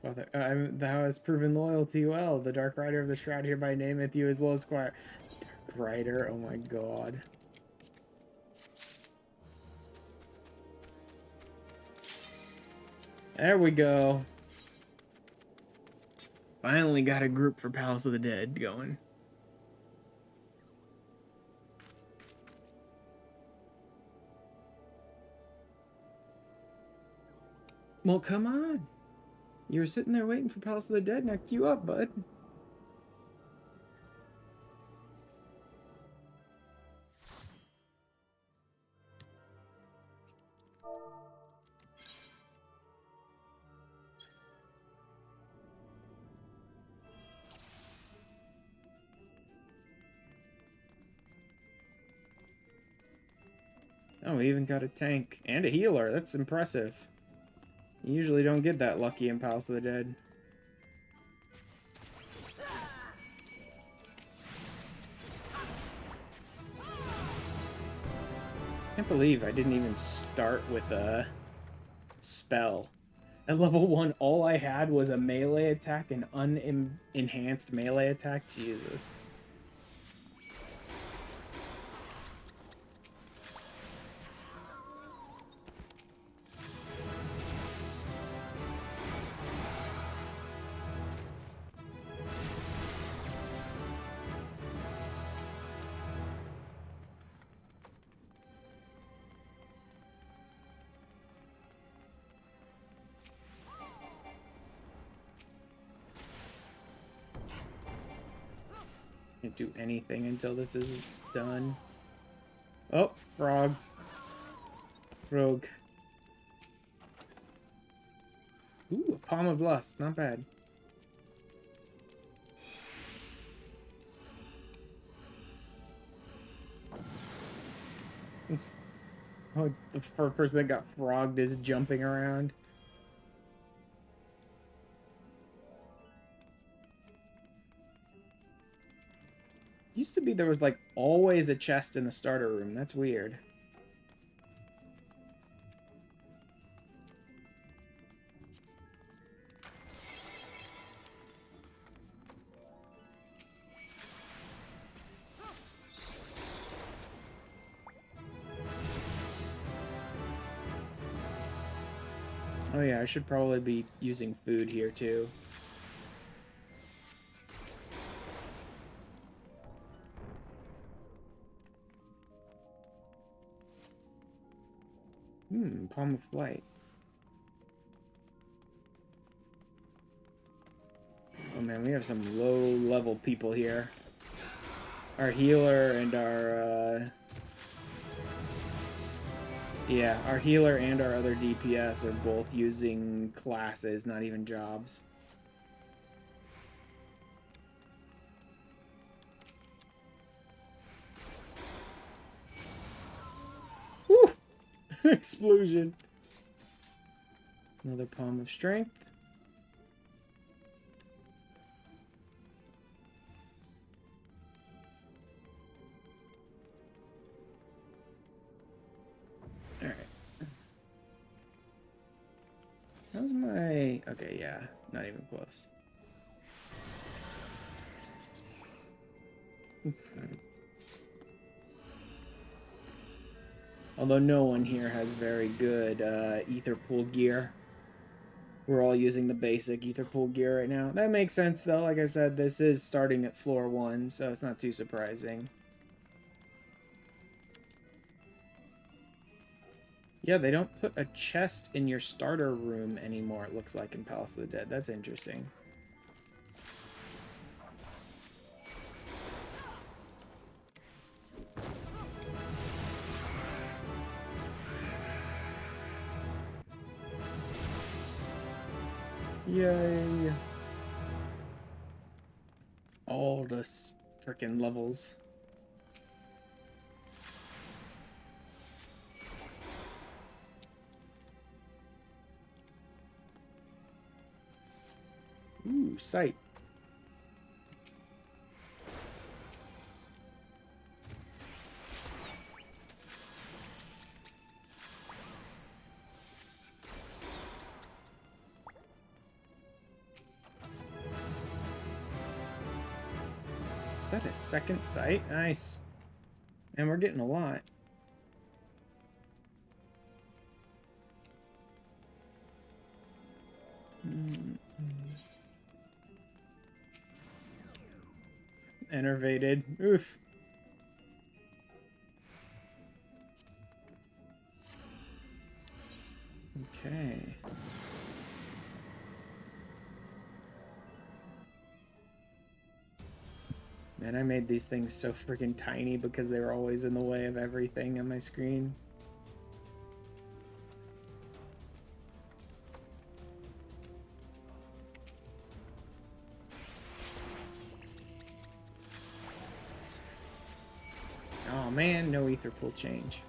Thou hast proven loyalty well. The Dark Rider of the Shroud hereby nameth you as Low Squire. Dark Rider, oh my god. There we go. Finally got a group for Palace of the Dead going. Well, come on. You were sitting there waiting for Palace of the Dead. Now queue up, bud. Oh, we even got a tank and a healer. That's impressive. You usually don't get that lucky in Palace of the Dead. I can't believe I didn't even start with a spell. At level 1, all I had was a melee attack, an unenhanced melee attack. Jesus. Can't do anything until this is done. Oh, frog. Rogue. Ooh, a Palm of Lust. Not bad. Oh, the first person that got frogged is jumping around. Used to be there was like always a chest in the starter room. That's weird. Oh yeah, I should probably be using food here too. Palm of Light. Oh man, we have some low-level people here. Our healer and our, yeah, our healer and our other DPS are both using classes, not even jobs. Woo! Explosion. Another Palm of Strength. Alright. How's my... Okay, yeah. Not even close. Although no one here has very good ether pool gear. We're all using the basic ether pool gear right now. That makes sense though. Like I said, this is starting at floor 1, so it's not too surprising. Yeah, they don't put a chest in your starter room anymore, it looks like, in Palace of the Dead. That's interesting. Yay! All the freaking levels. Ooh, sight. Is that a second sight? Nice. And we're getting a lot. Enervated. Oof. Okay. Man, I made these things so freaking tiny because they were always in the way of everything on my screen. Oh man, no ether pool change.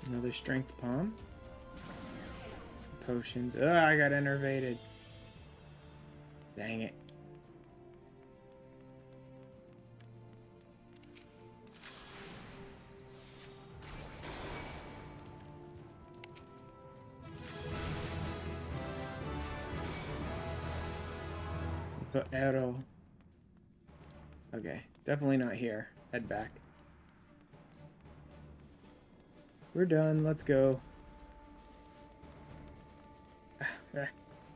Another strength palm. Some potions. Ugh, I got enervated. Dang it. The arrow. Okay, definitely not here. Head back. We're done. Let's go.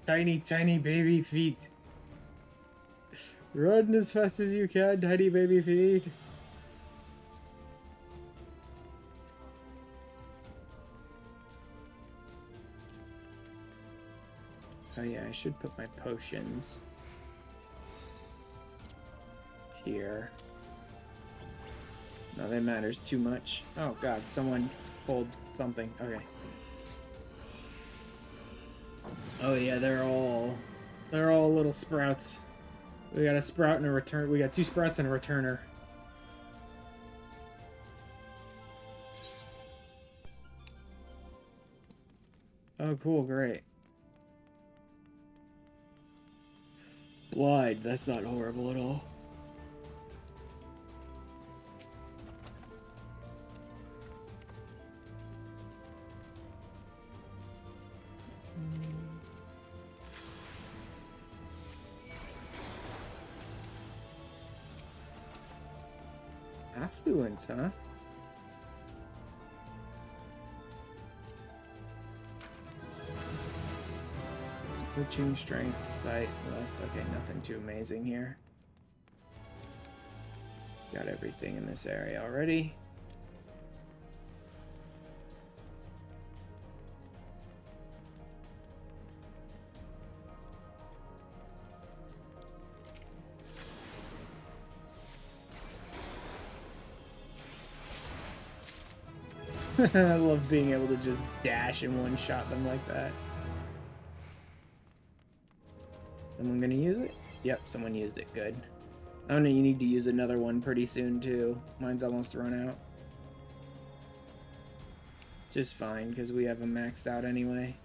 Tiny, tiny baby feet. Run as fast as you can, tiny baby feet. Oh yeah, I should put my potions here. No, that matters too much. Oh god, someone pulled something. Okay. Oh yeah, they're all little sprouts. We got a sprout and a return. We got 2 sprouts and a returner. Oh cool, great. Blind, that's not horrible at all. Affluence, huh? Switching strength, sight, less. Okay, nothing too amazing here. Got everything in this area already. I love being able to just dash and one-shot them like that. Someone gonna use it? Yep, someone used it. Good. I don't know, you need to use another one pretty soon, too. Mine's almost run out. Just fine, because we have them maxed out anyway.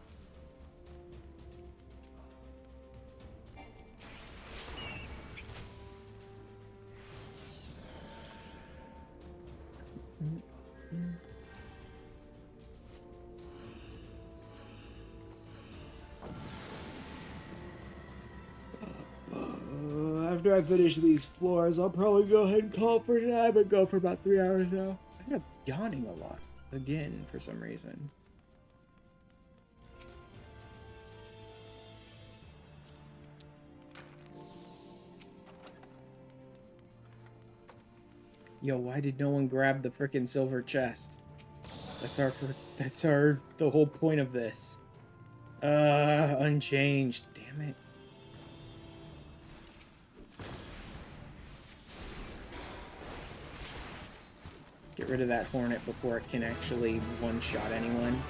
After I finish these floors, I'll probably go ahead and call it for tonight. I've been going for about 3 hours now. I end up yawning a lot again for some reason. Yo, why did no one grab the frickin' silver chest? That's the whole point of this. Unchanged. Damn it. Get rid of that hornet before it can actually one-shot anyone.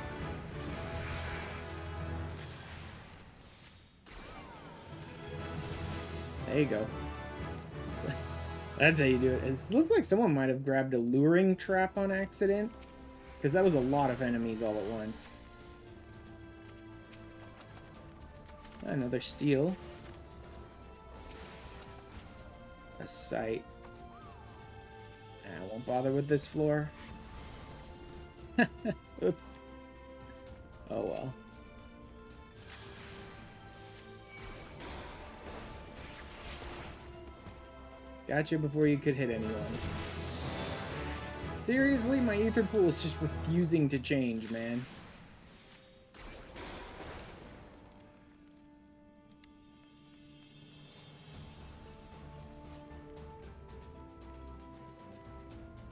There you go. That's how you do it. It looks like someone might have grabbed a luring trap on accident. Because that was a lot of enemies all at once. Another steel. A sight. I won't bother with this floor. Oops. Oh well. Gotcha before you could hit anyone. Seriously, my ether pool is just refusing to change, man.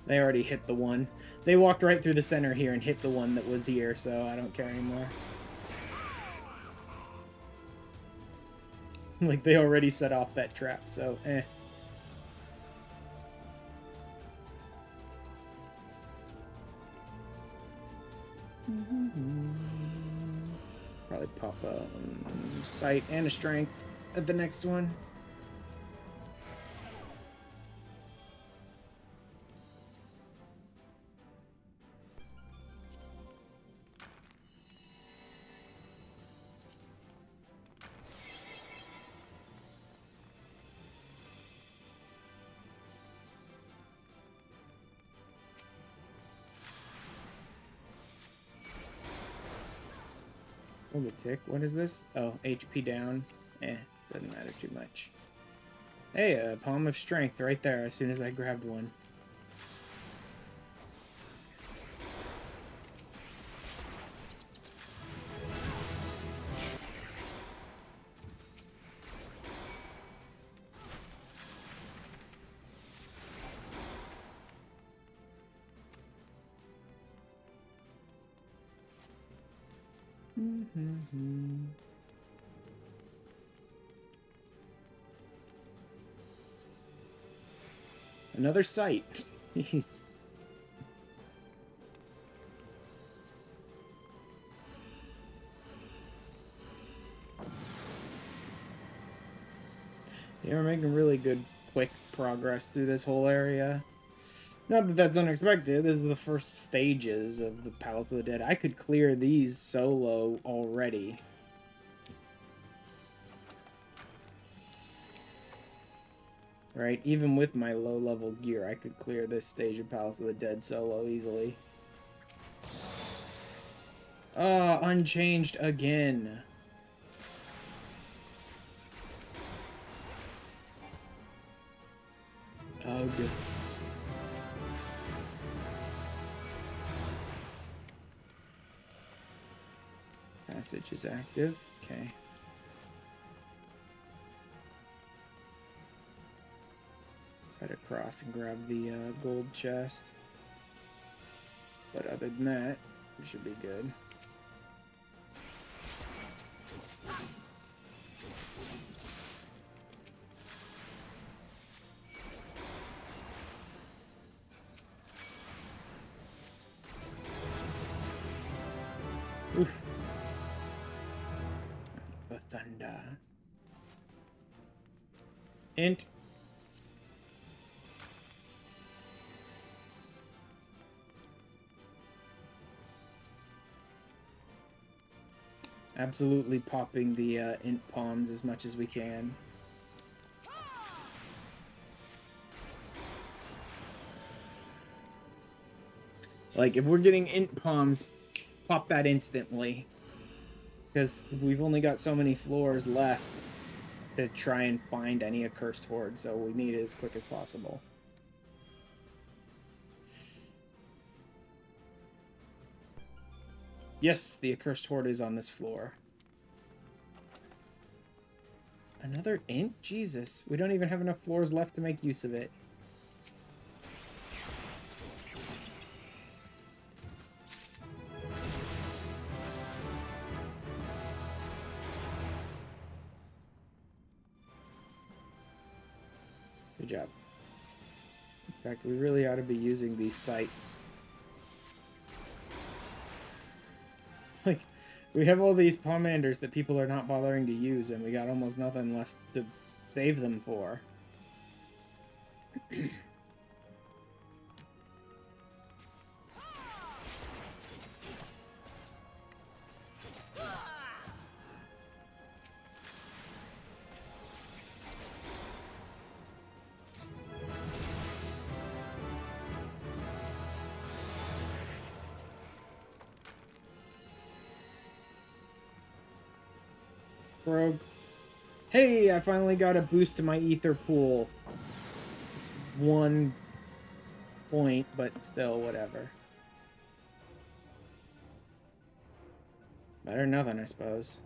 They already hit the one. They walked right through the center here and hit the one that was here, so I don't care anymore. Like, they already set off that trap, so eh. Probably pop a sight and a strength at the next one. Oh, the tick. What is this? Oh, HP down. Eh, doesn't matter too much. Hey, a palm of strength right there as soon as I grabbed one. Another sight. Jeez. Yeah, we're making really good, quick progress through this whole area. Not that that's unexpected. This is the first stages of the Palace of the Dead. I could clear these solo already. Right? Even with my low-level gear, I could clear this stage of Palace of the Dead solo easily. Ah, unchanged again. Oh, good. Passage is active. Okay. Let's head across and grab the gold chest. But other than that, we should be good. Oof. The thunder. Int. Absolutely popping the int palms as much as we can. Like, if we're getting int palms, pop that instantly. Because we've only got so many floors left to try and find any accursed horde, so we need it as quick as possible. Yes, the accursed horde is on this floor. Another int? Jesus, we don't even have enough floors left to make use of it. Good job. In fact, we really ought to be using these sites. Like, we have all these pommanders that people are not bothering to use, and we got almost nothing left to save them for. rogue. Hey, I finally got a boost to my ether pool. It's 1 point, but still, whatever. Better than nothing, I suppose.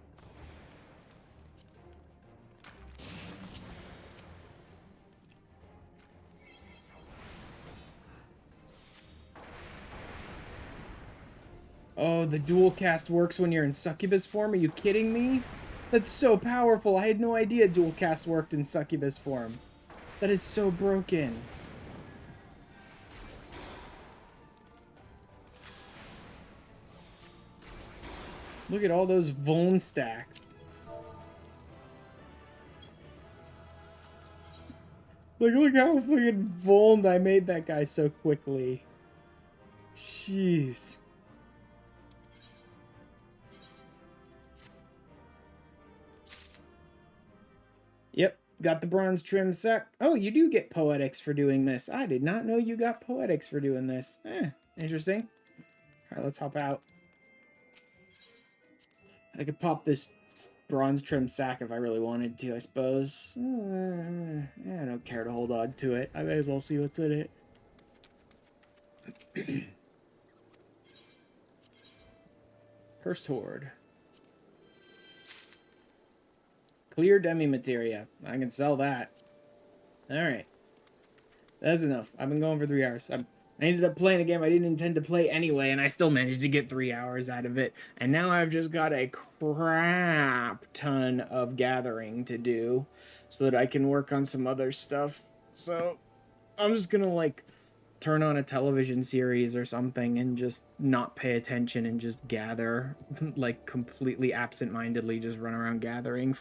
Oh, the dual cast works when you're in succubus form? Are you kidding me? That's so powerful. I had no idea dual cast worked in succubus form. That is so broken. Look at all those vuln stacks. Look how fucking vulned I made that guy so quickly. Jeez. Yep, got the bronze trim sack. Oh, you do get poetics for doing this. I did not know you got poetics for doing this. Interesting. Alright, let's hop out. I could pop this bronze trim sack if I really wanted to, I suppose. I don't care to hold on to it. I may as well see what's in it. Cursed Horde. Clear demi-materia. I can sell that. Alright. That's enough. I've been going for 3 hours. I ended up playing a game I didn't intend to play anyway, and I still managed to get 3 hours out of it. And now I've just got a crap ton of gathering to do so that I can work on some other stuff. So I'm just gonna, like, turn on a television series or something and just not pay attention and just gather, like, completely absent-mindedly just run around gathering